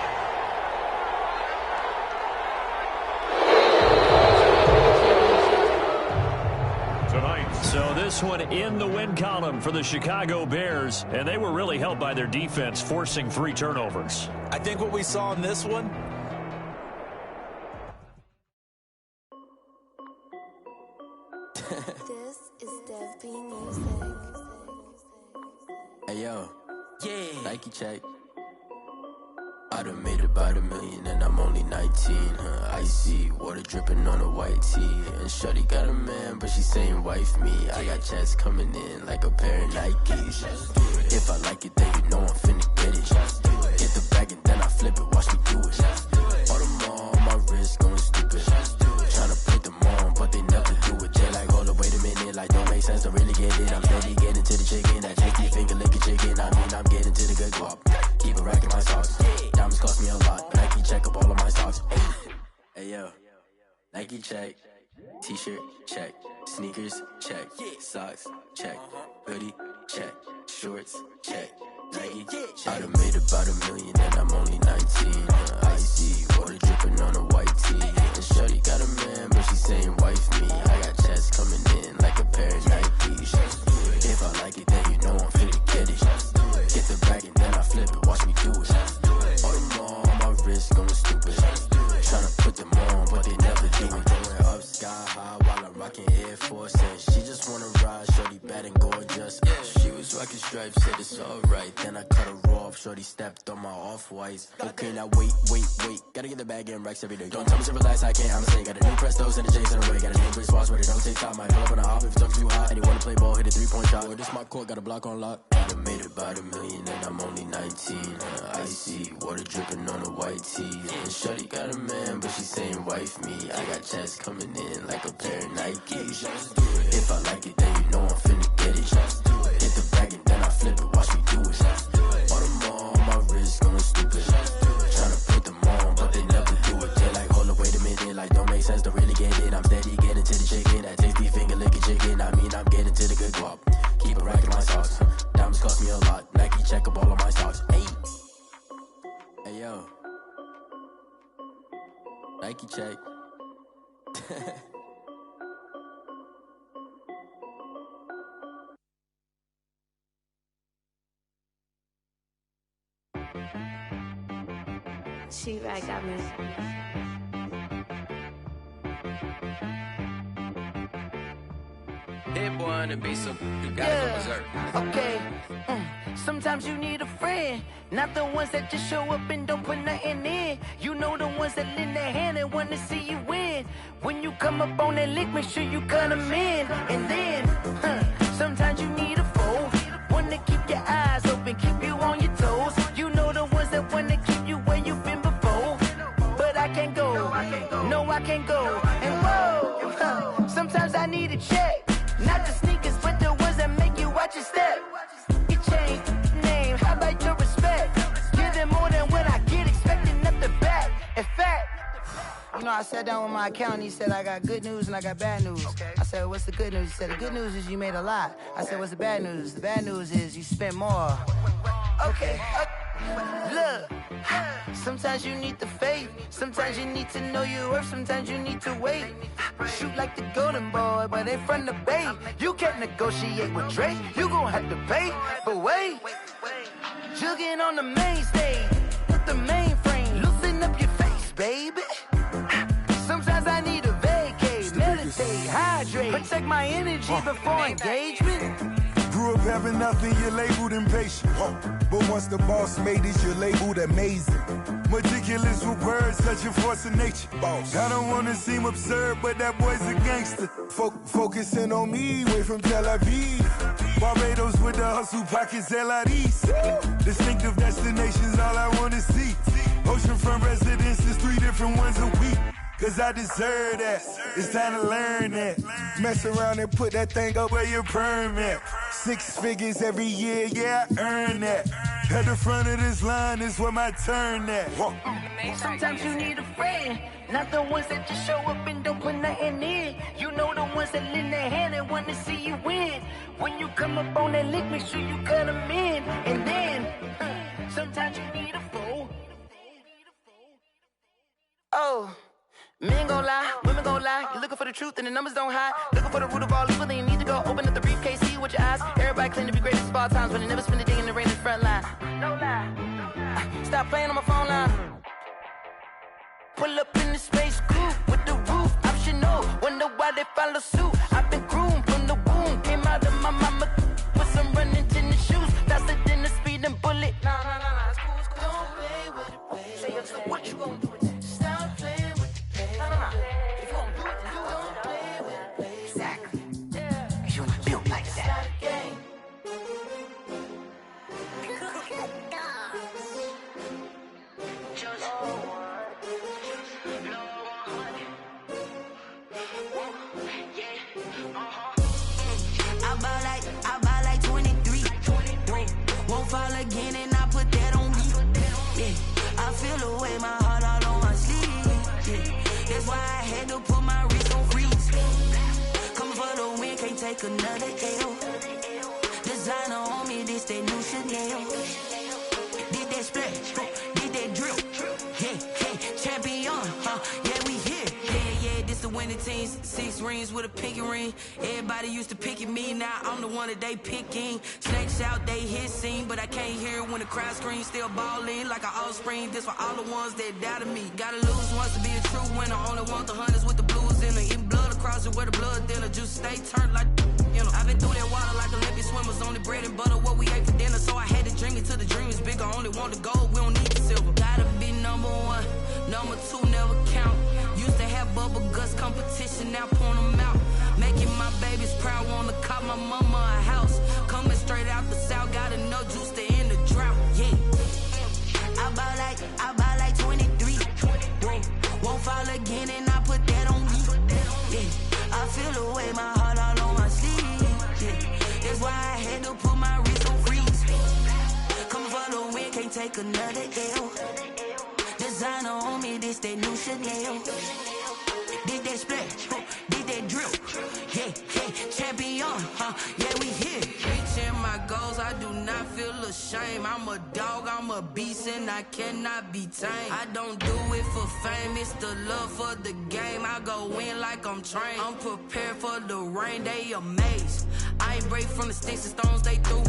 So this one in the win column for the Chicago Bears, and they were really helped by their defense, forcing 3 turnovers. I think what we saw in this one, This is Dev B Music. Hey yo, Yeah. Nike check. I done made about $1 million and I'm only 19. Icy water dripping on a white tee. And shorty got a man, but she saying wife me. I got chats coming in like a pair of Nikes. If I like it, then you know I'm finna get it. Get the bag and then I flip it, watch me do it. All them on my wrist going stupid. Tryna put them on, but they never do it. They like, hold up, wait a minute, like don't make sense, don't really get it. I'm steady getting to the chicken, that tasty finger licking chicken. I mean, I'm getting to the good guap. Keep it racking my socks. Diamonds cost me a lot. Nike check up all of my socks. Hey yo, Nike check. T-shirt check. Sneakers check. Socks check. Hoodie check. Shorts check. Nike. I done made about $1 million and I'm only 19. Icy water dripping on a white tee. And shorty got a man, but she saying wife me. I got chats coming in like a pair of Nikes. If I like it, then you know I'm finna get it. Get the bag and then I flip it, watch me do it. All them on my wrist going stupid. Tryna put them on, but they never do it. Going up sky high while I'm rocking Air Force. And she just wanna ride, shorty bad and gorgeous. She was rocking stripes, said it's alright. Then I cut her off, shorty stepped on my off-whites. Okay, now wait. Gotta get the bag and racks every day. Don't tell me to relax, I can't, I'ma say. Got a new Prestos and a J's in the way. Got a new British watch, but it don't take time. Might pull up on a hop if it's too hot. And you wanna play ball, hit a 3-point shot. Well, this my court, got a block on lock. I done made about $1 million and I'm only 19. Icy water dripping on a white tee. And shorty got a man, but she saying wife me. I got chats coming in like a pair of Nikes. If I like it, then you know I'm finna get it. Hit the bag and then I flip it, watch me do it. All them on my wrist going stupid. Tryna put them on, but they never do it. They like, hold up, wait a minute, like don't make sense, don't really get it. I'm steady getting to the chicken, that tasty finger licking chicken. I mean, I'm getting to the good guap. Keep it racking my socks. Diamonds cost me a lot. Nike check up all of my socks. Hey yo, Nike check. She right got me. Hit boy on the beat, so you gotta go berserk. Okay. Sometimes you need a friend, not the ones that just show up and don't put nothing in. You know the ones that lend their hand and want to see you win. When you come up on that lick, make sure you cut them in. And then, sometimes you need a foe, one to keep your eyes open, keep you on your toes. You know the ones that want to keep you where you've been before. But I can't go, no I can't go. And whoa, sometimes I need a check, not the sneakers, but the ones that make you watch your step. You change name, how about your respect? Give them more than what I get, expecting up the back. In fact, you know, I sat down with my accountant, he said, I got good news and I got bad news. I said, what's the good news? He said, the good news is you made a lot. I said, what's the bad news? The bad news is you spent more. Okay. Look, sometimes you need the faith, sometimes you need to know your worth, sometimes you need to wait. Shoot like the golden boy, but they from the bay. You can't negotiate with Drake, you gon' have to pay. But wait, jugging on the main stage with the mainframe, loosen up your face, baby. Sometimes I need a vacate, meditate, hydrate, protect my energy before engagement. Grew up having nothing, you're labeled impatient. But once the boss made it, you're labeled amazing. Meticulous with words, such a force of nature. I don't wanna seem absurd, but that boy's a gangster. Focusing on me, way from Tel Aviv. Barbados with the hustle pockets, LIDs. Distinctive destinations, all I wanna see. Oceanfront residences, 3 different ones a week. Cause I deserve that, it's time to learn that. Mess around and put that thing up where your permit. 6 figures every year, yeah, I earn that. At the front of this line is where my turn at. Sometimes you need a friend, not the ones that just show up and don't put nothing in. You know the ones that lend their hand and want to see you win. When you come up on that lick, make sure you cut them in. And then, sometimes you need a foe. Oh, men gon' lie, women gon' lie. You're looking for the truth and the numbers don't hide. Looking for the root of all evil, then you need to go open up the briefcase, see with your eyes. Everybody claim to be greatest of all times, but they never spend a day in the rain in the front line. No lie. Stop playing on my phone line. Pull up in the space coupe with the roof optional. Wonder why they follow suit. I've been groomed from the womb. Came out of my mama with some running tennis shoes. Faster than the speeding bullet. Nah, it's cool, it's cool. Don't play with it, baby. Say so what you gon' do with it? Stop playing with it, baby. Nah. If you gon' do it, then don't play with it, baby. Exactly. Yeah. Cause you're not built like that. It's not a game. I buy like 23. Won't fall again and I put that on me. Yeah, I feel the way my heart all on my sleeve. Yeah, that's why I had to put my wrist on freeze. Coming for the win, can't take another L. Designer on me, this that new Chanel. Did that splash, did that drill. Yeah, champion, yeah, we here. Yeah, this the winning teams. 6 rings with a pinky ring. Everybody used to pick at me, now I'm the one that they picking. Snakes out, they hit scene, but I can't hear it when the crowd screams. Still ballin' like an offspring. This for all the ones that doubted me. Gotta lose once to be a true winner. Only want the hunters with the blues in it. Eating blood across it where the blood thinner. Juice stay turned like, you know. I've been through that water like Olympic swimmers. Only bread and butter, what we ate for dinner. So I had to dream it till the dream is bigger. Only want the gold, we don't need the silver. Gotta be number 1, number 2 never count. Used to have bubble guts competition, now point them out. Making my babies proud, wanna cop my mama a house. Coming straight out the south, got enough juice to end the drought. Yeah, I buy like 23. Won't fall again and I put that on me. Yeah, I feel the way my heart all on my sleeve. Yeah, that's why I had to put my wrist on freeze. Coming for the win, can't take another L. Designer on me, this that new Chanel. Did that splash, did that drill. Yeah, champion, yeah, we here. Reaching my goals, I do not feel ashamed. I'm a dog, I'm a beast, and I cannot be tamed. I don't do it for fame, it's the love for the game. I go in like I'm trained. I'm prepared for the rain, they amazed. I ain't break from the sticks and stones they threw.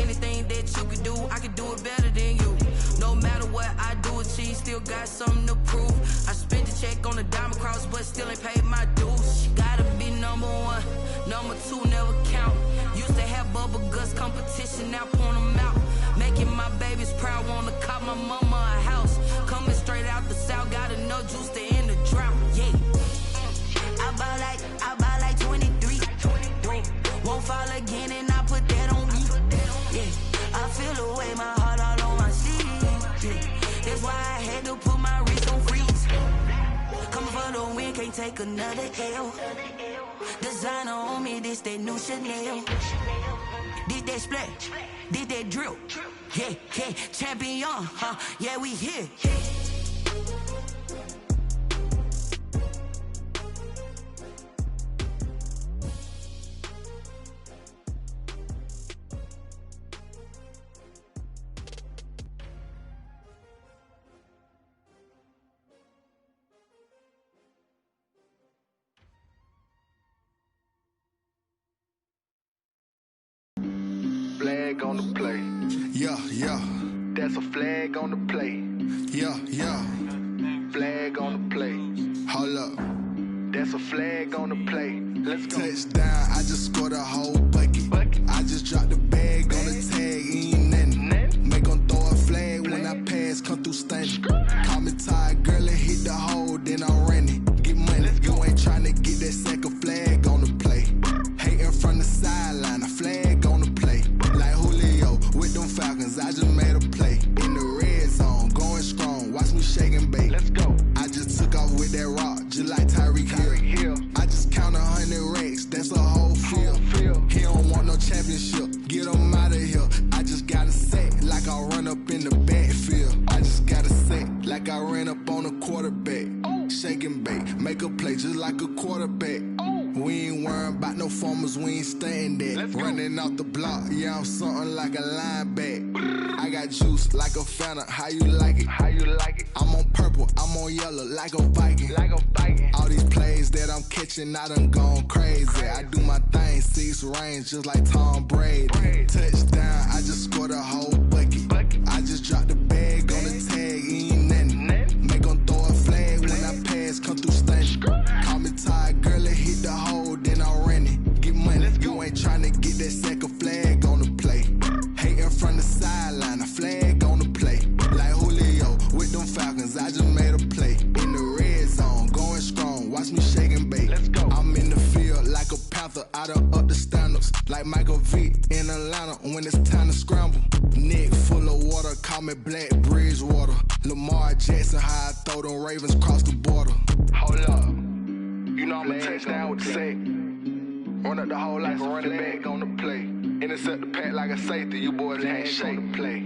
Anything that you could do, I could do it better than you. No matter what I do achieve, still got something to prove. I spent the check on the diamond cross, but still ain't paid my dues. Gotta be number 1, number 2 never count. Used to have bubble guts competition, now point them out. Making my babies proud, wanna cop my mama a house. Coming straight out the south, got enough juice to end the drought. Yeah, I buy like 23. Won't fall again and I put that on me. Yeah, I feel the way my heart all on my sleeve. Yeah, that's why I had to put my wrist on freeze. Coming for the win, can't take another L. Designer on me, this that new Chanel. Did that splash, did that drill. Yeah, champion, yeah, we here. Flag on the play. Yeah. That's a flag on the play. Yeah. Flag on the play. Hold up. That's a flag on the play. Let's go. Touchdown, I just scored a whole bucket. I just dropped the bag on the tag, ain't nothing. Make 'em throw a flag when I pass, come through stunning. Call me tired, girl, and hit the hole, then I'm running. Get money, you ain't tryna get that second flag on the play. Hating from the sideline, a flag on the play. Like Julio with them Falcons, I just made a play. In the red zone, going strong, watch me shake and bake. Let's go. I just took off with that rock, just like Tyreek Hill. I just count 100 racks, that's a whole field. He don't want no championship, get him out. quarterback. Shake and bake, make a play just like a quarterback. We ain't worrying about no formers, we ain't staying there. Running off the block, yeah, I'm something like a linebacker. I got juice like a Fanta, how you like it? How you like it? I'm on purple, I'm on yellow, like a Viking. Like a Viking. All these plays that I'm catching, I done gone crazy. I do my thing, 6 range, just like Tom Brady. Touchdown, I just scored a whole bucket. I just dropped the bag on the tag, ain't nothing. Make 'em throw a flag when I pass, come through stunning. Call me tired, girl, it hit the hole, then I ran it. Get money, you ain't tryna get that second flag on the play. Hating from the sideline, a flag on the play. Like Julio with them Falcons, I just made a play. In the red zone, going strong, watch me shake and bake. I'm in the field like a panther, I done up the standards. Like Michael Vick in Atlanta when it's time to scramble. Neck full of water, call me Black Bridgewater. Lamar Jackson, how I throw them Ravens across the border. Hold up, you know I'm a touchdown with the sack. Run up the whole like a running back on the play. Intercept the pack like a safety, you boys ain't shake the play.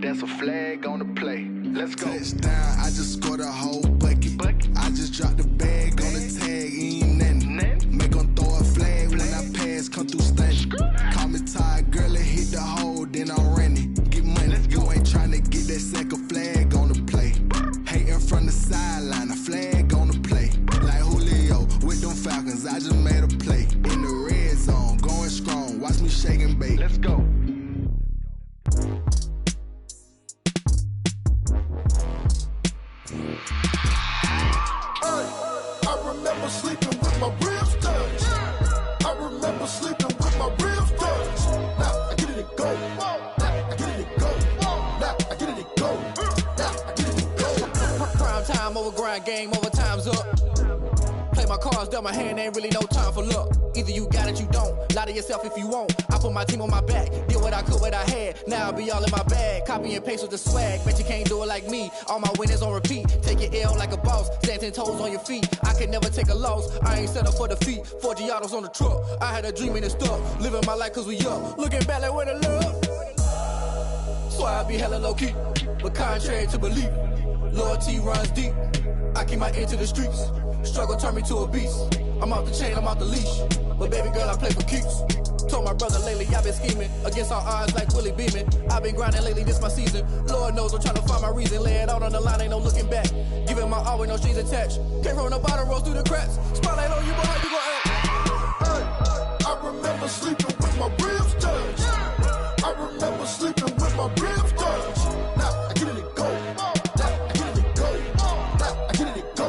That's a flag on the play. Let's go. Touchdown, I just scored a whole bucket. I just dropped the bag on the tag, ain't nothing. Make 'em throw a flag when I pass, come through stunning. Call me tired, girl, it hit the hole, then I ran it. Get money, you ain't tryna get that second flag on the play. Hating from the sideline, a flag on the play. Like Julio with them Falcons, I just made a play. In the red zone, going strong, watch me shake and bake. Let's go. I remember sleeping with my ribs touched. I remember sleeping with my ribs touched. Now I get it and go. Now I get it and go. Now I get it and go. Now I get it and go. Prime time over grind game, over time's up. Play my cards, dealt my hand, ain't really no time for luck. Either you got it, you don't. Lie to yourself if you won't. I put my team on my back, did what I could, what I had. Now I'll be all in my bag, copy and paste with the swag. Bet you can't do it like me. All my winners on repeat. Take your L like a boss, stand 10 toes on your feet. I can never take a loss. I ain't set up for defeat. 4 Giottos on the truck. I had a dream and it stuck. Living my life cause we up. Looking back like where the love. So I be hella low key, but contrary to belief, loyalty runs deep. I keep my ear to the streets. Struggle turned me to a beast. I'm off the chain, I'm off the leash. But baby girl, I play for keeps. Told my brother lately, I've been scheming against all odds like Willie Beeman. I've been grinding lately, this my season. Lord knows I'm trying to find my reason. Lay it out on the line, ain't no looking back. Giving my all with no strings attached. Came from the bottom, rose through the cracks. Spotlight on you, but how you gon' act? I remember sleeping with my ribs touched. I remember sleeping with my ribs touched. Now I get it and go. Now I get it and go. Now I get it and go.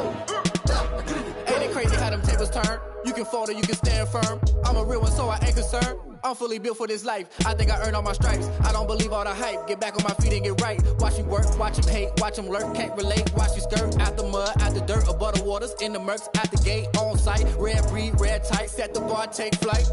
Now I get it and go. Ain't it crazy how them tables turn? You can fold or you can stand firm. I'm a real one, so I ain't concerned. I'm fully built for this life. I think I earned all my stripes. I don't believe all the hype. Get back on my feet and get right. Watch you work, watch him hate, watch him lurk. Can't relate, watch you skirt. Out the mud, out the dirt, above the waters, in the murks, at the gate, on site. Red breed, red tight, set the bar, take flight.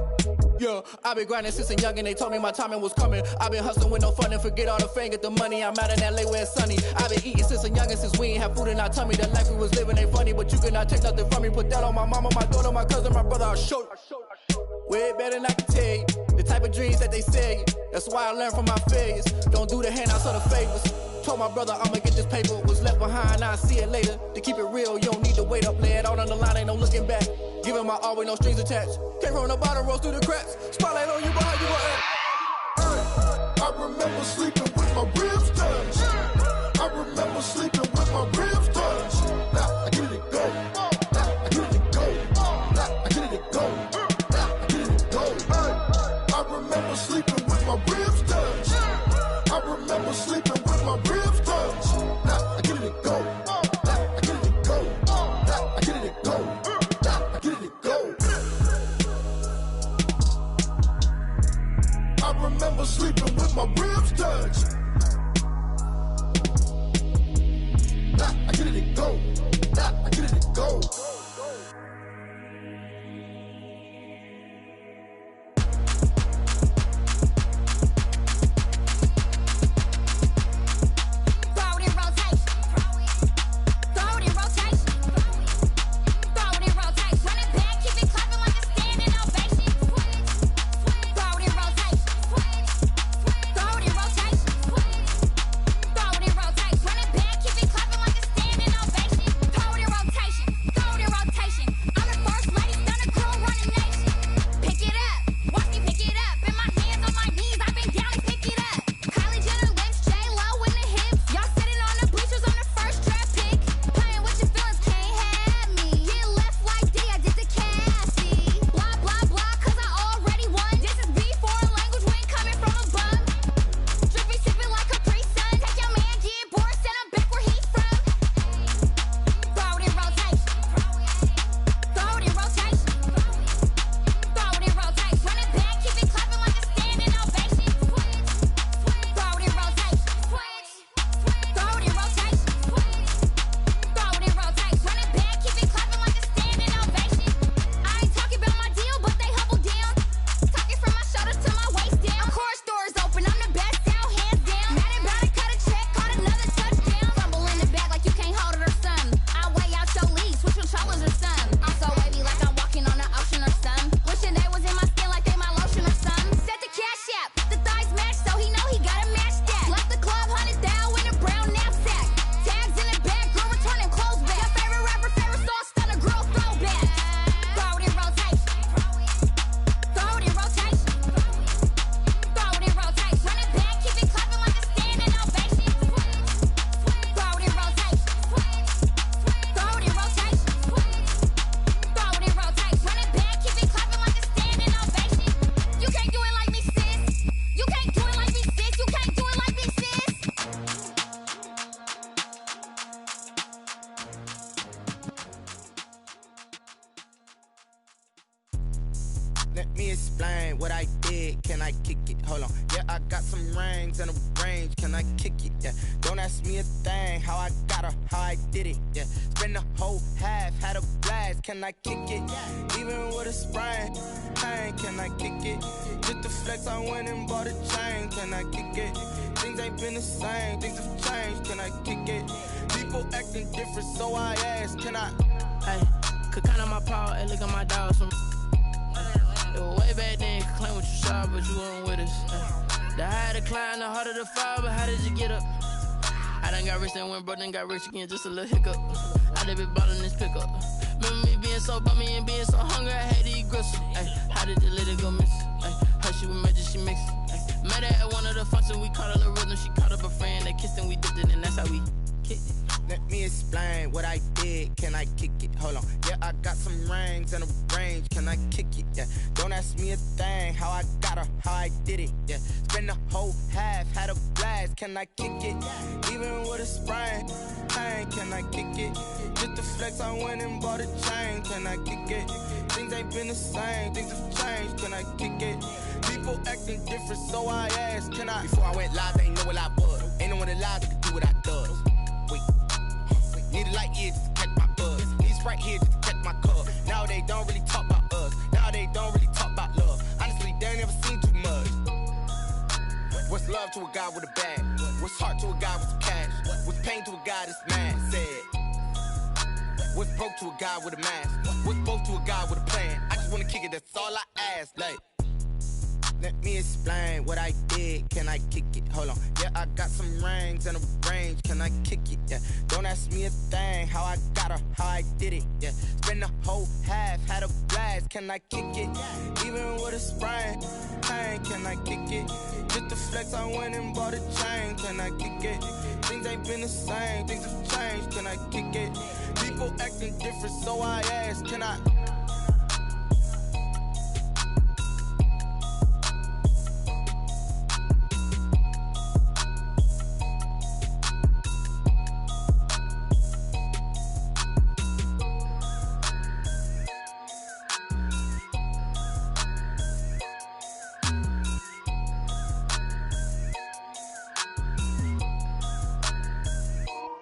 Yeah, I been grinding since a youngin', they told me my timing was coming. I been hustling with no fun and forget all the fame, get the money. I'm out in LA where it's sunny. I been eating since a youngin', since we ain't have food in our tummy. The life we was living ain't funny, but you cannot take nothing from me. Put that on my mama, my daughter, my cousin, my brother, I'll show you. Way better than I can tell you. The type of dreams that they sell you. That's why I learned from my failures. Don't do the handouts or the favors. Told my brother I'ma get this paper. Was left behind, I'll see it later. To keep it real, you don't need to wait up. Lay it out on the line, ain't no looking back. Giving my all with no strings attached. Came from the bottom, rose through the cracks. Spotlight on you, but how you gon' act? I remember sleeping with my ribs touched. I remember sleeping with my ribs touched. Now I get it and go. Now I get it and go. Now I get it and go. Now I get it and go. I remember sleeping with my ribs touched. I remember sleeping with my ribs touched. Now I get it and go. Now I get it and go. Now I get it and go. Now I get it and go. I remember sleeping with my ribs touched. me explain what I did. Can I kick it? Hold on. Yeah, I got some rings and a range. Can I kick it? Yeah. Don't ask me a thing. How I got her, how I did it. Yeah. Spend the whole half, had a blast. Can I kick it? Even with a sprain. Pain, can I kick it? Just the flex, I went and bought a chain. Can I kick it? Things ain't been the same. Things have changed. Can I kick it? People acting different, so I ask. Can I? Hey, could count on my power and look at my dogs from. It was way back then, could claim what you saw, but you weren't with us. The higher the climb, the harder the fall, but how did you get up? I done got rich, then went broke, then got rich again, just a little hiccup. I done been bottling this pickup. Remember me being so bummy and being so hungry, I had to eat gristle. Ay, how did the little go miss? Ay, her she was magic, she mixed. Ay, met her at one of the functions, we caught a little rhythm, she caught up a friend, they kissed and we dipped it, and that's how we kicked it. Let me explain what I did. Can I kick it? Hold on. Yeah, I got some rings and a range. Can I kick it? Yeah. Don't ask me a thing. How I got her, how I did it. Yeah. Spend the whole half, had a blast. Can I kick it? Even with a sprain. Pain, can I kick it? Just the flex, I went and bought a chain. Can I kick it? Things ain't been the same. Things have changed. Can I kick it? People acting different, so I asked. Can I? Before I went live, they ain't know what I was. Ain't no one alive that could do what I does. Need a light year just to catch my buzz. Need Sprite here just to catch my cup. Now they don't really talk about us. Now they don't really talk about love. Honestly, they ain't never seen too much. What's love to a guy with a bag? What's heart to a guy with some cash? What's pain to a guy that's mad? Said. What's broke to a guy with a mask? What's both to a guy with a plan? I just wanna kick it, that's all I ask. Like, let me explain what I did. Can I kick it? Hold on. Yeah, I got some rings and a range. Can I kick it? Yeah. Don't ask me a thing. How I got her, how I did it. Yeah. Spend the whole half, had a blast. Can I kick it? Even with a sprain. Pain, can I kick it? Just the flex, I went and bought a chain. Can I kick it? Things ain't been the same. Things have changed. Can I kick it? People acting different, so I ask. Can I?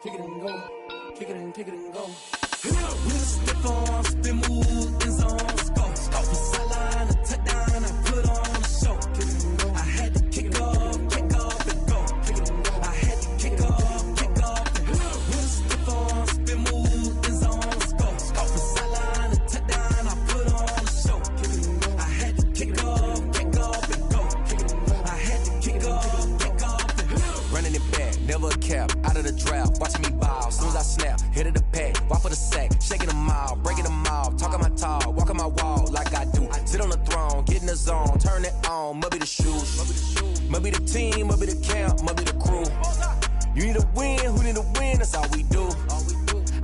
Kick it and go, kick it and go. We'll step on, spin move, in zone, score. Off the sideline, a touchdown, I put on a show. I had to kick off and go. I had to kick off and go. We'll step on, spin move, in zone, score. Off the sideline, a touchdown, I put on a show. I had to kick off and go. I had to kick off and go. Running it back, never a cap, out of the drought, watching me ball. Soon as I snap, hit of the pack, walk for the sack, shaking them out, breaking them off, talking my talk, walking my wall like I do. Sit on the throne, get in the zone, turn it on, must be the shoes, must be the team, must be the camp, must be the crew. You need a win, who need a win, that's all we do.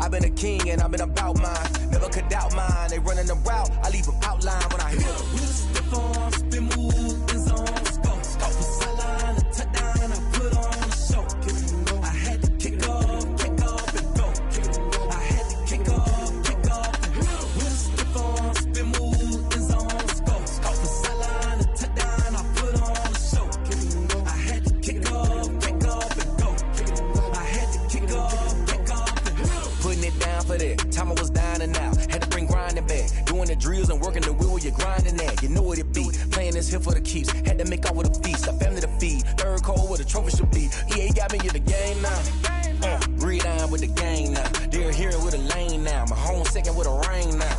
I've been a king and I've been about mine, never could doubt mine. They running the route, I leave them outline when I hit them. We'll step on, spin move, in zone, score. Off the sideline, a touchdown, I put on a show. I had to kick off and go. I had to kick off and go. We'll step on, spin move, in zone, score. Off the sideline, a touchdown, I put on a show. I had to kick off and go. I had to kick off and go. Putting it down for that, time I was down and out. Had to bring grinding back, doing the drills and working the wheel where you're grinding at. You know what it be, playing this here for the keeps. Had to make out with a feast, a family to feed. Third cold where the trophy should be. EA got me in the game now. Breed on with the game now. They're here with a lane now. My home second with a rain now.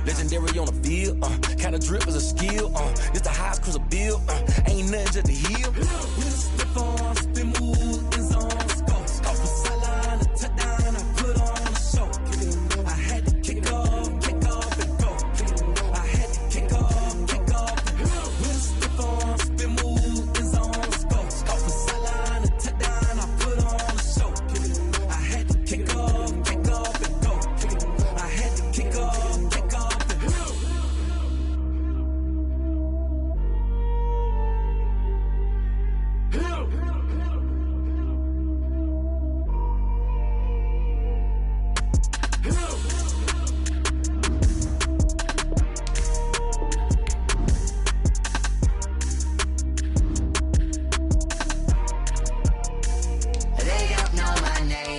Legendary on the field, kinda drip is a skill. It's the highest cruiser bill, ain't nothing just to heal. We'll step on, spin move, in zone, score. Off the sideline, a touchdown, I put on a show. I had to kick off and go. I had to kick off and go. We'll step on, spin move, in zone, score. Off the sideline, a touchdown, I put on a show. I had to kick off and go. I had to kick off and go.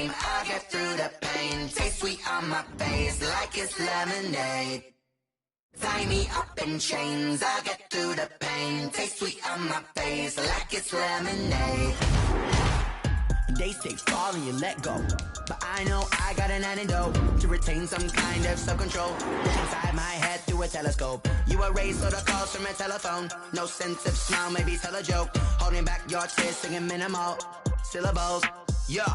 game. I'll get through the pain. Taste sweet on my face like it's lemonade. Tie me up in chains, I'll get through the pain. Taste sweet on my face like it's lemonade. Days take fall and you let go, but I know I got an antidote to retain some kind of self-control. Look inside my head through a telescope. You erase all the calls from a telephone. No sense of smile, maybe tell a joke. Holding back your tears, singing minimal syllables. Yeah.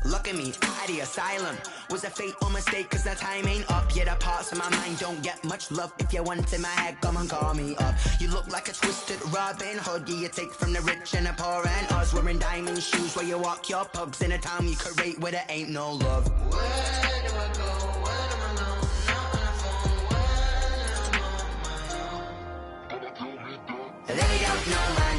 Look at me, out the asylum. Was a fate or mistake, cause the time ain't up. Yet the parts of my mind don't get much love. If you want in my head, come and call me up. You look like a twisted Robin Hood. Yeah, you take from the rich and the poor and us. Wearing diamond shoes where you walk your pugs in a town you create where there ain't no love. Where do I go? Where am I alone? Not on the phone. Where am I on my own? They don't know my